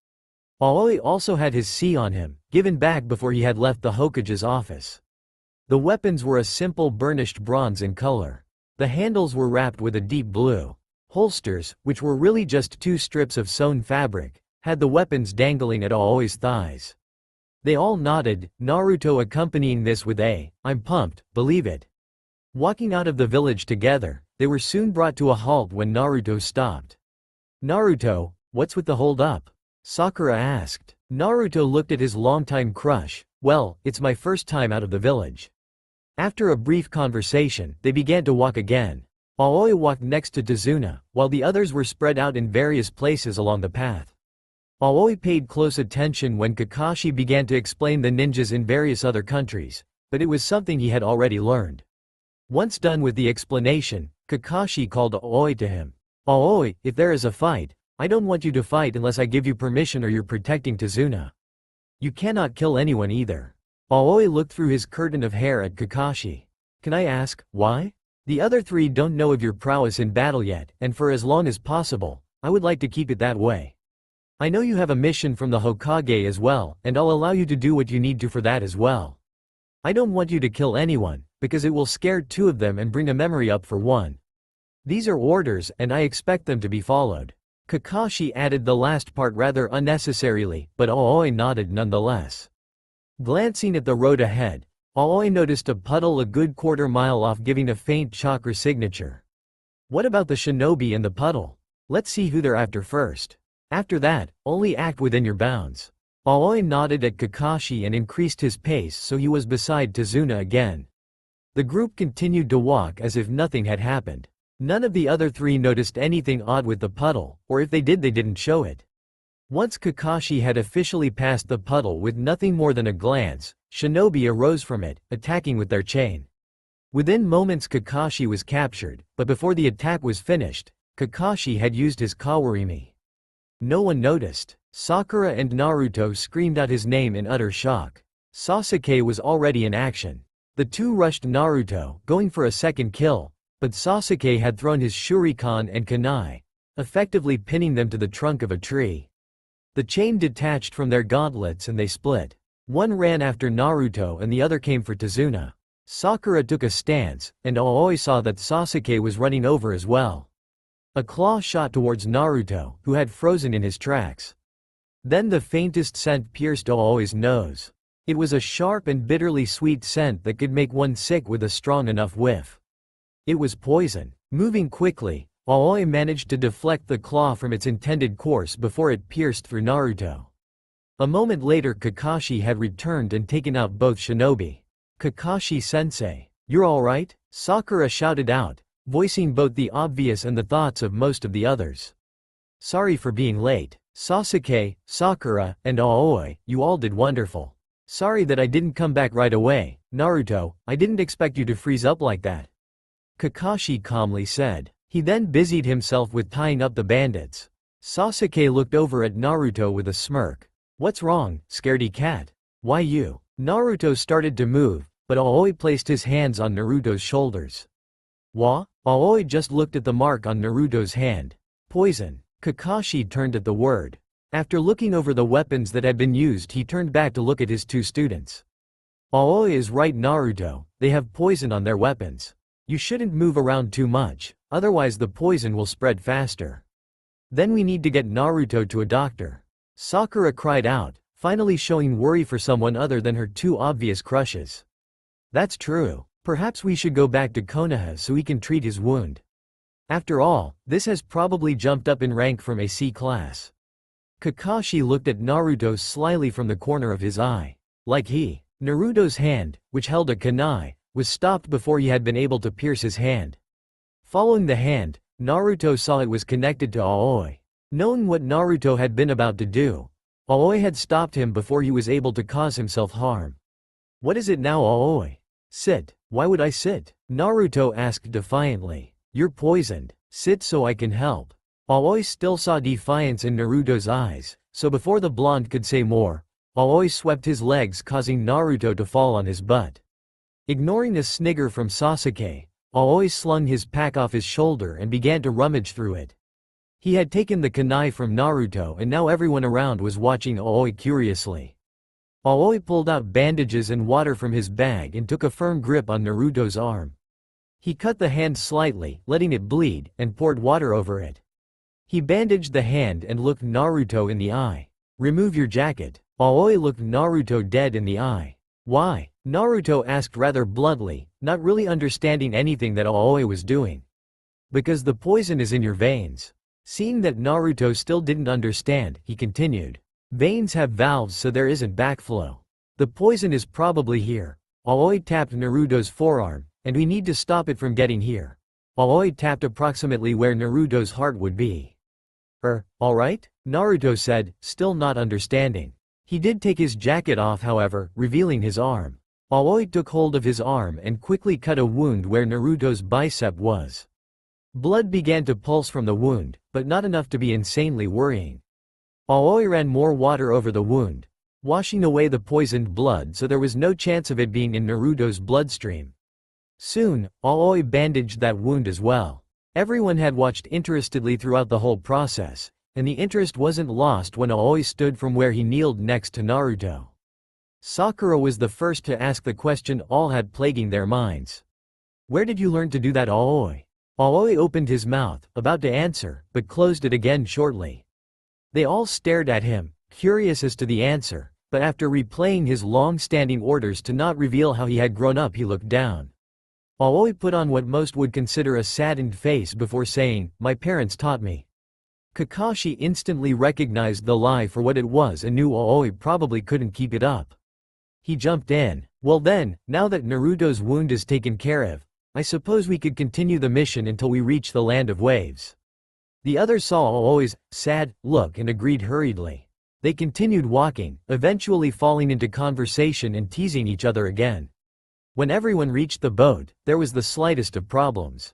Aoi also had his C on him, given back before he had left the Hokage's office. The weapons were a simple burnished bronze in color. The handles were wrapped with a deep blue. Holsters, which were really just two strips of sewn fabric, had the weapons dangling at Aoi's thighs. They all nodded, Naruto accompanying this with a, "I'm pumped, believe it." Walking out of the village together, they were soon brought to a halt when Naruto stopped. "Naruto, what's with the hold-up?" Sakura asked. Naruto looked at his longtime crush. "Well, it's my first time out of the village." After a brief conversation, they began to walk again. Aoi walked next to Tazuna, while the others were spread out in various places along the path. Aoi paid close attention when Kakashi began to explain the ninjas in various other countries, but it was something he had already learned. Once done with the explanation, Kakashi called Aoi to him. "Aoi, if there is a fight, I don't want you to fight unless I give you permission or you're protecting Tazuna. You cannot kill anyone either." Aoi looked through his curtain of hair at Kakashi. "Can I ask, why? The other three don't know of your prowess in battle yet, and for as long as possible, I would like to keep it that way. I know you have a mission from the Hokage as well, and I'll allow you to do what you need to for that as well. I don't want you to kill anyone, because it will scare two of them and bring a memory up for one. These are orders and I expect them to be followed." Kakashi added the last part rather unnecessarily, but Aoi nodded nonetheless. Glancing at the road ahead, Aoi noticed a puddle a good quarter-mile off giving a faint chakra signature. "What about the shinobi in the puddle? Let's see who they're after first. After that, only act within your bounds." Aoi nodded at Kakashi and increased his pace so he was beside Tazuna again. The group continued to walk as if nothing had happened. None of the other three noticed anything odd with the puddle, or if they did they didn't show it. Once Kakashi had officially passed the puddle with nothing more than a glance, shinobi arose from it, attacking with their chain. Within moments Kakashi was captured, but before the attack was finished, Kakashi had used his kawarimi. No one noticed. Sakura and Naruto screamed out his name in utter shock. Sasuke was already in action. The two rushed Naruto, going for a second kill, but Sasuke had thrown his shuriken and kunai, effectively pinning them to the trunk of a tree. The chain detached from their gauntlets and they split. One ran after Naruto and the other came for Tazuna. Sakura took a stance, and Aoi saw that Sasuke was running over as well. A claw shot towards Naruto, who had frozen in his tracks. Then the faintest scent pierced Aoi's nose. It was a sharp and bitterly sweet scent that could make one sick with a strong enough whiff. It was poison. Moving quickly, Aoi managed to deflect the claw from its intended course before it pierced through Naruto. A moment later Kakashi had returned and taken out both shinobi. "Kakashi-sensei, you're alright?" Sakura shouted out, voicing both the obvious and the thoughts of most of the others. "Sorry for being late. Sasuke, Sakura, and Aoi, you all did wonderful. Sorry that I didn't come back right away. Naruto, I didn't expect you to freeze up like that," Kakashi calmly said. He then busied himself with tying up the bandits. Sasuke looked over at Naruto with a smirk. "What's wrong, scaredy cat? Why you?" Naruto started to move, but Aoi placed his hands on Naruto's shoulders. "Wha?" Aoi just looked at the mark on Naruto's hand. "Poison." Kakashi turned at the word. After looking over the weapons that had been used he turned back to look at his two students. "Aoi is right Naruto, they have poison on their weapons. You shouldn't move around too much, otherwise the poison will spread faster. Then we need to get Naruto to a doctor." Sakura cried out, finally showing worry for someone other than her two obvious crushes. "That's true. Perhaps we should go back to Konoha so he can treat his wound. After all, this has probably jumped up in rank from a C class." Kakashi looked at Naruto slyly from the corner of his eye. Naruto's hand, which held a kunai, was stopped before he had been able to pierce his hand. Following the hand, Naruto saw it was connected to Aoi. Knowing what Naruto had been about to do, Aoi had stopped him before he was able to cause himself harm. What is it now, Aoi? Sit. Why would I sit? Naruto asked defiantly. You're poisoned. Sit so I can help. Aoi still saw defiance in Naruto's eyes, so before the blonde could say more, Aoi swept his legs, causing Naruto to fall on his butt. Ignoring a snigger from Sasuke, Aoi slung his pack off his shoulder and began to rummage through it. He had taken the kunai from Naruto and now everyone around was watching Aoi curiously. Aoi pulled out bandages and water from his bag and took a firm grip on Naruto's arm. He cut the hand slightly, letting it bleed, and poured water over it. He bandaged the hand and looked Naruto in the eye. Remove your jacket. Aoi looked Naruto dead in the eye. Why? Naruto asked rather bluntly, not really understanding anything that Aoi was doing. Because the poison is in your veins. Seeing that Naruto still didn't understand, he continued. Veins have valves so there isn't backflow. The poison is probably here. Aoi tapped Naruto's forearm, and we need to stop it from getting here. Aoi tapped approximately where Naruto's heart would be. Alright? Naruto said, still not understanding. He did take his jacket off however, revealing his arm. Aoi took hold of his arm and quickly cut a wound where Naruto's bicep was. Blood began to pulse from the wound, but not enough to be insanely worrying. Aoi ran more water over the wound, washing away the poisoned blood so there was no chance of it being in Naruto's bloodstream. Soon, Aoi bandaged that wound as well. Everyone had watched interestedly throughout the whole process, and the interest wasn't lost when Aoi stood from where he kneeled next to Naruto. Sakura was the first to ask the question all had plaguing their minds. Where did you learn to do that, Aoi? Aoi opened his mouth, about to answer, but closed it again shortly. They all stared at him, curious as to the answer, but after replaying his long-standing orders to not reveal how he had grown up, he looked down. Aoi put on what most would consider a saddened face before saying, my parents taught me. Kakashi instantly recognized the lie for what it was and knew Aoi probably couldn't keep it up. He jumped in. Well then, now that Naruto's wound is taken care of, I suppose we could continue the mission until we reach the Land of Waves. The others saw Aoi's sad look and agreed hurriedly. They continued walking, eventually falling into conversation and teasing each other again. When everyone reached the boat, there was the slightest of problems.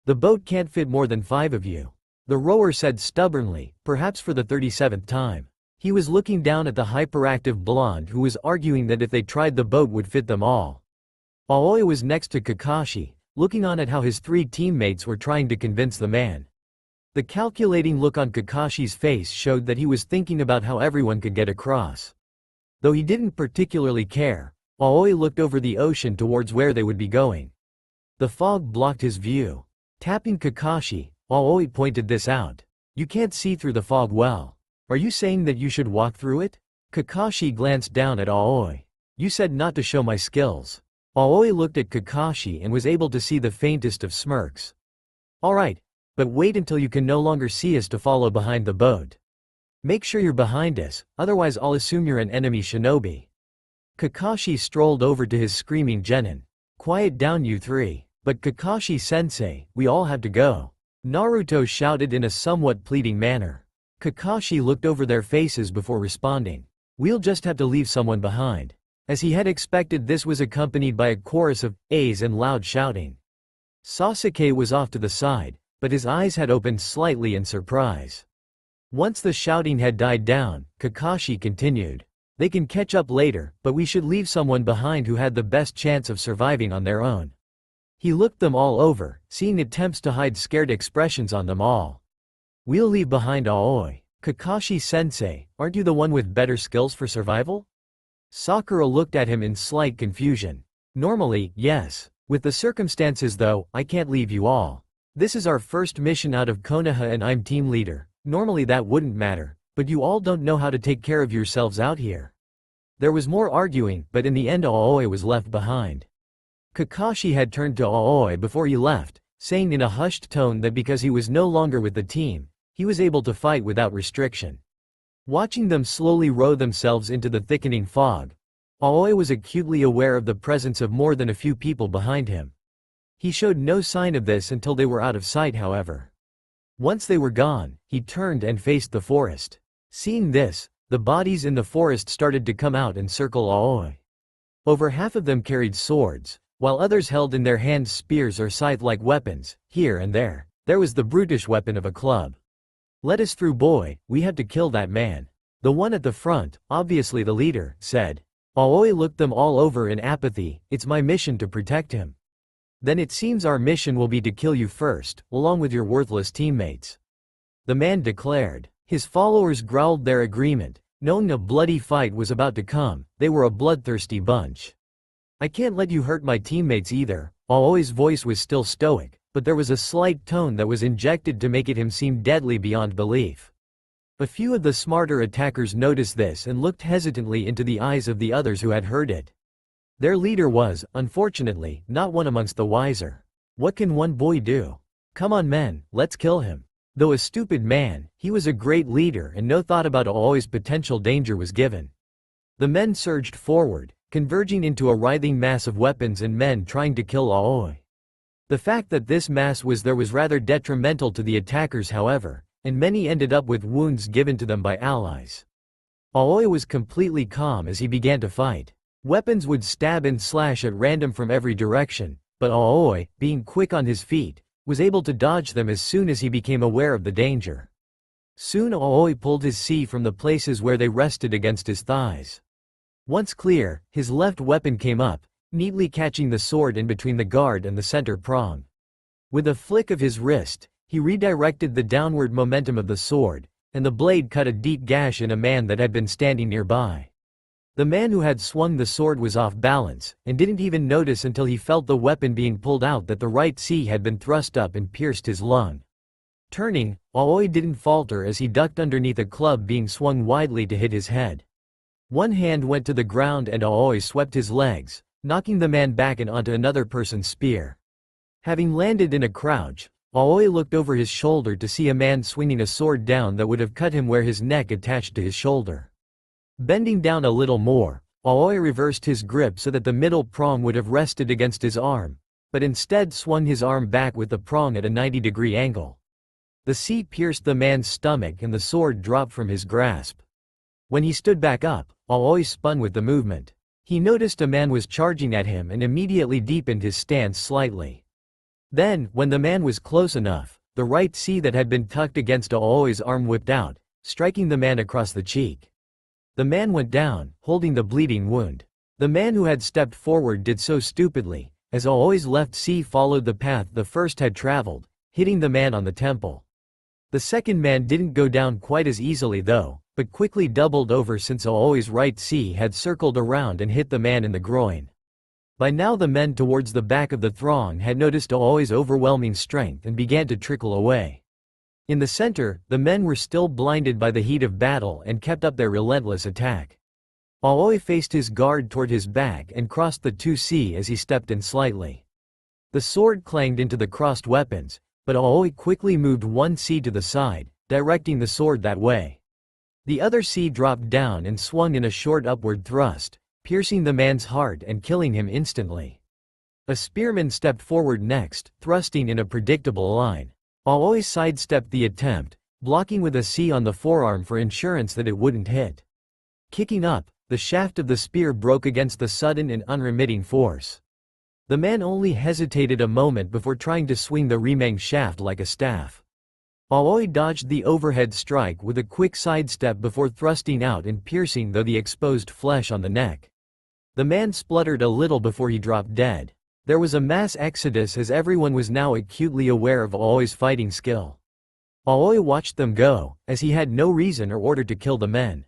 The boat can't fit more than 5 of you. The rower said stubbornly, perhaps for the 37th time. He was looking down at the hyperactive blonde who was arguing that if they tried the boat would fit them all. Aoi was next to Kakashi, looking on at how his 3 teammates were trying to convince the man. The calculating look on Kakashi's face showed that he was thinking about how everyone could get across. Though he didn't particularly care, Aoi looked over the ocean towards where they would be going. The fog blocked his view. Tapping Kakashi, Aoi pointed this out. You can't see through the fog well. Are you saying that you should walk through it? Kakashi glanced down at Aoi. You said not to show my skills. Aoi looked at Kakashi and was able to see the faintest of smirks. Alright, but wait until you can no longer see us to follow behind the boat. Make sure you're behind us, otherwise I'll assume you're an enemy shinobi. Kakashi strolled over to his screaming genin. Quiet down you 3. But Kakashi-sensei, we all have to go. Naruto shouted in a somewhat pleading manner. Kakashi looked over their faces before responding. We'll just have to leave someone behind. As he had expected, this was accompanied by a chorus of "A's" and loud shouting. Sasuke was off to the side, but his eyes had opened slightly in surprise. Once the shouting had died down, Kakashi continued. They can catch up later, but we should leave someone behind who had the best chance of surviving on their own. He looked them all over, seeing attempts to hide scared expressions on them all. We'll leave behind Aoi. Kakashi-sensei, aren't you the one with better skills for survival? Sakura looked at him in slight confusion. Normally, yes. With the circumstances though, I can't leave you all. This is our first mission out of Konoha and I'm team leader. Normally that wouldn't matter, but you all don't know how to take care of yourselves out here. There was more arguing, but in the end Aoi was left behind. Kakashi had turned to Aoi before he left, saying in a hushed tone that because he was no longer with the team, he was able to fight without restriction. Watching them slowly row themselves into the thickening fog, Aoi was acutely aware of the presence of more than a few people behind him. He showed no sign of this until they were out of sight however. Once they were gone, he turned and faced the forest. Seeing this, the bodies in the forest started to come out and circle Aoi. Over half of them carried swords, while others held in their hands spears or scythe-like weapons. Here and there was the brutish weapon of a club. "Let us through, boy, we have to kill that man." The one at the front, obviously the leader, said. Aoi looked them all over in apathy. "It's my mission to protect him." "Then it seems our mission will be to kill you first, along with your worthless teammates," the man declared. His followers growled their agreement, knowing a bloody fight was about to come. They were a bloodthirsty bunch. "I can't let you hurt my teammates either." Aoi's voice was still stoic, but there was a slight tone that was injected to make him seem deadly beyond belief. A few of the smarter attackers noticed this and looked hesitantly into the eyes of the others who had heard it. Their leader was, unfortunately, not one amongst the wiser. What can one boy do? Come on men, let's kill him. Though a stupid man, he was a great leader and no thought about Aoi's potential danger was given. The men surged forward, converging into a writhing mass of weapons and men trying to kill Aoi. The fact that this mass was there was rather detrimental to the attackers, however, and many ended up with wounds given to them by allies. Aoi was completely calm as he began to fight. Weapons would stab and slash at random from every direction, but Aoi, being quick on his feet, was able to dodge them as soon as he became aware of the danger. Soon Aoi pulled his C from the places where they rested against his thighs. Once clear, his left weapon came up, neatly catching the sword in between the guard and the center prong. With a flick of his wrist, he redirected the downward momentum of the sword, and the blade cut a deep gash in a man that had been standing nearby. The man who had swung the sword was off balance, and didn't even notice until he felt the weapon being pulled out that the right C had been thrust up and pierced his lung. Turning, Aoi didn't falter as he ducked underneath a club being swung widely to hit his head. One hand went to the ground and Aoi swept his legs, knocking the man back and onto another person's spear. Having landed in a crouch, Aoi looked over his shoulder to see a man swinging a sword down that would have cut him where his neck attached to his shoulder. Bending down a little more, Aoi reversed his grip so that the middle prong would have rested against his arm, but instead swung his arm back with the prong at a 90-degree angle. The C pierced the man's stomach and the sword dropped from his grasp. When he stood back up, Aoi spun with the movement. He noticed a man was charging at him and immediately deepened his stance slightly. Then, when the man was close enough, the right C that had been tucked against Aoi's arm whipped out, striking the man across the cheek. The man went down, holding the bleeding wound. The man who had stepped forward did so stupidly, as Aoi's left C followed the path the first had traveled, hitting the man on the temple. The second man didn't go down quite as easily though, but quickly doubled over since Aoi's right C had circled around and hit the man in the groin. By now the men towards the back of the throng had noticed Aoi's overwhelming strength and began to trickle away. In the center, the men were still blinded by the heat of battle and kept up their relentless attack. Aoi faced his guard toward his back and crossed the 2C as he stepped in slightly. The sword clanged into the crossed weapons, but Aoi quickly moved one C to the side, directing the sword that way. The other C dropped down and swung in a short upward thrust, piercing the man's heart and killing him instantly. A spearman stepped forward next, thrusting in a predictable line. Aoi sidestepped the attempt, blocking with a C on the forearm for assurance that it wouldn't hit. Kicking up, the shaft of the spear broke against the sudden and unremitting force. The man only hesitated a moment before trying to swing the remang shaft like a staff. Aoi dodged the overhead strike with a quick sidestep before thrusting out and piercing the exposed flesh on the neck. The man spluttered a little before he dropped dead. There was a mass exodus as everyone was now acutely aware of Aoi's fighting skill. Aoi watched them go, as he had no reason or order to kill the men.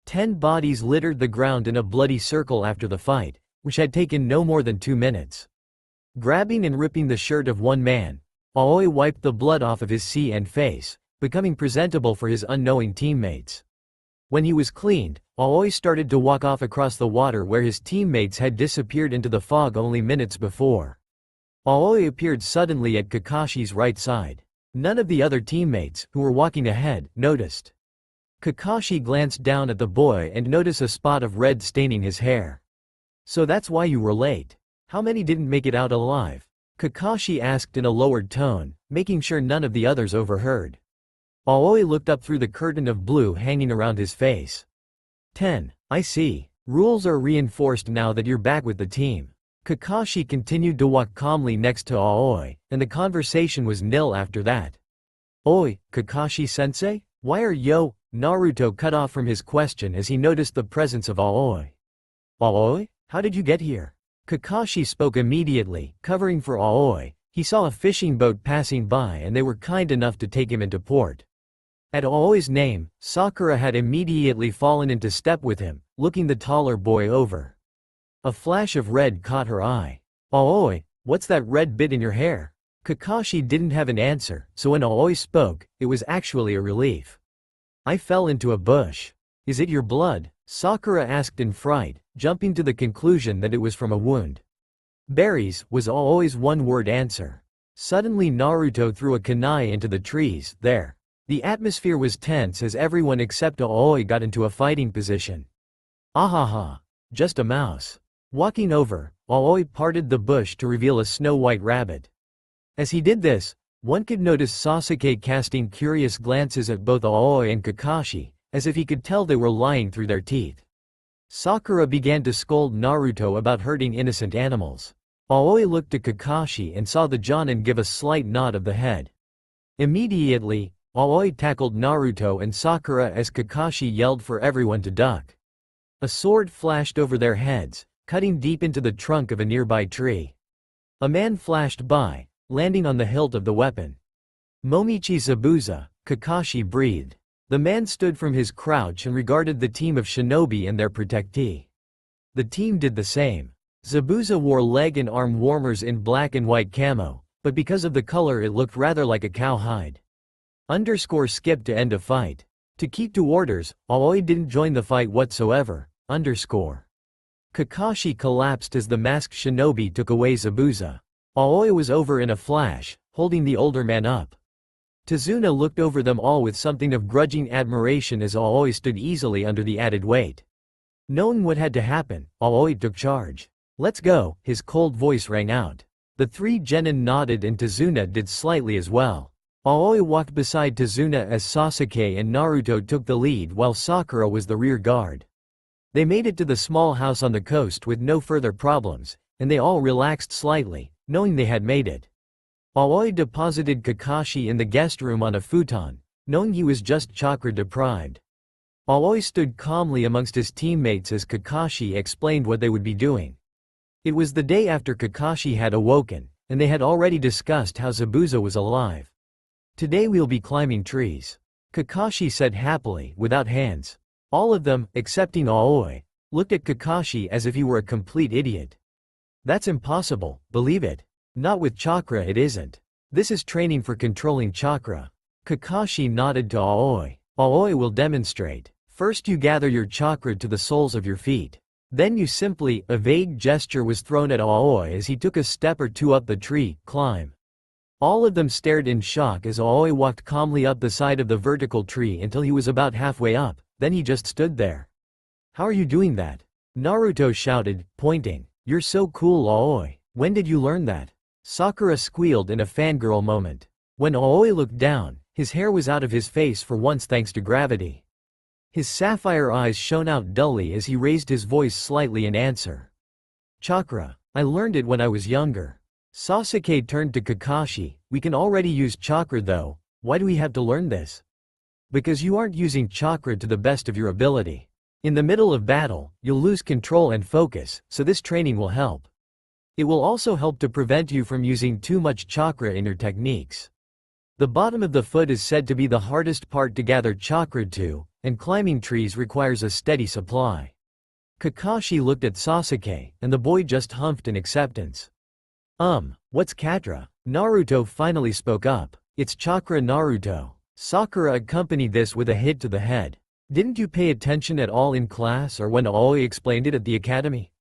10 bodies littered the ground in a bloody circle after the fight, which had taken no more than 2 minutes. Grabbing and ripping the shirt of one man, Aoi wiped the blood off of his C and face, becoming presentable for his unknowing teammates. When he was cleaned, Aoi started to walk off across the water where his teammates had disappeared into the fog only minutes before. Aoi appeared suddenly at Kakashi's right side. None of the other teammates, who were walking ahead, noticed. Kakashi glanced down at the boy and noticed a spot of red staining his hair. "So that's why you were late. How many didn't make it out alive?" Kakashi asked in a lowered tone, making sure none of the others overheard. Aoi looked up through the curtain of blue hanging around his face. 10. I see. Rules are reinforced now that you're back with the team. Kakashi continued to walk calmly next to Aoi, and the conversation was nil after that. Oi, Kakashi-sensei? Why are yo? Naruto cut off from his question as he noticed the presence of Aoi. Aoi? How did you get here? Kakashi spoke immediately, covering for Aoi. He saw a fishing boat passing by and they were kind enough to take him into port. At Aoi's name, Sakura had immediately fallen into step with him, looking the taller boy over. A flash of red caught her eye. Aoi, what's that red bit in your hair? Kakashi didn't have an answer, so when Aoi spoke, it was actually a relief. I fell into a bush. Is it your blood? Sakura asked in fright, jumping to the conclusion that it was from a wound. Berries, was Aoi's one-word answer. Suddenly Naruto threw a kunai into the trees, there. The atmosphere was tense as everyone except Aoi got into a fighting position. Ahaha. Just a mouse. Walking over, Aoi parted the bush to reveal a snow-white rabbit. As he did this, one could notice Sasuke casting curious glances at both Aoi and Kakashi, as if he could tell they were lying through their teeth. Sakura began to scold Naruto about hurting innocent animals. Aoi looked to Kakashi and saw the Jonin give a slight nod of the head. Immediately, Aoi tackled Naruto and Sakura as Kakashi yelled for everyone to duck. A sword flashed over their heads, cutting deep into the trunk of a nearby tree. A man flashed by, landing on the hilt of the weapon. Momichi Zabuza, Kakashi breathed. The man stood from his crouch and regarded the team of shinobi and their protectee. The team did the same. Zabuza wore leg and arm warmers in black and white camo, but because of the color it looked rather like a cowhide. Skipped to end a fight. To keep to orders, Aoi didn't join the fight whatsoever. Kakashi collapsed as the masked shinobi took away Zabuza. Aoi was over in a flash, holding the older man up. Tazuna looked over them all with something of grudging admiration as Aoi stood easily under the added weight. Knowing what had to happen, Aoi took charge. Let's go, his cold voice rang out. The three genin nodded and Tazuna did slightly as well. Aoi walked beside Tazuna as Sasuke and Naruto took the lead while Sakura was the rear guard. They made it to the small house on the coast with no further problems, and they all relaxed slightly, knowing they had made it. Aoi deposited Kakashi in the guest room on a futon, knowing he was just chakra deprived. Aoi stood calmly amongst his teammates as Kakashi explained what they would be doing. It was the day after Kakashi had awoken, and they had already discussed how Zabuza was alive. Today we'll be climbing trees. Kakashi said happily, without hands. All of them, excepting Aoi, looked at Kakashi as if he were a complete idiot. That's impossible, believe it. Not with chakra it isn't. This is training for controlling chakra. Kakashi nodded to Aoi. Aoi will demonstrate. First you gather your chakra to the soles of your feet. Then you simply, a vague gesture was thrown at Aoi as he took a step or two up the tree, climb. All of them stared in shock as Aoi walked calmly up the side of the vertical tree until he was about halfway up, then he just stood there. How are you doing that? Naruto shouted, pointing. You're so cool Aoi. When did you learn that? Sakura squealed in a fangirl moment. When Aoi looked down, his hair was out of his face for once thanks to gravity. His sapphire eyes shone out dully as he raised his voice slightly in answer. Chakra. I learned it when I was younger. Sasuke turned to Kakashi. We can already use chakra though. Why do we have to learn this? Because you aren't using chakra to the best of your ability. In the middle of battle, you'll lose control and focus, so this training will help. It will also help to prevent you from using too much chakra in your techniques. The bottom of the foot is said to be the hardest part to gather chakra to, and climbing trees requires a steady supply. Kakashi looked at Sasuke, and the boy just humphed in acceptance. What's Katra? Naruto finally spoke up. It's chakra Naruto. Sakura accompanied this with a hit to the head. Didn't you pay attention at all in class or when Aoi explained it at the academy?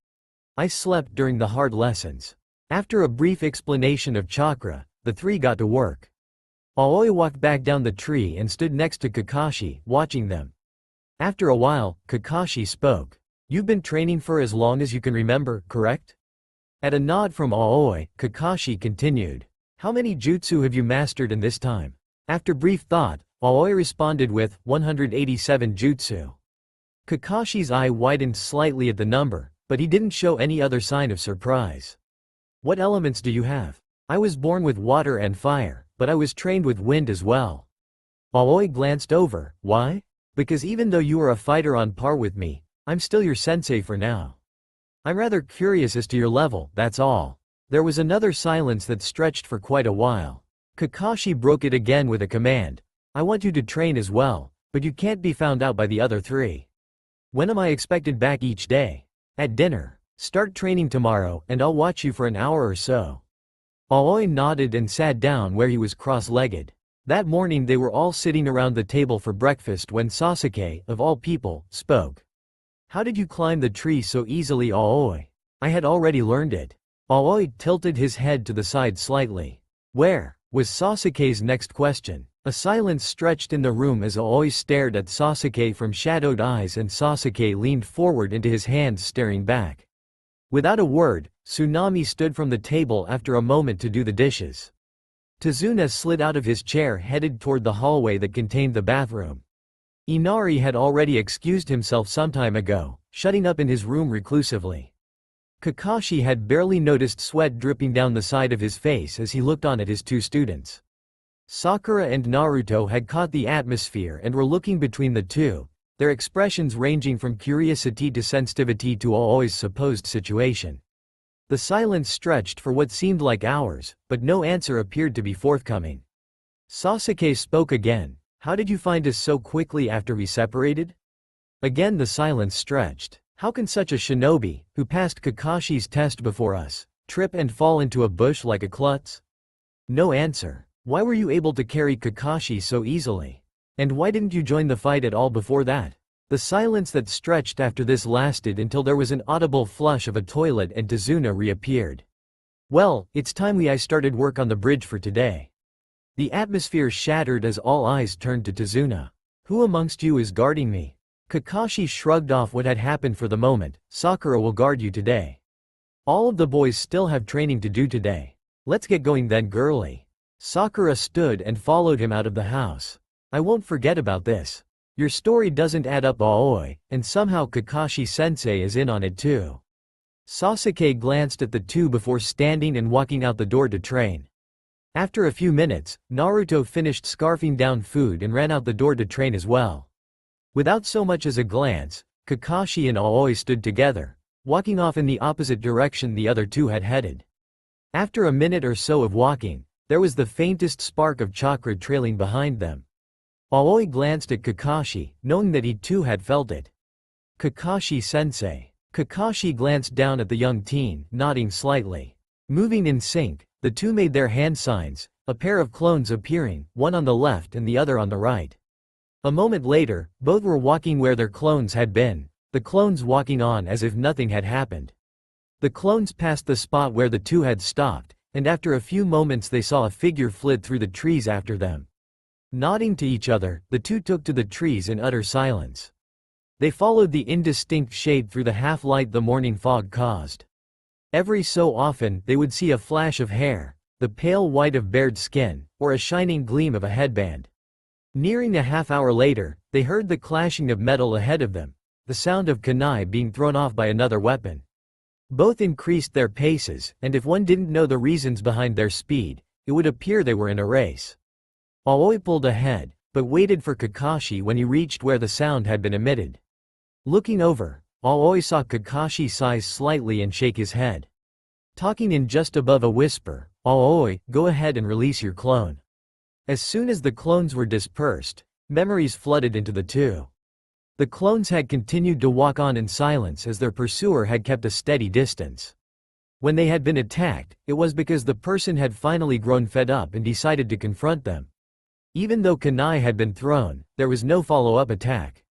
I slept during the hard lessons. After a brief explanation of chakra, the three got to work. Aoi walked back down the tree and stood next to Kakashi, watching them. After a while, Kakashi spoke. You've been training for as long as you can remember, correct? At a nod from Aoi, Kakashi continued. How many jutsu have you mastered in this time? After brief thought, Aoi responded with 187 jutsu. Kakashi's eye widened slightly at the number, but he didn't show any other sign of surprise. What elements do you have? I was born with water and fire, but I was trained with wind as well. Aoi glanced over. Why? Because even though you are a fighter on par with me, I'm still your sensei for now. I'm rather curious as to your level, that's all. There was another silence that stretched for quite a while. Kakashi broke it again with a command. I want you to train as well, but you can't be found out by the other three. When am I expected back each day? At dinner. Start training tomorrow and I'll watch you for an hour or so. Aoi nodded and sat down where he was cross-legged. That morning they were all sitting around the table for breakfast when Sasuke, of all people, spoke. How did you climb the tree so easily, Aoi? I had already learned it. Aoi tilted his head to the side slightly. Where? Was Sasuke's next question. A silence stretched in the room as Aoi stared at Sasuke from shadowed eyes and Sasuke leaned forward into his hands staring back. Without a word, Tsunami stood from the table after a moment to do the dishes. Tazuna slid out of his chair headed toward the hallway that contained the bathroom. Inari had already excused himself some time ago, shutting up in his room reclusively. Kakashi had barely noticed sweat dripping down the side of his face as he looked on at his two students. Sakura and Naruto had caught the atmosphere and were looking between the two, their expressions ranging from curiosity to sensitivity to Aoi's supposed situation. The silence stretched for what seemed like hours, but no answer appeared to be forthcoming. Sasuke spoke again. How did you find us so quickly after we separated? Again the silence stretched. How can such a shinobi, who passed Kakashi's test before us, trip and fall into a bush like a klutz? No answer. Why were you able to carry Kakashi so easily? And why didn't you join the fight at all before that? The silence that stretched after this lasted until there was an audible flush of a toilet and Tazuna reappeared. Well, it's time I started work on the bridge for today. The atmosphere shattered as all eyes turned to Tazuna. Who amongst you is guarding me? Kakashi shrugged off what had happened for the moment. Sakura will guard you today. All of the boys still have training to do today. Let's get going then, girly. Sakura stood and followed him out of the house. I won't forget about this. Your story doesn't add up, Aoi, and somehow Kakashi-sensei is in on it too. Sasuke glanced at the two before standing and walking out the door to train. After a few minutes, Naruto finished scarfing down food and ran out the door to train as well. Without so much as a glance, Kakashi and Aoi stood together, walking off in the opposite direction the other two had headed. After a minute or so of walking, there was the faintest spark of chakra trailing behind them. Aoi glanced at Kakashi, knowing that he too had felt it. Kakashi-sensei. Kakashi glanced down at the young teen, nodding slightly. Moving in sync, the two made their hand signs, a pair of clones appearing, one on the left and the other on the right. A moment later, both were walking where their clones had been, the clones walking on as if nothing had happened. The clones passed the spot where the two had stopped, and after a few moments they saw a figure flit through the trees after them. Nodding to each other, the two took to the trees in utter silence. They followed the indistinct shade through the half-light the morning fog caused. Every so often they would see a flash of hair, the pale white of bared skin, or a shining gleam of a headband. Nearing a half-hour later, they heard the clashing of metal ahead of them, the sound of kunai being thrown off by another weapon. Both increased their paces, and if one didn't know the reasons behind their speed, it would appear they were in a race. Aoi pulled ahead, but waited for Kakashi when he reached where the sound had been emitted. Looking over, Aoi saw Kakashi sigh slightly and shake his head. Talking in just above a whisper, Aoi, go ahead and release your clone. As soon as the clones were dispersed, memories flooded into the two. The clones had continued to walk on in silence as their pursuer had kept a steady distance. When they had been attacked, it was because the person had finally grown fed up and decided to confront them. Even though kunai had been thrown, there was no follow-up attack.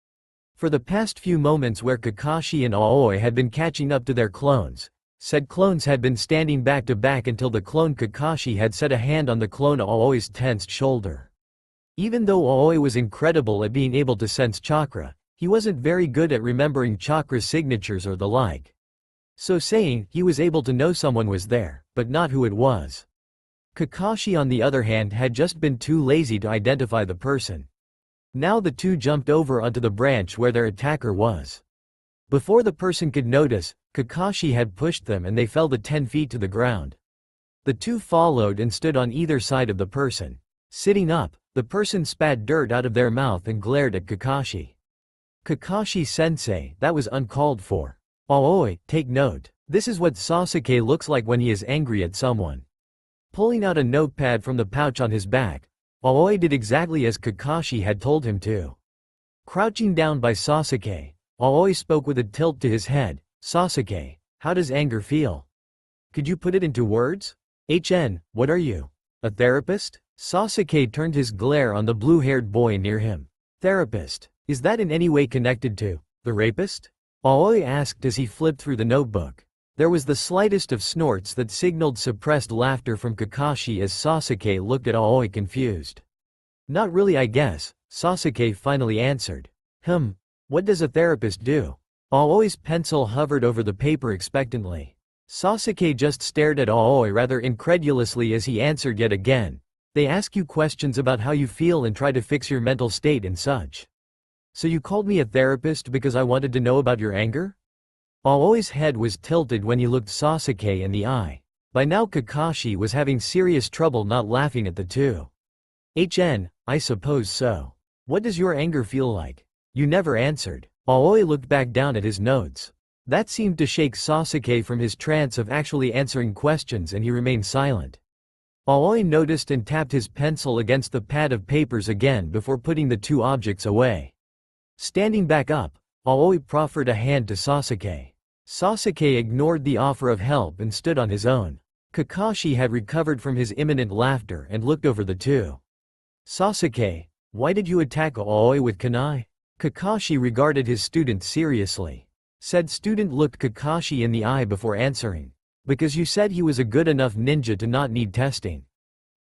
For the past few moments where Kakashi and Aoi had been catching up to their clones, said clones had been standing back to back until the clone Kakashi had set a hand on the clone Aoi's tensed shoulder. Even though Aoi was incredible at being able to sense chakra, he wasn't very good at remembering chakra signatures or the like. So saying, he was able to know someone was there, but not who it was. Kakashi on the other hand had just been too lazy to identify the person. Now the two jumped over onto the branch where their attacker was. Before the person could notice, Kakashi had pushed them and they fell the 10 feet to the ground. The two followed and stood on either side of the person. Sitting up, the person spat dirt out of their mouth and glared at Kakashi. Kakashi-sensei, that was uncalled for. Aoi, take note. This is what Sasuke looks like when he is angry at someone. Pulling out a notepad from the pouch on his back, Aoi did exactly as Kakashi had told him to. Crouching down by Sasuke, Aoi spoke with a tilt to his head. Sasuke, how does anger feel? Could you put it into words? What are you? A therapist? Sasuke turned his glare on the blue-haired boy near him. Therapist? Is that in any way connected to the rapist? Aoi asked as he flipped through the notebook. There was the slightest of snorts that signaled suppressed laughter from Kakashi as Sasuke looked at Aoi confused. Not really, I guess, Sasuke finally answered. What does a therapist do? Aoi's pencil hovered over the paper expectantly. Sasuke just stared at Aoi rather incredulously as he answered yet again. They ask you questions about how you feel and try to fix your mental state and such. So you called me a therapist because I wanted to know about your anger? Aoi's head was tilted when he looked Sasuke in the eye. By now Kakashi was having serious trouble not laughing at the two. I suppose so. What does your anger feel like? You never answered. Aoi looked back down at his notes. That seemed to shake Sasuke from his trance of actually answering questions and he remained silent. Aoi noticed and tapped his pencil against the pad of papers again before putting the two objects away. Standing back up, Aoi proffered a hand to Sasuke. Sasuke ignored the offer of help and stood on his own. Kakashi had recovered from his imminent laughter and looked over the two. Sasuke, why did you attack Aoi with kunai? Kakashi regarded his student seriously. Said student looked Kakashi in the eye before answering. Because you said he was a good enough ninja to not need testing.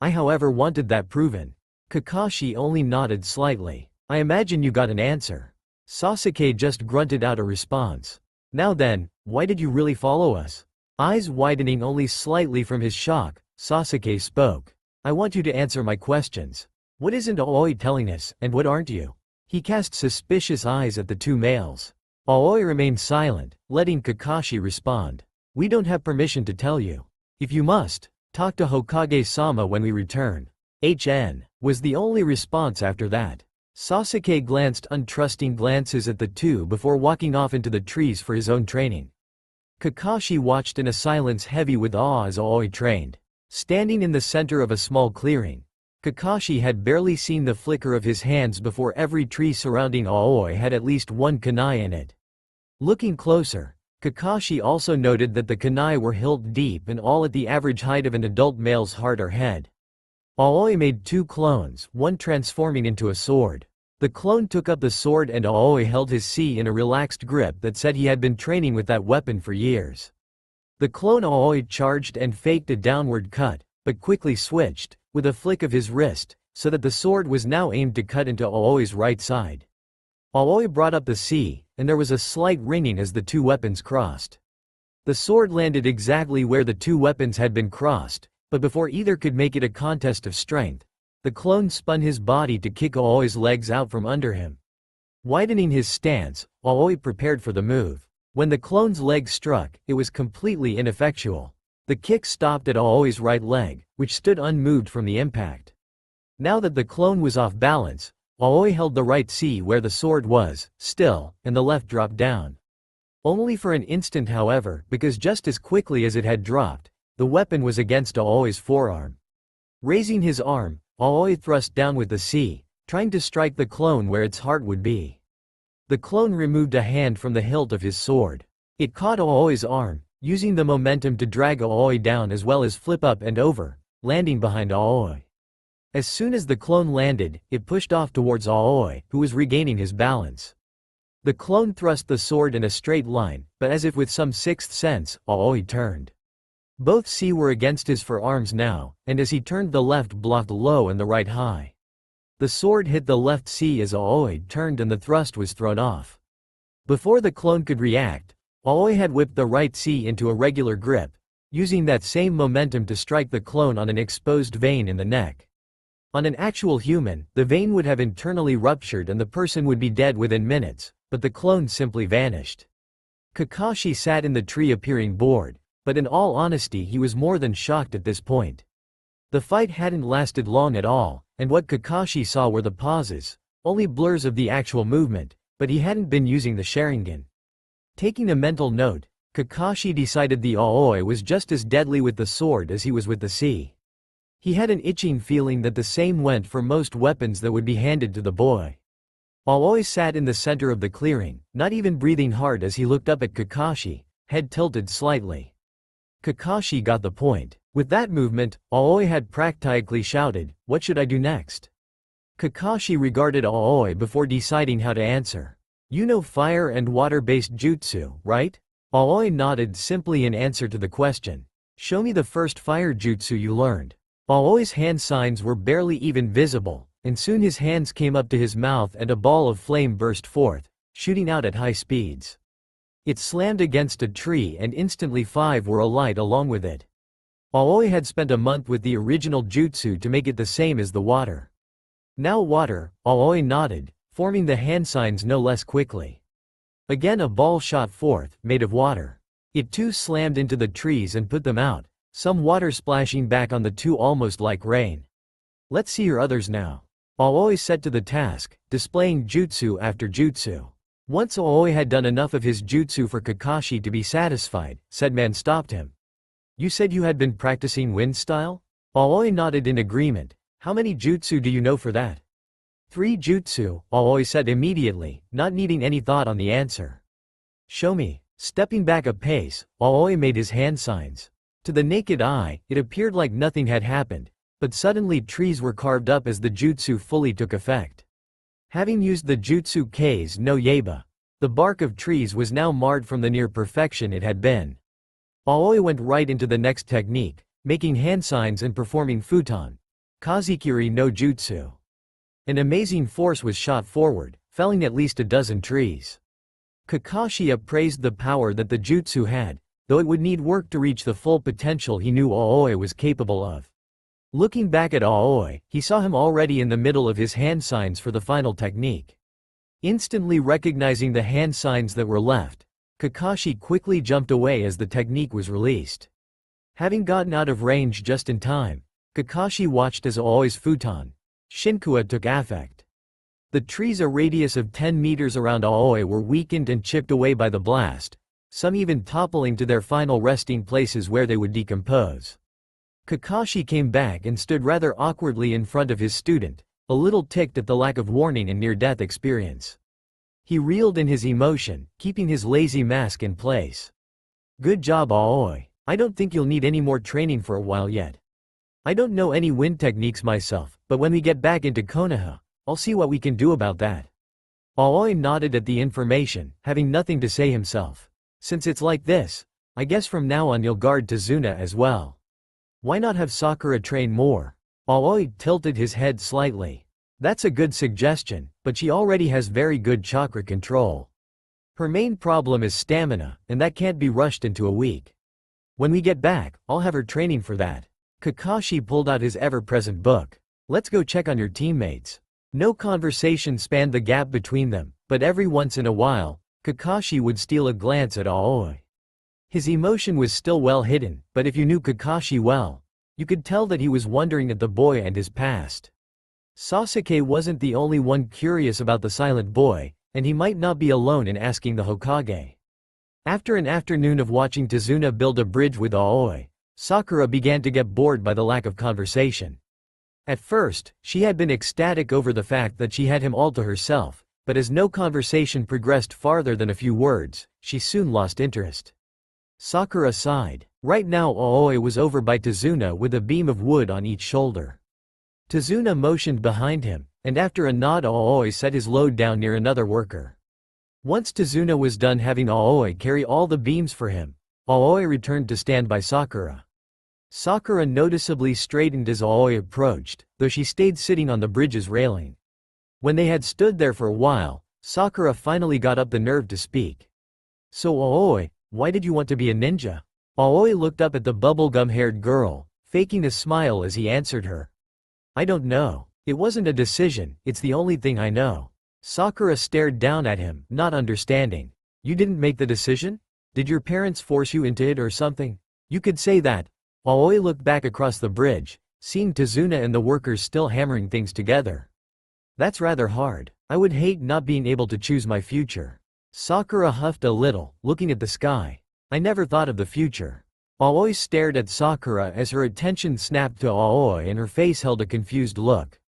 I however wanted that proven. Kakashi only nodded slightly. I imagine you got an answer. Sasuke just grunted out a response. Now then, why did you really follow us? Eyes widening only slightly from his shock, Sasuke spoke. I want you to answer my questions. What isn't Aoi telling us, and what aren't you? He cast suspicious eyes at the two males. Aoi remained silent, letting Kakashi respond. We don't have permission to tell you. If you must, talk to Hokage-sama when we return. Was the only response after that. Sasuke glanced untrusting glances at the two before walking off into the trees for his own training. Kakashi watched in a silence heavy with awe as Aoi trained. Standing in the center of a small clearing, Kakashi had barely seen the flicker of his hands before every tree surrounding Aoi had at least one kunai in it. Looking closer, Kakashi also noted that the kunai were hilt deep and all at the average height of an adult male's heart or head. Aoi made two clones, one transforming into a sword. The clone took up the sword and Aoi held his C in a relaxed grip that said he had been training with that weapon for years. The clone Aoi charged and faked a downward cut, but quickly switched, with a flick of his wrist, so that the sword was now aimed to cut into Aoi's right side. Aoi brought up the C, and there was a slight ringing as the two weapons crossed. The sword landed exactly where the two weapons had been crossed, but before either could make it a contest of strength, the clone spun his body to kick Aoi's legs out from under him. Widening his stance, Aoi prepared for the move. When the clone's leg struck, it was completely ineffectual. The kick stopped at Aoi's right leg, which stood unmoved from the impact. Now that the clone was off balance, Aoi held the right C where the sword was, still, and the left dropped down. Only for an instant however, because just as quickly as it had dropped, the weapon was against Aoi's forearm. Raising his arm, Aoi thrust down with the C, trying to strike the clone where its heart would be. The clone removed a hand from the hilt of his sword. It caught Aoi's arm, using the momentum to drag Aoi down as well as flip up and over, landing behind Aoi. As soon as the clone landed, it pushed off towards Aoi, who was regaining his balance. The clone thrust the sword in a straight line, but as if with some sixth sense, Aoi turned. Both C were against his forearms now, and as he turned the left blocked low and the right high. The sword hit the left C as Aoi turned and the thrust was thrown off. Before the clone could react, Aoi had whipped the right C into a regular grip, using that same momentum to strike the clone on an exposed vein in the neck. On an actual human, the vein would have internally ruptured and the person would be dead within minutes, but the clone simply vanished. Kakashi sat in the tree appearing bored, but in all honesty he was more than shocked at this point. The fight hadn't lasted long at all, and what Kakashi saw were the pauses, only blurs of the actual movement, but he hadn't been using the Sharingan. Taking a mental note, Kakashi decided the Aoi was just as deadly with the sword as he was with the sea. He had an itching feeling that the same went for most weapons that would be handed to the boy. Aoi sat in the center of the clearing, not even breathing hard as he looked up at Kakashi, head tilted slightly. Kakashi got the point. With that movement, Aoi had practically shouted, "What should I do next?" Kakashi regarded Aoi before deciding how to answer. "You know fire and water-based jutsu, right?" Aoi nodded simply in answer to the question. "Show me the first fire jutsu you learned." Aoi's hand signs were barely even visible, and soon his hands came up to his mouth and a ball of flame burst forth, shooting out at high speeds. It slammed against a tree and instantly 5 were alight along with it. Aoi had spent a month with the original jutsu to make it the same as the water. Now water, Aoi nodded, forming the hand signs no less quickly. Again a ball shot forth, made of water. It too slammed into the trees and put them out, some water splashing back on the two almost like rain. "Let's see your others now." Aoi set to the task, displaying jutsu after jutsu. Once Aoi had done enough of his jutsu for Kakashi to be satisfied, Sedman stopped him. "You said you had been practicing wind style?" Aoi nodded in agreement. "How many jutsu do you know for that?" 3 jutsu, Aoi said immediately, not needing any thought on the answer. "Show me." Stepping back a pace, Aoi made his hand signs. To the naked eye, it appeared like nothing had happened, but suddenly trees were carved up as the jutsu fully took effect. Having used the jutsu K's no Yaiba, the bark of trees was now marred from the near perfection it had been. Aoi went right into the next technique, making hand signs and performing futon Kazikiri no jutsu. An amazing force was shot forward, felling at least a dozen trees. Kakashi appraised the power that the jutsu had, though it would need work to reach the full potential he knew Aoi was capable of. Looking back at Aoi, he saw him already in the middle of his hand signs for the final technique. Instantly recognizing the hand signs that were left, Kakashi quickly jumped away as the technique was released. Having gotten out of range just in time, Kakashi watched as Aoi's futon Shinkua took effect. The trees a radius of 10 meters around Aoi were weakened and chipped away by the blast, some even toppling to their final resting places where they would decompose. Kakashi came back and stood rather awkwardly in front of his student, a little ticked at the lack of warning and near-death experience. He reeled in his emotion, keeping his lazy mask in place. "Good job, Aoi. I don't think you'll need any more training for a while yet. I don't know any wind techniques myself, but when we get back into Konoha, I'll see what we can do about that." Aoi nodded at the information, having nothing to say himself. "Since it's like this, I guess from now on you'll guard Tazuna as well. Why not have Sakura train more?" Aoi tilted his head slightly. "That's a good suggestion, but she already has very good chakra control. Her main problem is stamina, and that can't be rushed into a week. When we get back, I'll have her training for that." Kakashi pulled out his ever-present book. "Let's go check on your teammates." No conversation spanned the gap between them, but every once in a while, Kakashi would steal a glance at Aoi. His emotion was still well hidden, but if you knew Kakashi well, you could tell that he was wondering at the boy and his past. Sasuke wasn't the only one curious about the silent boy, and he might not be alone in asking the Hokage. After an afternoon of watching Tazuna build a bridge with Aoi, Sakura began to get bored by the lack of conversation. At first, she had been ecstatic over the fact that she had him all to herself, but as no conversation progressed farther than a few words, she soon lost interest. Sakura sighed. Right now Aoi was over by Tazuna with a beam of wood on each shoulder. Tazuna motioned behind him, and after a nod Aoi set his load down near another worker. Once Tazuna was done having Aoi carry all the beams for him, Aoi returned to stand by Sakura. Sakura noticeably straightened as Aoi approached, though she stayed sitting on the bridge's railing. When they had stood there for a while, Sakura finally got up the nerve to speak. "So Aoi, why did you want to be a ninja?" Aoi looked up at the bubblegum-haired girl, faking a smile as he answered her. I don't know. It wasn't a decision, it's the only thing I know. Sakura stared down at him, not understanding. You didn't make the decision? Did your parents force you into it or something? You could say that. Aoi looked back across the bridge, seeing Tazuna and the workers still hammering things together. That's rather hard. I would hate not being able to choose my future. Sakura huffed a little, looking at the sky. I never thought of the future. Aoi stared at Sakura as her attention snapped to Aoi and her face held a confused look.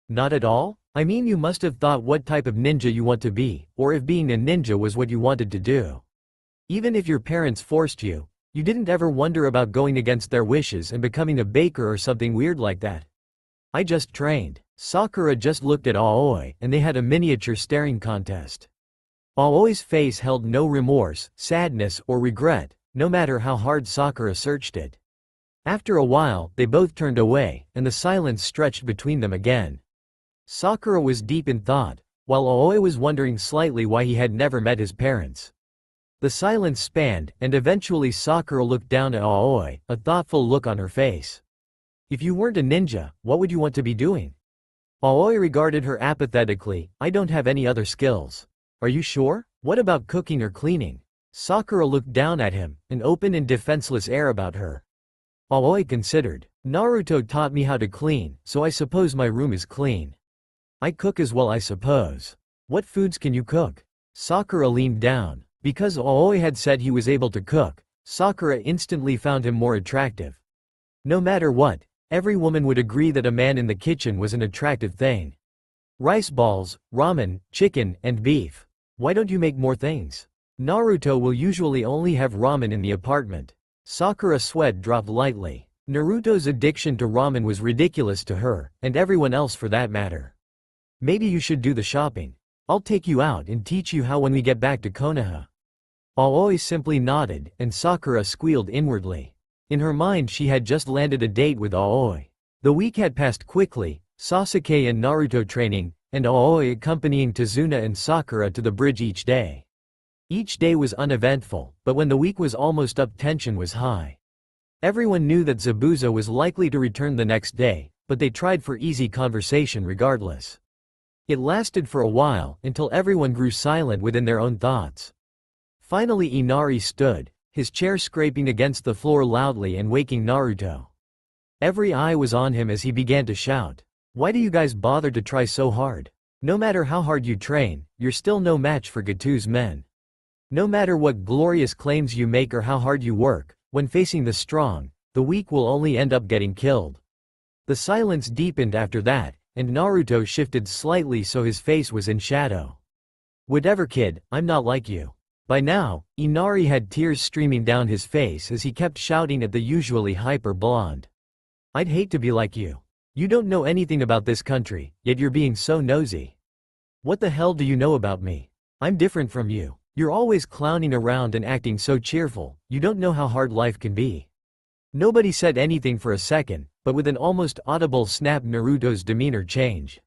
Not at all? I mean, you must have thought what type of ninja you want to be, or if being a ninja was what you wanted to do. Even if your parents forced you, you didn't ever wonder about going against their wishes and becoming a baker or something weird like that. I just trained. Sakura just looked at Aoi and they had a miniature staring contest. Aoi's face held no remorse, sadness, or regret, no matter how hard Sakura searched it. After a while, they both turned away, and the silence stretched between them again. Sakura was deep in thought, while Aoi was wondering slightly why he had never met his parents. The silence spanned, and eventually Sakura looked down at Aoi, a thoughtful look on her face. If you weren't a ninja, what would you want to be doing? Aoi regarded her apathetically. I don't have any other skills. Are you sure? What about cooking or cleaning? Sakura looked down at him, an open and defenseless air about her. Aoi considered. Naruto taught me how to clean, so I suppose my room is clean. I cook as well, I suppose. What foods can you cook? Sakura leaned down. Because Aoi had said he was able to cook, Sakura instantly found him more attractive. No matter what, every woman would agree that a man in the kitchen was an attractive thing. Rice balls, ramen, chicken, and beef. Why don't you make more things? Naruto will usually only have ramen in the apartment. Sakura's sweat dropped lightly. Naruto's addiction to ramen was ridiculous to her, and everyone else for that matter. Maybe you should do the shopping. I'll take you out and teach you how when we get back to Konoha. Aoi simply nodded, and Sakura squealed inwardly. In her mind she had just landed a date with Aoi. The week had passed quickly, Sasuke and Naruto training, and Aoi accompanying Tazuna and Sakura to the bridge each day. Each day was uneventful, but when the week was almost up, tension was high. Everyone knew that Zabuza was likely to return the next day, but they tried for easy conversation regardless. It lasted for a while, until everyone grew silent within their own thoughts. Finally Inari stood, his chair scraping against the floor loudly and waking Naruto. Every eye was on him as he began to shout. Why do you guys bother to try so hard? No matter how hard you train, you're still no match for Gatu's men. No matter what glorious claims you make or how hard you work, when facing the strong, the weak will only end up getting killed. The silence deepened after that, and Naruto shifted slightly so his face was in shadow. Whatever kid, I'm not like you. By now, Inari had tears streaming down his face as he kept shouting at the usually hyper blonde. I'd hate to be like you. You don't know anything about this country, yet you're being so nosy. What the hell do you know about me? I'm different from you. You're always clowning around and acting so cheerful, you don't know how hard life can be. Nobody said anything for a second, but with an almost audible snap Naruto's demeanor changed.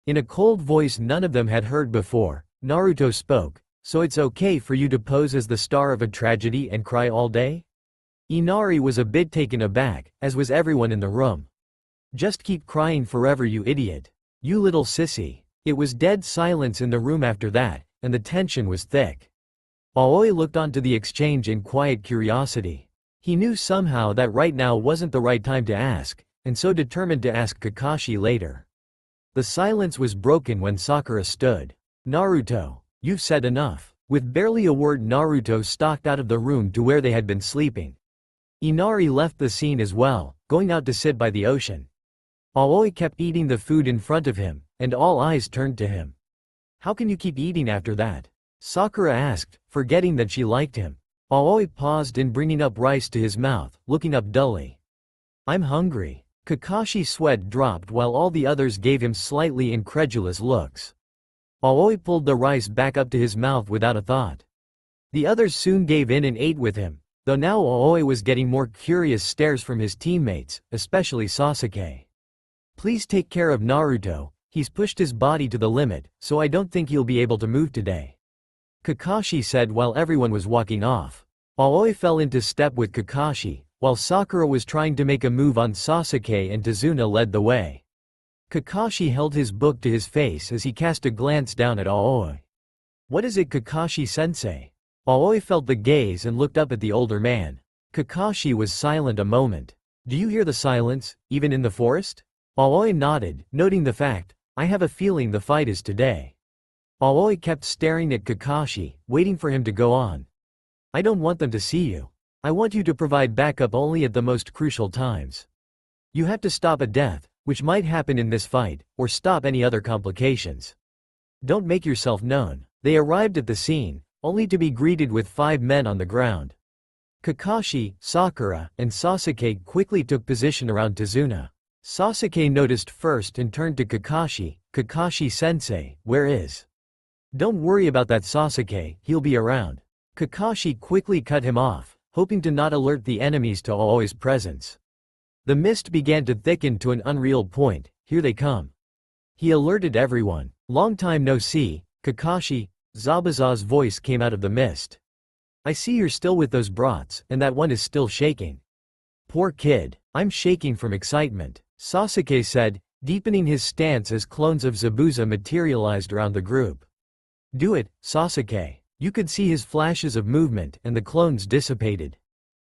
In a cold voice none of them had heard before, Naruto spoke, so it's okay for you to pose as the star of a tragedy and cry all day? Inari was a bit taken aback, as was everyone in the room. Just keep crying forever, you idiot. You little sissy. It was dead silence in the room after that, and the tension was thick. Aoi looked onto the exchange in quiet curiosity. He knew somehow that right now wasn't the right time to ask, and so determined to ask Kakashi later. The silence was broken when Sakura stood. Naruto, you've said enough. With barely a word Naruto stalked out of the room to where they had been sleeping. Inari left the scene as well, going out to sit by the ocean. Aoi kept eating the food in front of him, and all eyes turned to him. How can you keep eating after that? Sakura asked, forgetting that she liked him. Aoi paused in bringing up rice to his mouth, looking up dully. I'm hungry. Kakashi's sweat dropped while all the others gave him slightly incredulous looks. Aoi pulled the rice back up to his mouth without a thought. The others soon gave in and ate with him, though now Aoi was getting more curious stares from his teammates, especially Sasuke. Please take care of Naruto, he's pushed his body to the limit, so I don't think he'll be able to move today. Kakashi said while everyone was walking off. Aoi fell into step with Kakashi, while Sakura was trying to make a move on Sasuke and Tazuna led the way. Kakashi held his book to his face as he cast a glance down at Aoi. "What is it, Kakashi-sensei?" Aoi felt the gaze and looked up at the older man. Kakashi was silent a moment. "Do you hear the silence, even in the forest?" Aoi nodded, noting the fact, "I have a feeling the fight is today." Aoi kept staring at Kakashi, waiting for him to go on. "I don't want them to see you. I want you to provide backup only at the most crucial times. You have to stop a death, which might happen in this fight, or stop any other complications. Don't make yourself known." They arrived at the scene, only to be greeted with 5 men on the ground. Kakashi, Sakura, and Sasuke quickly took position around Tazuna. Sasuke noticed first and turned to Kakashi. "Kakashi-sensei, where is?" "Don't worry about that, Sasuke, he'll be around." Kakashi quickly cut him off, hoping to not alert the enemies to Aoi's presence. The mist began to thicken to an unreal point. "Here they come." He alerted everyone. "Long time no see, Kakashi." Zabuza's voice came out of the mist. "I see you're still with those brats, and that one is still shaking." "Poor kid, I'm shaking from excitement," Sasuke said, deepening his stance as clones of Zabuza materialized around the group. "Do it, Sasuke." You could see his flashes of movement, and the clones dissipated.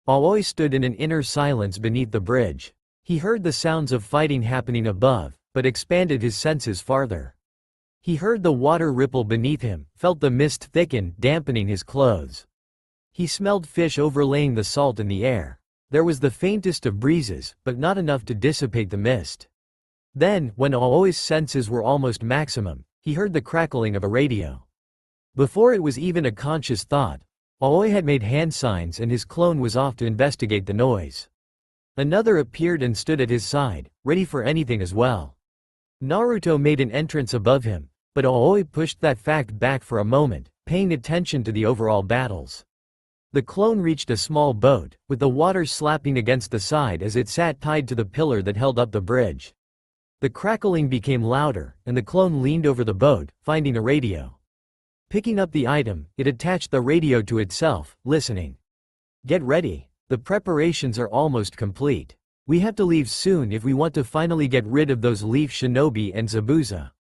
Aoi stood in an inner silence beneath the bridge. He heard the sounds of fighting happening above, but expanded his senses farther. He heard the water ripple beneath him, felt the mist thicken, dampening his clothes. He smelled fish overlaying the salt in the air. There was the faintest of breezes, but not enough to dissipate the mist. Then, when Aoi's senses were almost maximum, he heard the crackling of a radio. Before it was even a conscious thought, Aoi had made hand signs and his clone was off to investigate the noise. Another appeared and stood at his side, ready for anything as well. Naruto made an entrance above him, but Aoi pushed that fact back for a moment, paying attention to the overall battles. The clone reached a small boat, with the water slapping against the side as it sat tied to the pillar that held up the bridge. The crackling became louder, and the clone leaned over the boat, finding a radio. Picking up the item, it attached the radio to itself, listening. "Get ready. The preparations are almost complete. We have to leave soon if we want to finally get rid of those Leaf Shinobi and Zabuza."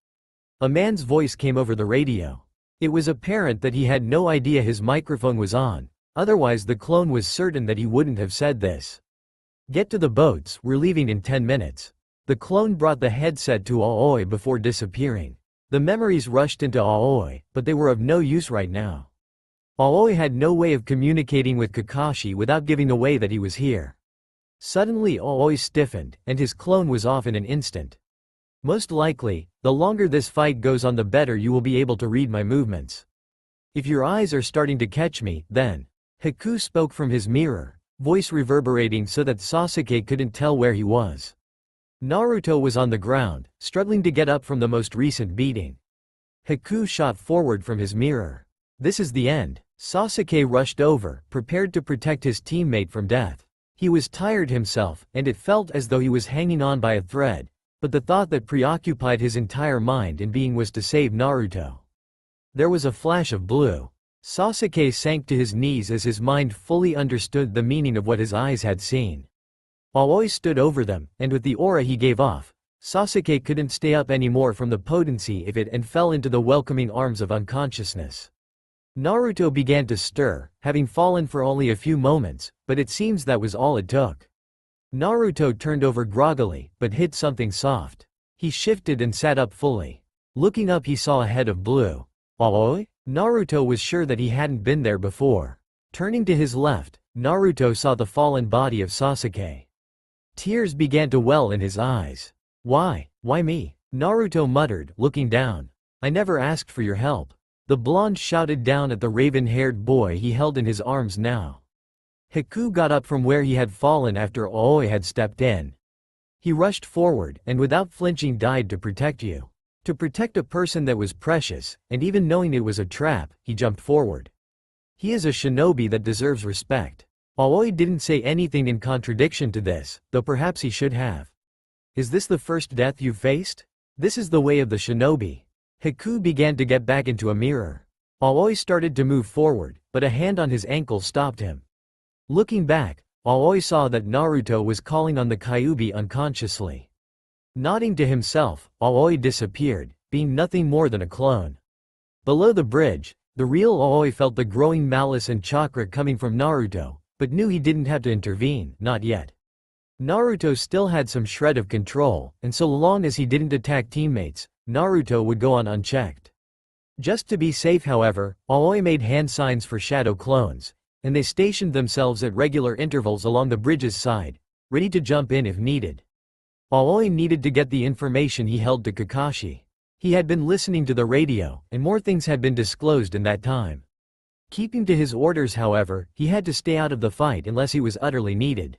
A man's voice came over the radio. It was apparent that he had no idea his microphone was on, otherwise the clone was certain that he wouldn't have said this. "Get to the boats, we're leaving in 10 minutes. The clone brought the headset to Aoi before disappearing. The memories rushed into Aoi, but they were of no use right now. Aoi had no way of communicating with Kakashi without giving away that he was here. Suddenly Aoi stiffened, and his clone was off in an instant. "Most likely, the longer this fight goes on the better you will be able to read my movements. If your eyes are starting to catch me, then." Haku spoke from his mirror, voice reverberating so that Sasuke couldn't tell where he was. Naruto was on the ground, struggling to get up from the most recent beating. Haku shot forward from his mirror. "This is the end." Sasuke rushed over, prepared to protect his teammate from death. He was tired himself, and it felt as though he was hanging on by a thread, but the thought that preoccupied his entire mind and being was to save Naruto. There was a flash of blue. Sasuke sank to his knees as his mind fully understood the meaning of what his eyes had seen. Aoi stood over them, and with the aura he gave off, Sasuke couldn't stay up anymore from the potency of it and fell into the welcoming arms of unconsciousness. Naruto began to stir, having fallen for only a few moments, but it seems that was all it took. Naruto turned over groggily, but hit something soft. He shifted and sat up fully. Looking up he saw a head of blue. "Aoi?" Naruto was sure that he hadn't been there before. Turning to his left, Naruto saw the fallen body of Sasuke. Tears began to well in his eyes. Why me?" Naruto muttered, looking down. "I never asked for your help." The blonde shouted down at the raven-haired boy he held in his arms now. Haku got up from where he had fallen after Aoi had stepped in. He rushed forward, and without flinching died to protect you. To protect a person that was precious, and even knowing it was a trap, he jumped forward. He is a shinobi that deserves respect. Aoi didn't say anything in contradiction to this, though perhaps he should have. "Is this the first death you've faced? This is the way of the shinobi." Haku began to get back into a mirror. Aoi started to move forward, but a hand on his ankle stopped him. Looking back, Aoi saw that Naruto was calling on the Kyuubi unconsciously. Nodding to himself, Aoi disappeared, being nothing more than a clone. Below the bridge, the real Aoi felt the growing malice and chakra coming from Naruto, but knew he didn't have to intervene, not yet. Naruto still had some shred of control, and so long as he didn't attack teammates, Naruto would go on unchecked. Just to be safe, however, Aoi made hand signs for shadow clones, and they stationed themselves at regular intervals along the bridge's side, ready to jump in if needed. Aoi needed to get the information he held to Kakashi. He had been listening to the radio, and more things had been disclosed in that time. Keeping to his orders, however, he had to stay out of the fight unless he was utterly needed.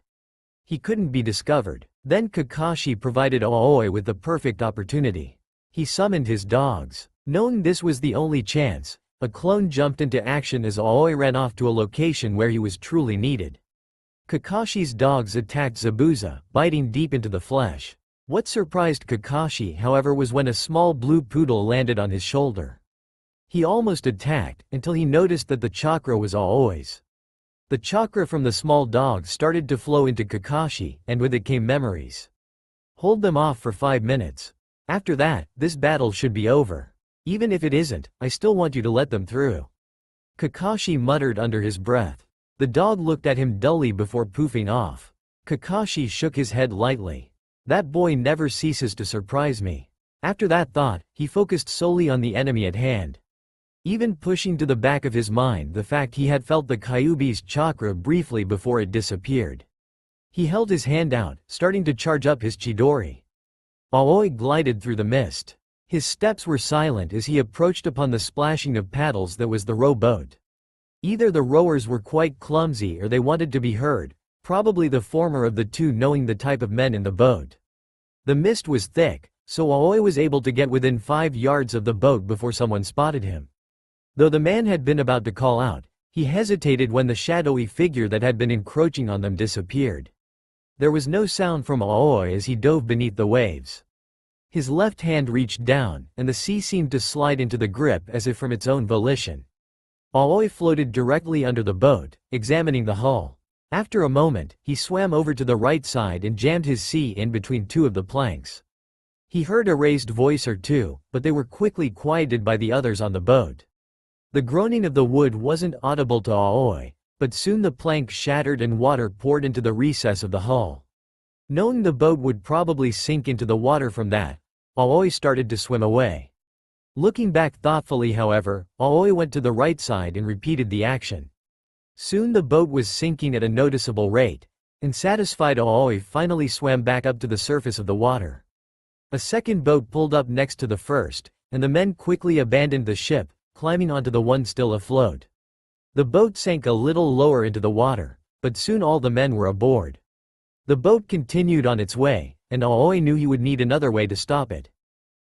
He couldn't be discovered. Then Kakashi provided Aoi with the perfect opportunity. He summoned his dogs. Knowing this was the only chance, a clone jumped into action as Aoi ran off to a location where he was truly needed. Kakashi's dogs attacked Zabuza, biting deep into the flesh. What surprised Kakashi, however, was when a small blue poodle landed on his shoulder. He almost attacked, until he noticed that the chakra was Aoi's. The chakra from the small dog started to flow into Kakashi, and with it came memories. Hold them off for 5 minutes. After that, this battle should be over. Even if it isn't, I still want you to let them through. Kakashi muttered under his breath. The dog looked at him dully before poofing off. Kakashi shook his head lightly. That boy never ceases to surprise me. After that thought, he focused solely on the enemy at hand. Even pushing to the back of his mind the fact he had felt the Kyuubi's chakra briefly before it disappeared. He held his hand out, starting to charge up his Chidori. Aoi glided through the mist. His steps were silent as he approached upon the splashing of paddles that was the rowboat. Either the rowers were quite clumsy or they wanted to be heard, probably the former of the two, knowing the type of men in the boat. The mist was thick, so Aoi was able to get within 5 yards of the boat before someone spotted him. Though the man had been about to call out, he hesitated when the shadowy figure that had been encroaching on them disappeared. There was no sound from Aoi as he dove beneath the waves. His left hand reached down, and the sea seemed to slide into the grip as if from its own volition. Aoi floated directly under the boat, examining the hull. After a moment, he swam over to the right side and jammed his sea in between 2 of the planks. He heard a raised voice or two, but they were quickly quieted by the others on the boat. The groaning of the wood wasn't audible to Aoi, but soon the plank shattered and water poured into the recess of the hull. Knowing the boat would probably sink into the water from that, Aoi started to swim away. Looking back thoughtfully, however, Aoi went to the right side and repeated the action. Soon the boat was sinking at a noticeable rate, and satisfied, Aoi finally swam back up to the surface of the water. A second boat pulled up next to the first, and the men quickly abandoned the ship, climbing onto the one still afloat. The boat sank a little lower into the water, but soon all the men were aboard. The boat continued on its way, and Aoi knew he would need another way to stop it.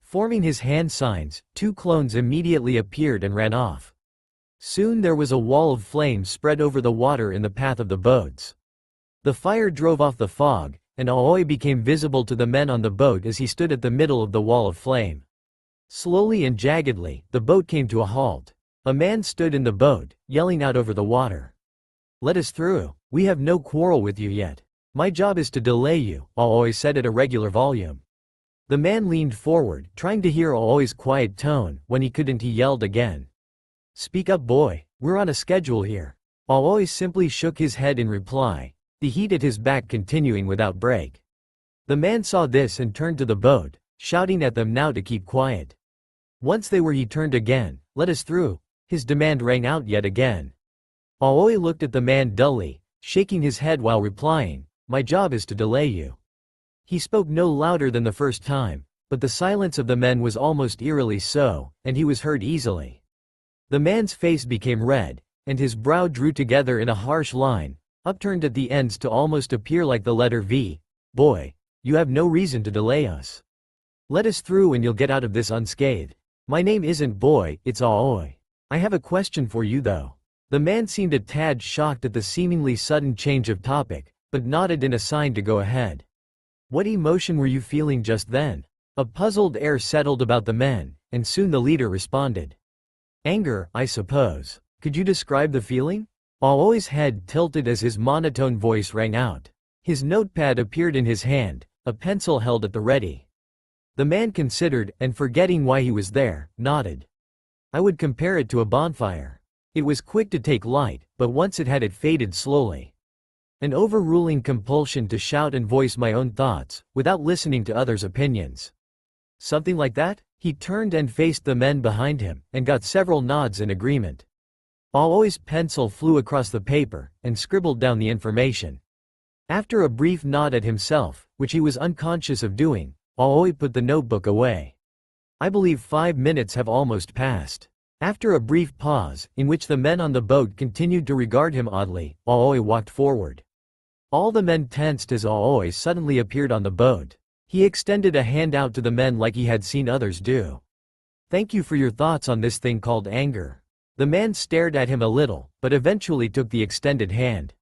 Forming his hand signs, 2 clones immediately appeared and ran off. Soon there was a wall of flame spread over the water in the path of the boats. The fire drove off the fog, and Aoi became visible to the men on the boat as he stood at the middle of the wall of flame. Slowly and jaggedly, the boat came to a halt. A man stood in the boat, yelling out over the water. "Let us through. We have no quarrel with you yet. My job is to delay you," Aoi said at a regular volume. The man leaned forward, trying to hear Aoi's quiet tone. When he couldn't, he yelled again. "Speak up, boy. We're on a schedule here." Aoi simply shook his head in reply, the heat at his back continuing without break. The man saw this and turned to the boat, shouting at them now to keep quiet. Once they were, he turned again. "Let us through." His demand rang out yet again. Aoi looked at the man dully, shaking his head while replying, "My job is to delay you." He spoke no louder than the first time, but the silence of the men was almost eerily so, and he was heard easily. The man's face became red, and his brow drew together in a harsh line, upturned at the ends to almost appear like the letter V. "Boy, you have no reason to delay us. Let us through and you'll get out of this unscathed. My name isn't Boy, it's Aoi. I have a question for you though." The man seemed a tad shocked at the seemingly sudden change of topic, but nodded in a sign to go ahead. "What emotion were you feeling just then?" A puzzled air settled about the men, and soon the leader responded. "Anger, I suppose. Could you describe the feeling?" Aoi's head tilted as his monotone voice rang out. His notepad appeared in his hand, a pencil held at the ready. The man considered, and forgetting why he was there, nodded. I would compare it to a bonfire. It was quick to take light, but once it had, it faded slowly. An overruling compulsion to shout and voice my own thoughts, without listening to others' opinions. Something like that? He turned and faced the men behind him, and got several nods in agreement. Aoi's pencil flew across the paper, and scribbled down the information. After a brief nod at himself, which he was unconscious of doing, Aoi put the notebook away. I believe 5 minutes have almost passed. After a brief pause, in which the men on the boat continued to regard him oddly, Aoi walked forward. All the men tensed as Aoi suddenly appeared on the boat. He extended a hand out to the men like he had seen others do. Thank you for your thoughts on this thing called anger. The man stared at him a little, but eventually took the extended hand.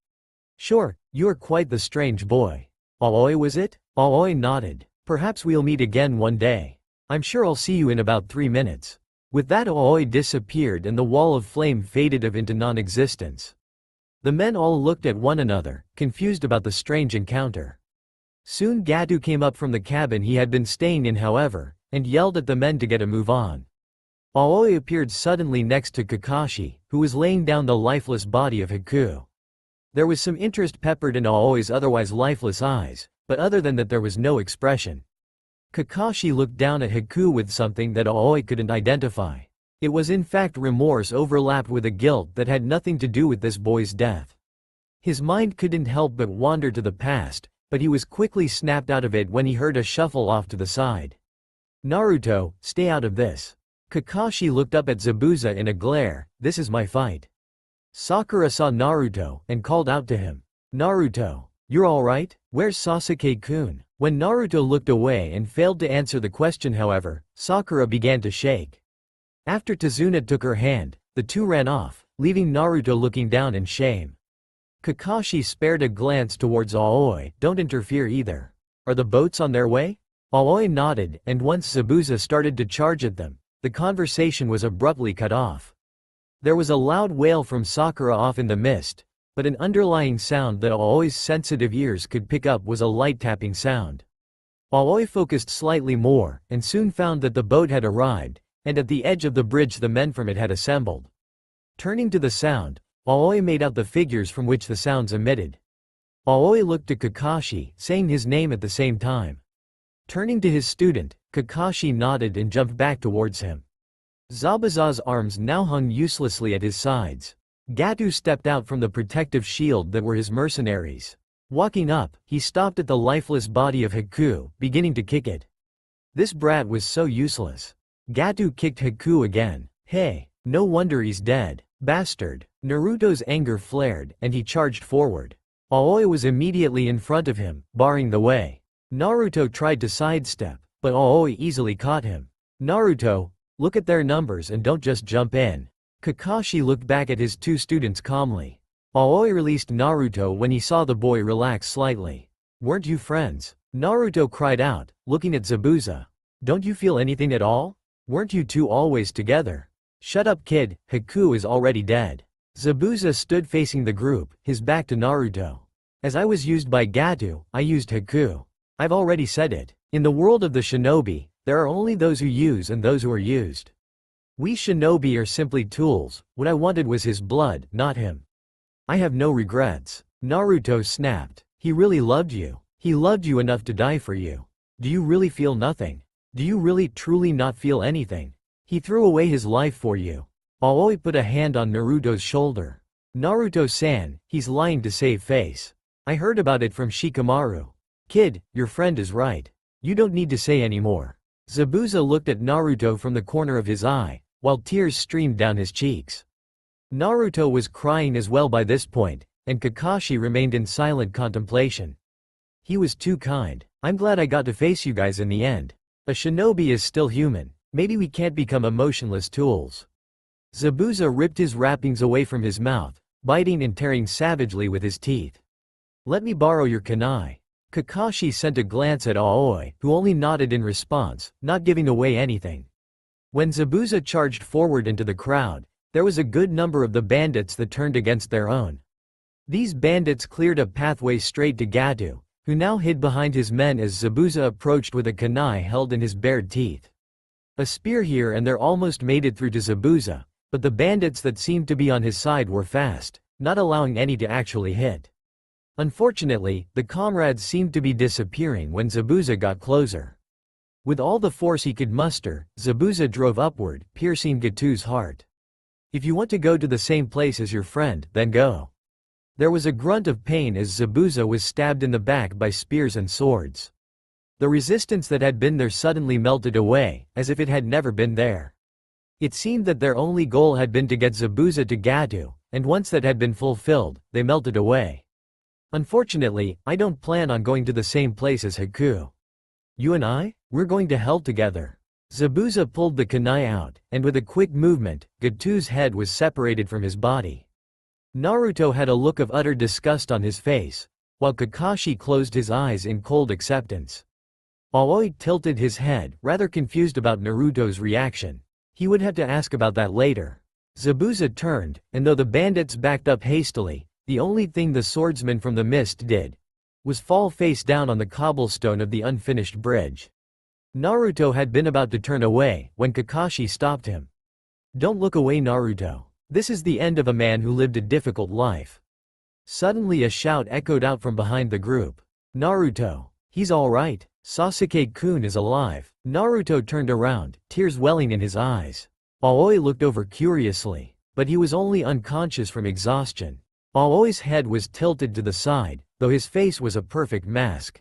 Sure, you're quite the strange boy. Aoi, was it? Aoi nodded. Perhaps we'll meet again one day. I'm sure I'll see you in about 3 minutes. With that, Aoi disappeared and the wall of flame faded into non-existence. The men all looked at one another, confused about the strange encounter. Soon Gatu came up from the cabin he had been staying in, however, and yelled at the men to get a move on. Aoi appeared suddenly next to Kakashi, who was laying down the lifeless body of Haku. There was some interest peppered in Aoi's otherwise lifeless eyes, but other than that there was no expression. Kakashi looked down at Haku with something that Aoi couldn't identify. It was in fact remorse overlapped with a guilt that had nothing to do with this boy's death. His mind couldn't help but wander to the past, but he was quickly snapped out of it when he heard a shuffle off to the side. Naruto, stay out of this. Kakashi looked up at Zabuza in a glare. This is my fight. Sakura saw Naruto, and called out to him. Naruto, you're alright? Where's Sasuke-kun? When Naruto looked away and failed to answer the question, however, Sakura began to shake. After Tazuna took her hand, the two ran off, leaving Naruto looking down in shame. Kakashi spared a glance towards Aoi. Don't interfere either. Are the boats on their way? Aoi nodded, and once Zabuza started to charge at them, the conversation was abruptly cut off. There was a loud wail from Sakura off in the mist, but an underlying sound that Aoi's sensitive ears could pick up was a light tapping sound. Aoi focused slightly more, and soon found that the boat had arrived, and at the edge of the bridge the men from it had assembled. Turning to the sound, Aoi made out the figures from which the sounds emitted. Aoi looked to Kakashi, saying his name at the same time. Turning to his student, Kakashi nodded and jumped back towards him. Zabuza's arms now hung uselessly at his sides. Gatu stepped out from the protective shield that were his mercenaries. Walking up, he stopped at the lifeless body of Haku, beginning to kick it. This brat was so useless. Gatu kicked Haku again. Hey, no wonder he's dead. Bastard. Naruto's anger flared, and he charged forward. Aoi was immediately in front of him, barring the way. Naruto tried to sidestep, but Aoi easily caught him. Naruto, look at their numbers and don't just jump in. Kakashi looked back at his two students calmly. Aoi released Naruto when he saw the boy relax slightly. Weren't you friends? Naruto cried out, looking at Zabuza. Don't you feel anything at all? Weren't you two always together? Shut up, kid, Haku is already dead. Zabuza stood facing the group, his back to Naruto. As I was used by Gatu, I used Haku. I've already said it. In the world of the shinobi, there are only those who use and those who are used. We shinobi are simply tools. What I wanted was his blood, not him. I have no regrets. Naruto snapped. He really loved you. He loved you enough to die for you. Do you really feel nothing? Do you really truly not feel anything? He threw away his life for you. Aoi put a hand on Naruto's shoulder. Naruto-san, he's lying to save face. I heard about it from Shikamaru. Kid, your friend is right. You don't need to say anymore. Zabuza looked at Naruto from the corner of his eye, while tears streamed down his cheeks. Naruto was crying as well by this point, and Kakashi remained in silent contemplation. He was too kind. I'm glad I got to face you guys in the end. A shinobi is still human. Maybe we can't become emotionless tools. Zabuza ripped his wrappings away from his mouth, biting and tearing savagely with his teeth. Let me borrow your kunai. Kakashi sent a glance at Aoi, who only nodded in response, not giving away anything. When Zabuza charged forward into the crowd, There was a good number of the bandits that turned against their own. These bandits cleared a pathway straight to Gatu, who now hid behind his men as Zabuza approached with a kunai held in his bared teeth. A spear here and there almost made it through to Zabuza, but the bandits that seemed to be on his side were fast, not allowing any to actually hit. Unfortunately, the comrades seemed to be disappearing when Zabuza got closer. With all the force he could muster, Zabuza drove upward, piercing Gatu's heart. If you want to go to the same place as your friend, then go. There was a grunt of pain as Zabuza was stabbed in the back by spears and swords. The resistance that had been there suddenly melted away, as if it had never been there. It seemed that their only goal had been to get Zabuza to Gatu, and once that had been fulfilled, they melted away. Unfortunately, I don't plan on going to the same place as Haku. You and I? We're going to hell together. Zabuza pulled the kunai out, and with a quick movement, Gatu's head was separated from his body. Naruto had a look of utter disgust on his face, while Kakashi closed his eyes in cold acceptance. Aoi tilted his head, rather confused about Naruto's reaction. He would have to ask about that later. Zabuza turned, and though the bandits backed up hastily, the only thing the swordsman from the mist did was fall face down on the cobblestone of the unfinished bridge. Naruto had been about to turn away, when Kakashi stopped him. Don't look away, Naruto. This is the end of a man who lived a difficult life. Suddenly a shout echoed out from behind the group. Naruto. He's alright. Sasuke-kun is alive. Naruto turned around, tears welling in his eyes. Aoi looked over curiously, but he was only unconscious from exhaustion. Aoi's head was tilted to the side, though his face was a perfect mask.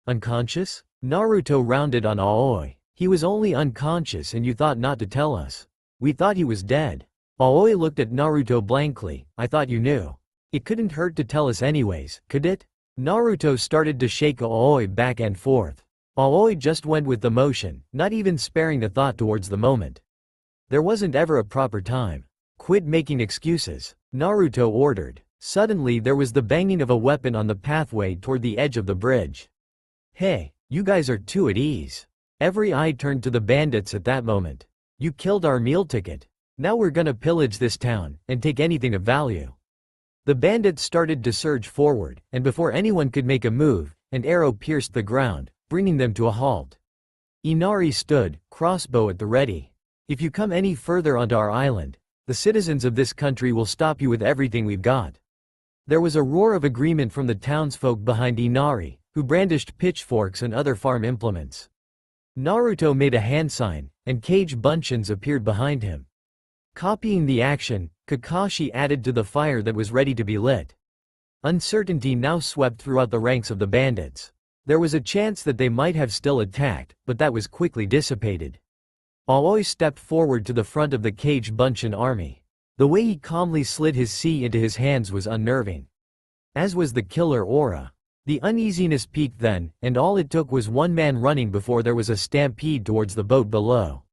Unconscious? Naruto rounded on Aoi. He was only unconscious and you thought not to tell us. We thought he was dead. Aoi looked at Naruto blankly. I thought you knew. It couldn't hurt to tell us anyways, could it? Naruto started to shake Aoi back and forth. Aoi just went with the motion, not even sparing a thought towards the moment. There wasn't ever a proper time. Quit making excuses, Naruto ordered. Suddenly there was the banging of a weapon on the pathway toward the edge of the bridge. Hey, you guys are too at ease. Every eye turned to the bandits at that moment. You killed our meal ticket. Now we're gonna pillage this town, and take anything of value. The bandits started to surge forward, and before anyone could make a move, an arrow pierced the ground, bringing them to a halt. Inari stood, crossbow at the ready. If you come any further onto our island, the citizens of this country will stop you with everything we've got. There was a roar of agreement from the townsfolk behind Inari, who brandished pitchforks and other farm implements. Naruto made a hand sign, and cage buncheons appeared behind him. Copying the action, Kakashi added to the fire that was ready to be lit. Uncertainty now swept throughout the ranks of the bandits. There was a chance that they might have still attacked, but that was quickly dissipated. Aoi stepped forward to the front of the cage buncheon army. The way he calmly slid his sea into his hands was unnerving. As was the killer aura. The uneasiness peaked then, and all it took was one man running before there was a stampede towards the boat below.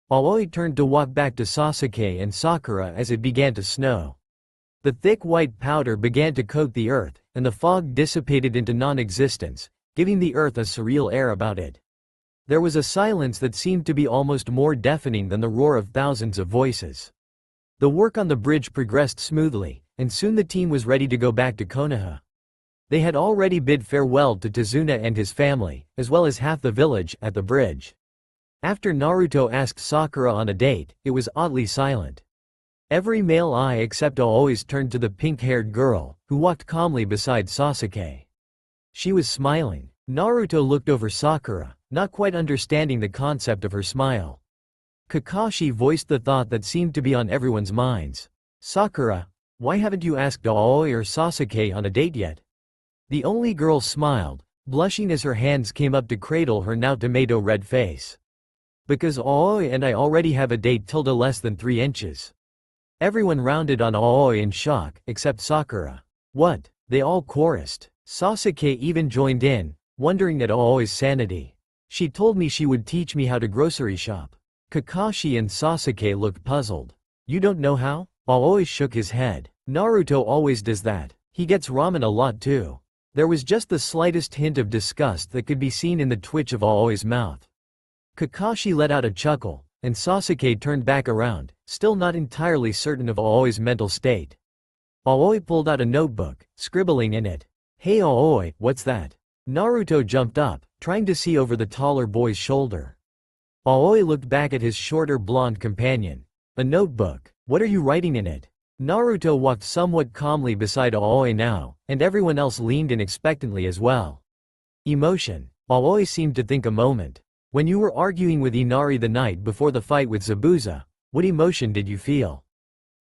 Aoi turned to walk back to Sasuke and Sakura as it began to snow. The thick white powder began to coat the earth, and the fog dissipated into non-existence, giving the earth a surreal air about it. There was a silence that seemed to be almost more deafening than the roar of thousands of voices. The work on the bridge progressed smoothly, and soon the team was ready to go back to Konoha. They had already bid farewell to Tazuna and his family, as well as half the village, at the bridge. After Naruto asked Sakura on a date, it was oddly silent. Every male eye except Aoi's turned to the pink-haired girl, who walked calmly beside Sasuke. She was smiling. Naruto looked over Sakura, not quite understanding the concept of her smile. Kakashi voiced the thought that seemed to be on everyone's minds. Sakura, why haven't you asked Aoi or Sasuke on a date yet? The only girl smiled, blushing as her hands came up to cradle her now tomato-red face. Because Aoi and I already have a date tilde less than 3 inches. Everyone rounded on Aoi in shock, except Sakura. What? They all chorused. Sasuke even joined in, wondering at Aoi's sanity. She told me she would teach me how to grocery shop. Kakashi and Sasuke looked puzzled. You don't know how? Aoi shook his head. Naruto always does that. He gets ramen a lot too. There was just the slightest hint of disgust that could be seen in the twitch of Aoi's mouth. Kakashi let out a chuckle, and Sasuke turned back around, still not entirely certain of Aoi's mental state. Aoi pulled out a notebook, scribbling in it. "Hey Aoi, what's that?" Naruto jumped up, trying to see over the taller boy's shoulder. Aoi looked back at his shorter blonde companion. "A notebook. What are you writing in it?" Naruto walked somewhat calmly beside Aoi now, and everyone else leaned in expectantly as well. Emotion. Aoi seemed to think a moment. "When you were arguing with Inari the night before the fight with Zabuza, what emotion did you feel?"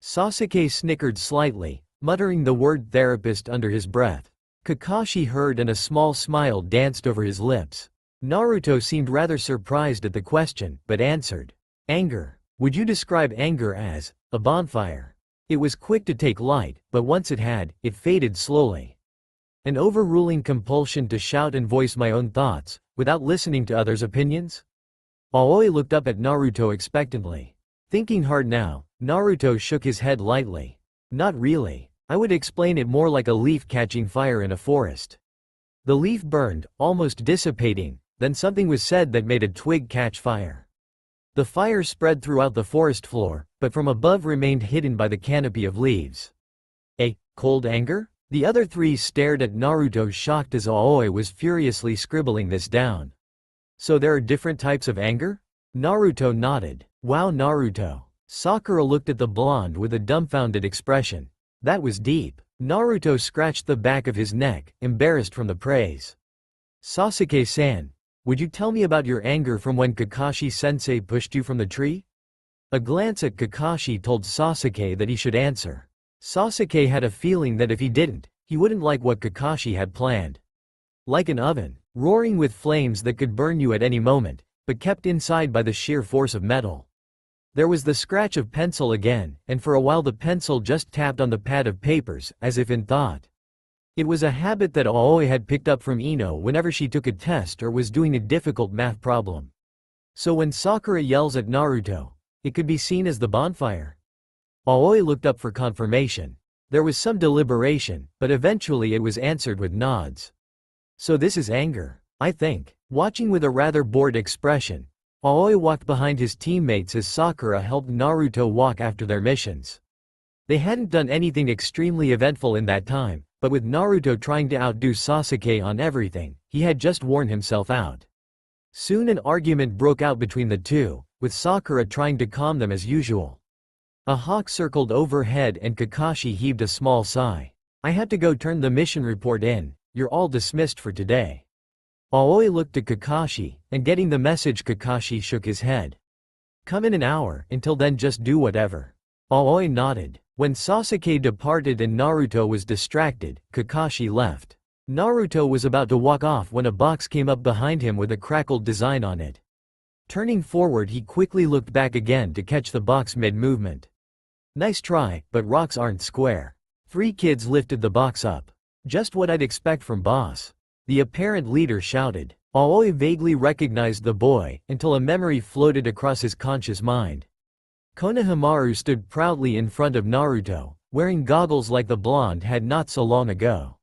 Sasuke snickered slightly, muttering the word therapist under his breath. Kakashi heard and a small smile danced over his lips. Naruto seemed rather surprised at the question, but answered. "Anger. Would you describe anger as a bonfire? It was quick to take light, but once it faded slowly. An overruling compulsion to shout and voice my own thoughts, without listening to others' opinions?" Aoi looked up at Naruto expectantly. Thinking hard now, Naruto shook his head lightly. "Not really. I would explain it more like a leaf catching fire in a forest. The leaf burned, almost dissipating, then something was said that made a twig catch fire. The fire spread throughout the forest floor, but from above remained hidden by the canopy of leaves." "A cold anger?" The other three stared at Naruto shocked as Aoi was furiously scribbling this down. "So there are different types of anger?" Naruto nodded. "Wow Naruto." Sakura looked at the blonde with a dumbfounded expression. That was deep. Naruto scratched the back of his neck, embarrassed from the praise. "Sasuke-san, would you tell me about your anger from when Kakashi-sensei pushed you from the tree?" A glance at Kakashi told Sasuke that he should answer. Sasuke had a feeling that if he didn't, he wouldn't like what Kakashi had planned. Like an oven, roaring with flames that could burn you at any moment, but kept inside by the sheer force of metal. There was the scratch of pencil again, and for a while the pencil just tapped on the pad of papers, as if in thought. It was a habit that Aoi had picked up from Ino whenever she took a test or was doing a difficult math problem. So when Sakura yells at Naruto, it could be seen as the bonfire. Aoi looked up for confirmation. There was some deliberation, but eventually it was answered with nods. "So this is anger, I think." Watching with a rather bored expression, Aoi walked behind his teammates as Sakura helped Naruto walk after their missions. They hadn't done anything extremely eventful in that time, but with Naruto trying to outdo Sasuke on everything, he had just worn himself out. Soon an argument broke out between the two, with Sakura trying to calm them as usual. A hawk circled overhead and Kakashi heaved a small sigh. "I had to go turn the mission report in, you're all dismissed for today." Aoi looked at Kakashi, and getting the message Kakashi shook his head. "Come in an hour, until then just do whatever." Aoi nodded. When Sasuke departed and Naruto was distracted, Kakashi left. Naruto was about to walk off when a box came up behind him with a crackled design on it. Turning forward he quickly looked back again to catch the box mid-movement. "Nice try, but rocks aren't square." 3 kids lifted the box up. "Just what I'd expect from boss," the apparent leader shouted. Aoi vaguely recognized the boy, until a memory floated across his conscious mind. Konohamaru stood proudly in front of Naruto, wearing goggles like the blonde had not so long ago.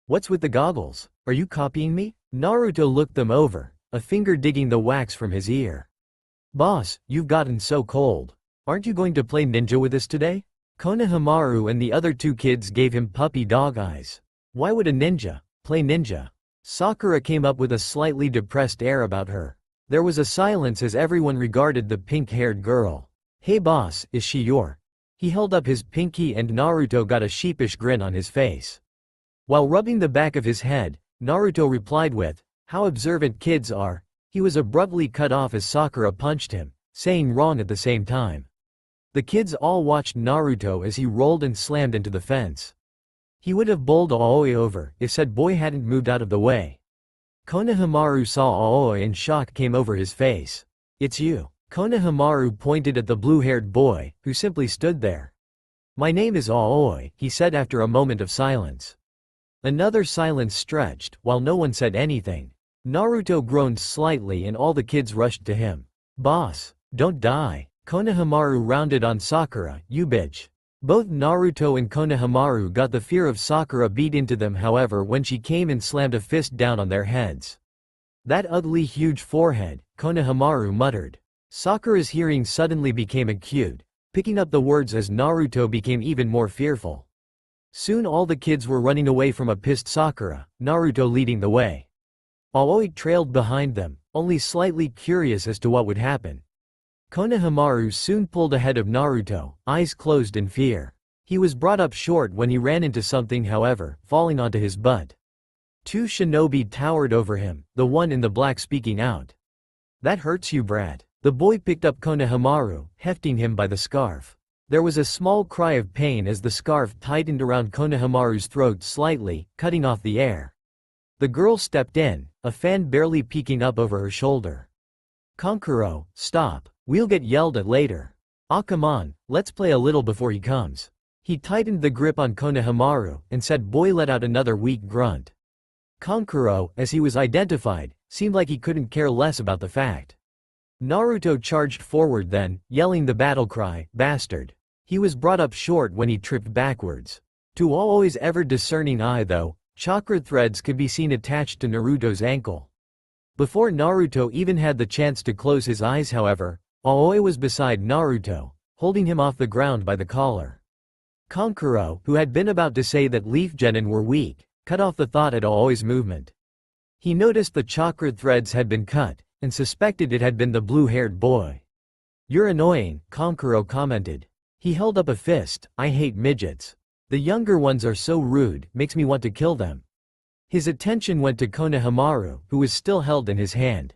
"What's with the goggles? Are you copying me?" Naruto looked them over, a finger digging the wax from his ear. "Boss, you've gotten so cold. Aren't you going to play ninja with us today?" Konohamaru and the other 2 kids gave him puppy dog eyes. "Why would a ninja play ninja?" Sakura came up with a slightly depressed air about her. There was a silence as everyone regarded the pink-haired girl. "Hey boss, is she your?" He held up his pinky and Naruto got a sheepish grin on his face. While rubbing the back of his head, Naruto replied with, "How observant kids are." He was abruptly cut off as Sakura punched him, saying wrong at the same time. The kids all watched Naruto as he rolled and slammed into the fence. He would have bowled Aoi over if said boy hadn't moved out of the way. Konohamaru saw Aoi and shock came over his face. "It's you." Konohamaru pointed at the blue-haired boy, who simply stood there. "My name is Aoi," he said after a moment of silence. Another silence stretched, while no one said anything. Naruto groaned slightly and all the kids rushed to him. "Boss, don't die." Konohamaru rounded on Sakura, "You bitch." Both Naruto and Konohamaru got the fear of Sakura beat into them however when she came and slammed a fist down on their heads. "That ugly huge forehead," Konohamaru muttered. Sakura's hearing suddenly became acute, picking up the words as Naruto became even more fearful. Soon all the kids were running away from a pissed Sakura, Naruto leading the way. Aoi trailed behind them, only slightly curious as to what would happen. Konohamaru soon pulled ahead of Naruto, eyes closed in fear. He was brought up short when he ran into something, however, falling onto his butt. Two shinobi towered over him, the one in the black speaking out. "That hurts you, brat." The boy picked up Konohamaru, hefting him by the scarf. There was a small cry of pain as the scarf tightened around Konohamaru's throat slightly, cutting off the air. The girl stepped in, a fan barely peeking up over her shoulder. "Kankuro, stop. We'll get yelled at later. Ah, come on, let's play a little before he comes." He tightened the grip on Konohamaru, and said boy let out another weak grunt. Kankuro, as he was identified, seemed like he couldn't care less about the fact. Naruto charged forward then, yelling the battle cry, "Bastard." He was brought up short when he tripped backwards. To Aoi's ever-discerning eye though, chakra threads could be seen attached to Naruto's ankle. Before Naruto even had the chance to close his eyes, however, Aoi was beside Naruto, holding him off the ground by the collar. Kankuro, who had been about to say that leaf genin were weak, cut off the thought at Aoi's movement. He noticed the chakra threads had been cut, and suspected it had been the blue-haired boy. "You're annoying," Kankuro commented. He held up a fist. "I hate midgets. The younger ones are so rude, makes me want to kill them." His attention went to Konohamaru, who was still held in his hand.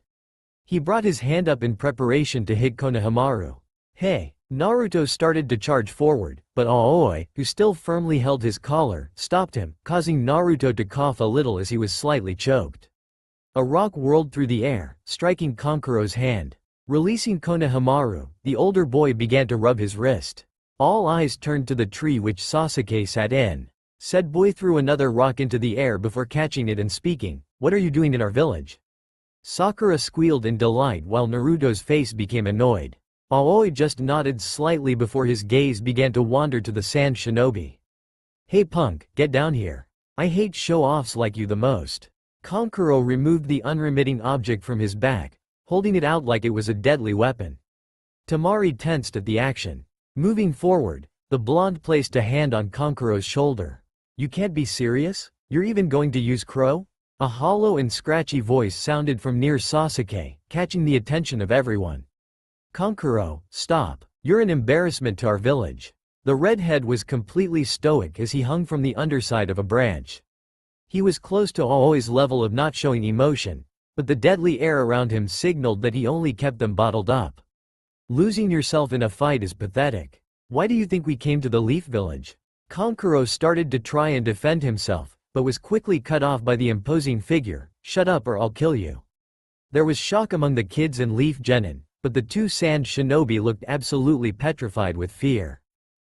He brought his hand up in preparation to hit Konohamaru. "Hey!" Naruto started to charge forward, but Aoi, who still firmly held his collar, stopped him, causing Naruto to cough a little as he was slightly choked. A rock whirled through the air, striking Kankuro's hand. Releasing Konohamaru, the older boy began to rub his wrist. All eyes turned to the tree which Sasuke sat in. Said boy threw another rock into the air before catching it and speaking, "What are you doing in our village?" Sakura squealed in delight while Naruto's face became annoyed. Aoi just nodded slightly before his gaze began to wander to the sand shinobi. "Hey punk, get down here. I hate show-offs like you the most." Kankuro removed the unremitting object from his back, holding it out like it was a deadly weapon. Tamari tensed at the action. Moving forward, the blonde placed a hand on Kankuro's shoulder. "You can't be serious? You're even going to use crow?" A hollow and scratchy voice sounded from near Sasuke, catching the attention of everyone. "Kankuro, stop. You're an embarrassment to our village." The redhead was completely stoic as he hung from the underside of a branch. He was close to Aoi's level of not showing emotion, but the deadly air around him signaled that he only kept them bottled up. "Losing yourself in a fight is pathetic. Why do you think we came to the Leaf Village?" Kankuro started to try and defend himself, but was quickly cut off by the imposing figure. "Shut up or I'll kill you." There was shock among the kids in Leaf Genin, but the two sand shinobi looked absolutely petrified with fear.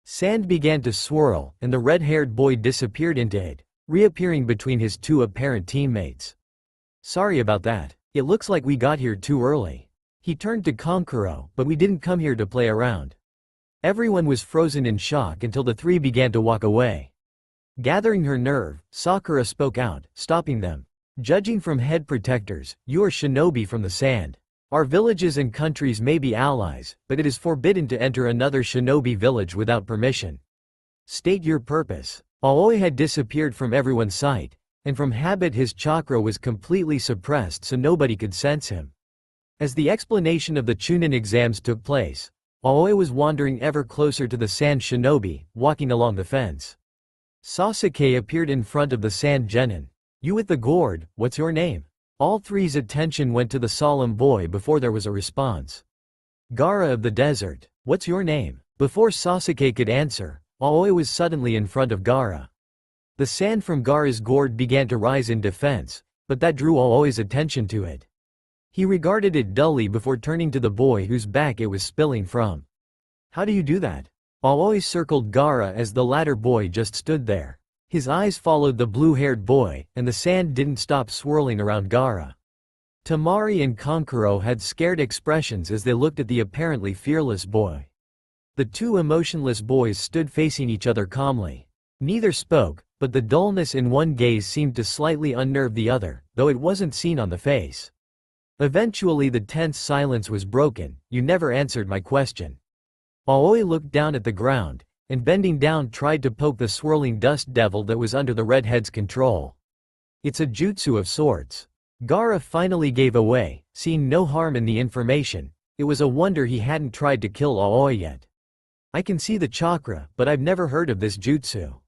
Sand began to swirl, and the red-haired boy disappeared into it, reappearing between his two apparent teammates. "Sorry about that. It looks like we got here too early." He turned to Kankuro, "But we didn't come here to play around." Everyone was frozen in shock until the three began to walk away. Gathering her nerve, Sakura spoke out, stopping them. "Judging from head protectors, you are shinobi from the sand. Our villages and countries may be allies, but it is forbidden to enter another shinobi village without permission. State your purpose." Aoi had disappeared from everyone's sight, and from habit his chakra was completely suppressed so nobody could sense him. As the explanation of the Chunin exams took place, Aoi was wandering ever closer to the sand shinobi, walking along the fence. Sasuke appeared in front of the sand genin. "You with the gourd, what's your name?" All three's attention went to the solemn boy before there was a response. "Gaara of the desert, what's your name?" Before Sasuke could answer, Aoi was suddenly in front of Gaara. The sand from Gaara's gourd began to rise in defense, but that drew Aoi's attention to it. He regarded it dully before turning to the boy whose back it was spilling from. "How do you do that?" Aoi circled Gaara as the latter boy just stood there. His eyes followed the blue-haired boy, and the sand didn't stop swirling around Gaara. Tamari and Kankuro had scared expressions as they looked at the apparently fearless boy. The two emotionless boys stood facing each other calmly. Neither spoke, but the dullness in one gaze seemed to slightly unnerve the other, though it wasn't seen on the face. Eventually the tense silence was broken. You never answered my question. Aoi looked down at the ground, and bending down tried to poke the swirling dust devil that was under the redhead's control. It's a jutsu of sorts. Gaara finally gave away, seeing no harm in the information. It was a wonder he hadn't tried to kill Aoi yet. I can see the chakra, but I've never heard of this jutsu.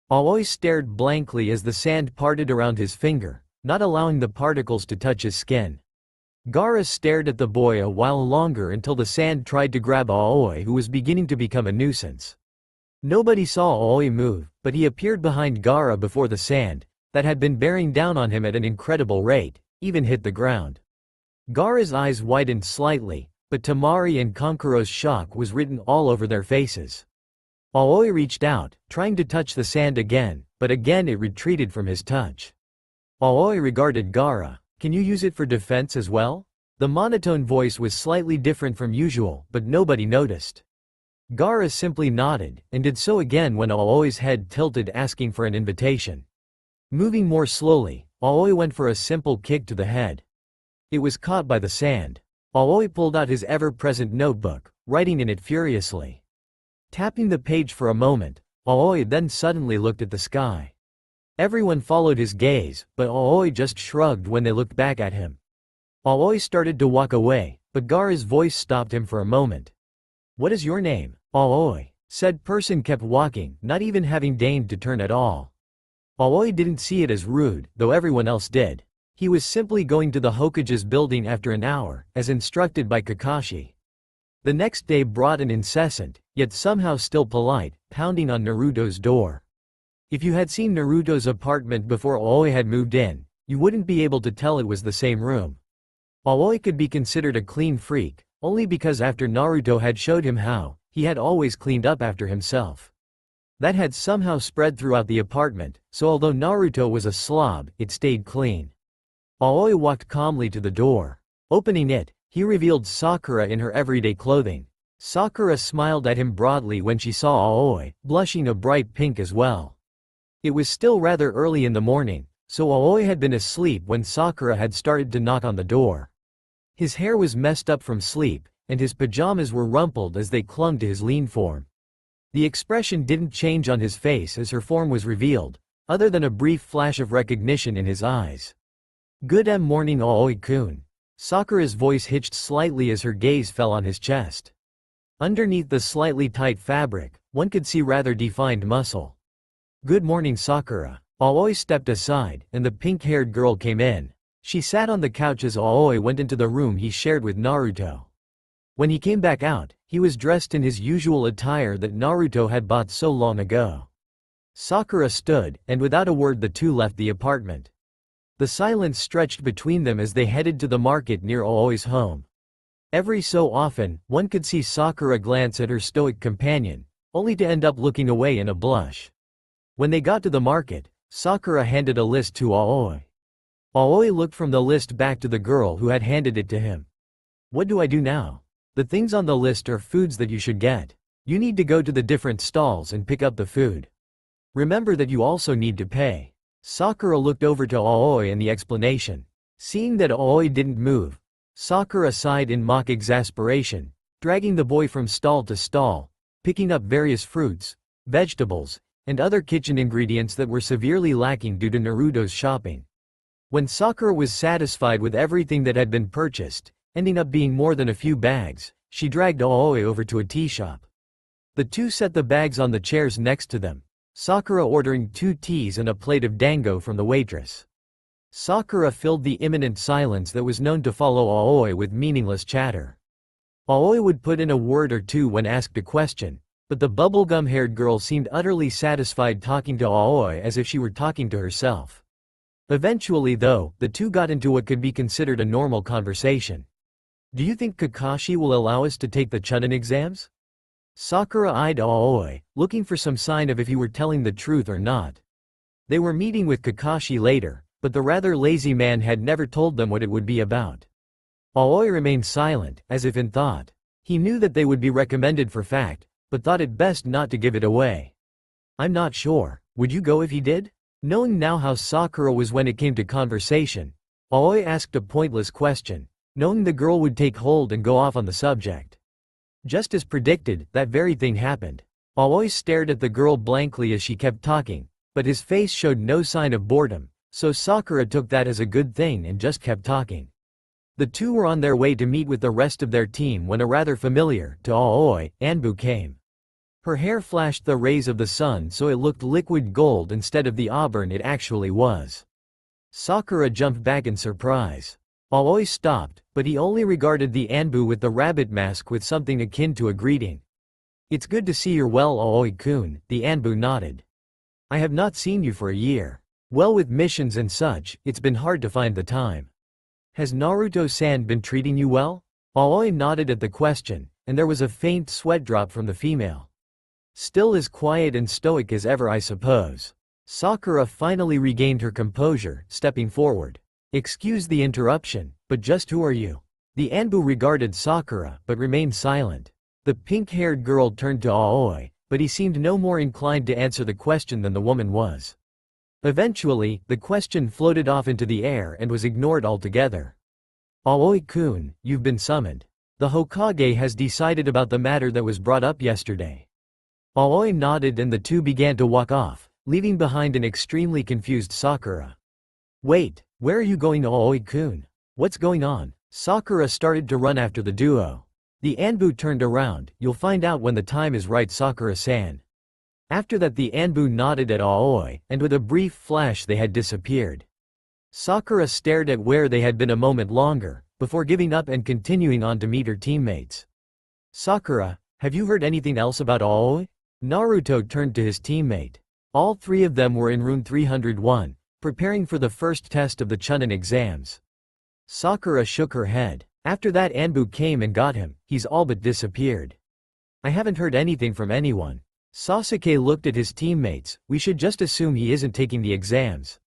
Aoi stared blankly as the sand parted around his finger, not allowing the particles to touch his skin. Gaara stared at the boy a while longer until the sand tried to grab Aoi, who was beginning to become a nuisance. Nobody saw Aoi move, but he appeared behind Gaara before the sand, that had been bearing down on him at an incredible rate, even hit the ground. Gaara's eyes widened slightly, but Temari and Konkuro's shock was written all over their faces. Aoi reached out, trying to touch the sand again, but again it retreated from his touch. Aoi regarded Gaara. Can you use it for defense as well? The monotone voice was slightly different from usual, but nobody noticed. Gaara simply nodded, and did so again when Aoi's head tilted, asking for an invitation. Moving more slowly, Aoi went for a simple kick to the head. It was caught by the sand. Aoi pulled out his ever-present notebook, writing in it furiously. Tapping the page for a moment, Aoi then suddenly looked at the sky. Everyone followed his gaze, but Aoi just shrugged when they looked back at him. Aoi started to walk away, but Gaara's voice stopped him for a moment. "What is your name?" Aoi. Said person kept walking, not even having deigned to turn at all. Aoi didn't see it as rude, though everyone else did. He was simply going to the Hokage's building after an hour, as instructed by Kakashi. The next day brought an incessant, yet somehow still polite, pounding on Naruto's door. If you had seen Naruto's apartment before Aoi had moved in, you wouldn't be able to tell it was the same room. Aoi could be considered a clean freak, only because after Naruto had showed him how, he had always cleaned up after himself. That had somehow spread throughout the apartment, so although Naruto was a slob, it stayed clean. Aoi walked calmly to the door. Opening it, he revealed Sakura in her everyday clothing. Sakura smiled at him broadly when she saw Aoi, blushing a bright pink as well. It was still rather early in the morning, so Aoi had been asleep when Sakura had started to knock on the door. His hair was messed up from sleep, and his pajamas were rumpled as they clung to his lean form. The expression didn't change on his face as her form was revealed, other than a brief flash of recognition in his eyes. "Good morning, Aoi-kun." Sakura's voice hitched slightly as her gaze fell on his chest. Underneath the slightly tight fabric, one could see rather defined muscle. "Good morning, Sakura." Aoi stepped aside, and the pink-haired girl came in. She sat on the couch as Aoi went into the room he shared with Naruto. When he came back out, he was dressed in his usual attire that Naruto had bought so long ago. Sakura stood, and without a word the two left the apartment. The silence stretched between them as they headed to the market near Aoi's home. Every so often, one could see Sakura glance at her stoic companion, only to end up looking away in a blush. When they got to the market, Sakura handed a list to Aoi. Aoi looked from the list back to the girl who had handed it to him. "What do I do now?" "The things on the list are foods that you should get. You need to go to the different stalls and pick up the food. Remember that you also need to pay." Sakura looked over to Aoi and the explanation. Seeing that Aoi didn't move, Sakura sighed in mock exasperation, dragging the boy from stall to stall, picking up various fruits, vegetables, and other kitchen ingredients that were severely lacking due to Naruto's shopping. When Sakura was satisfied with everything that had been purchased, ending up being more than a few bags, she dragged Aoi over to a tea shop. The two set the bags on the chairs next to them, Sakura ordering 2 teas and a plate of dango from the waitress. Sakura filled the imminent silence that was known to follow Aoi with meaningless chatter. Aoi would put in a word or two when asked a question, but the bubblegum-haired girl seemed utterly satisfied talking to Aoi as if she were talking to herself. Eventually though, the two got into what could be considered a normal conversation. "Do you think Kakashi will allow us to take the Chunin exams?" Sakura eyed Aoi, looking for some sign of if he were telling the truth or not. They were meeting with Kakashi later, but the rather lazy man had never told them what it would be about. Aoi remained silent, as if in thought. He knew that they would be recommended for fact, but thought it best not to give it away. "I'm not sure. Would you go if he did?" Knowing now how Sakura was when it came to conversation, Aoi asked a pointless question, knowing the girl would take hold and go off on the subject. Just as predicted, that very thing happened. Aoi stared at the girl blankly as she kept talking, but his face showed no sign of boredom, so Sakura took that as a good thing and just kept talking. The two were on their way to meet with the rest of their team when a rather familiar, to Aoi, Anbu came. Her hair flashed the rays of the sun so it looked liquid gold instead of the auburn it actually was. Sakura jumped back in surprise. Aoi stopped, but he only regarded the Anbu with the rabbit mask with something akin to a greeting. "It's good to see you're well, Aoi-kun," the Anbu nodded. "I have not seen you for a year. Well, with missions and such, it's been hard to find the time. Has Naruto-san been treating you well?" Aoi nodded at the question, and there was a faint sweat drop from the female. "Still as quiet and stoic as ever, I suppose." Sakura finally regained her composure, stepping forward. "Excuse the interruption, but just who are you?" The Anbu regarded Sakura, but remained silent. The pink-haired girl turned to Aoi, but he seemed no more inclined to answer the question than the woman was. Eventually, the question floated off into the air and was ignored altogether. "Aoi-kun, you've been summoned. The Hokage has decided about the matter that was brought up yesterday." Aoi nodded and the two began to walk off, leaving behind an extremely confused Sakura. "Wait, where are you going, Aoi-kun? What's going on?" Sakura started to run after the duo. The Anbu turned around. "You'll find out when the time is right, Sakura-san." After that the Anbu nodded at Aoi, and with a brief flash they had disappeared. Sakura stared at where they had been a moment longer, before giving up and continuing on to meet her teammates. "Sakura, have you heard anything else about Aoi?" Naruto turned to his teammate. All three of them were in room 301, preparing for the first test of the Chunin exams. Sakura shook her head. "After that Anbu came and got him, he's all but disappeared. I haven't heard anything from anyone." Sasuke looked at his teammates. "We should just assume he isn't taking the exams."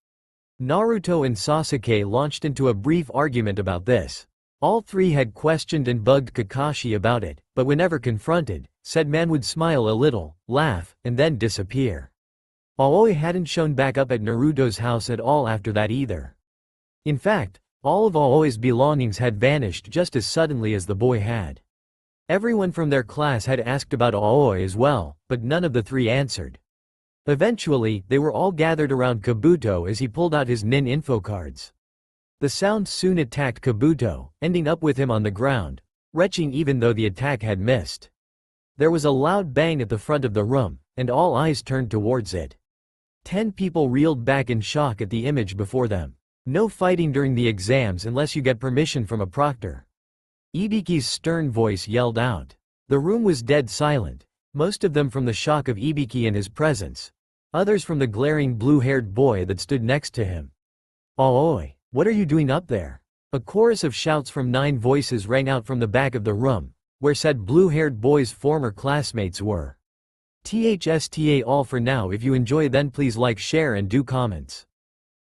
Naruto and Sasuke launched into a brief argument about this. All three had questioned and bugged Kakashi about it, but whenever confronted, said man would smile a little, laugh, and then disappear. Aoi hadn't shown back up at Naruto's house at all after that either. In fact, all of Aoi's belongings had vanished just as suddenly as the boy had. Everyone from their class had asked about Aoi as well, but none of the three answered. Eventually, they were all gathered around Kabuto as he pulled out his nin info cards. The sound soon attacked Kabuto, ending up with him on the ground, retching even though the attack had missed. There was a loud bang at the front of the room, and all eyes turned towards it. 10 people reeled back in shock at the image before them. "No fighting during the exams unless you get permission from a proctor." Ibiki's stern voice yelled out. The room was dead silent, most of them from the shock of Ibiki in his presence, others from the glaring blue-haired boy that stood next to him. "Aoi, what are you doing up there?" A chorus of shouts from 9 voices rang out from the back of the room, where said blue-haired boy's former classmates were. THSTA all for now. If you enjoy then please like, share and do comments.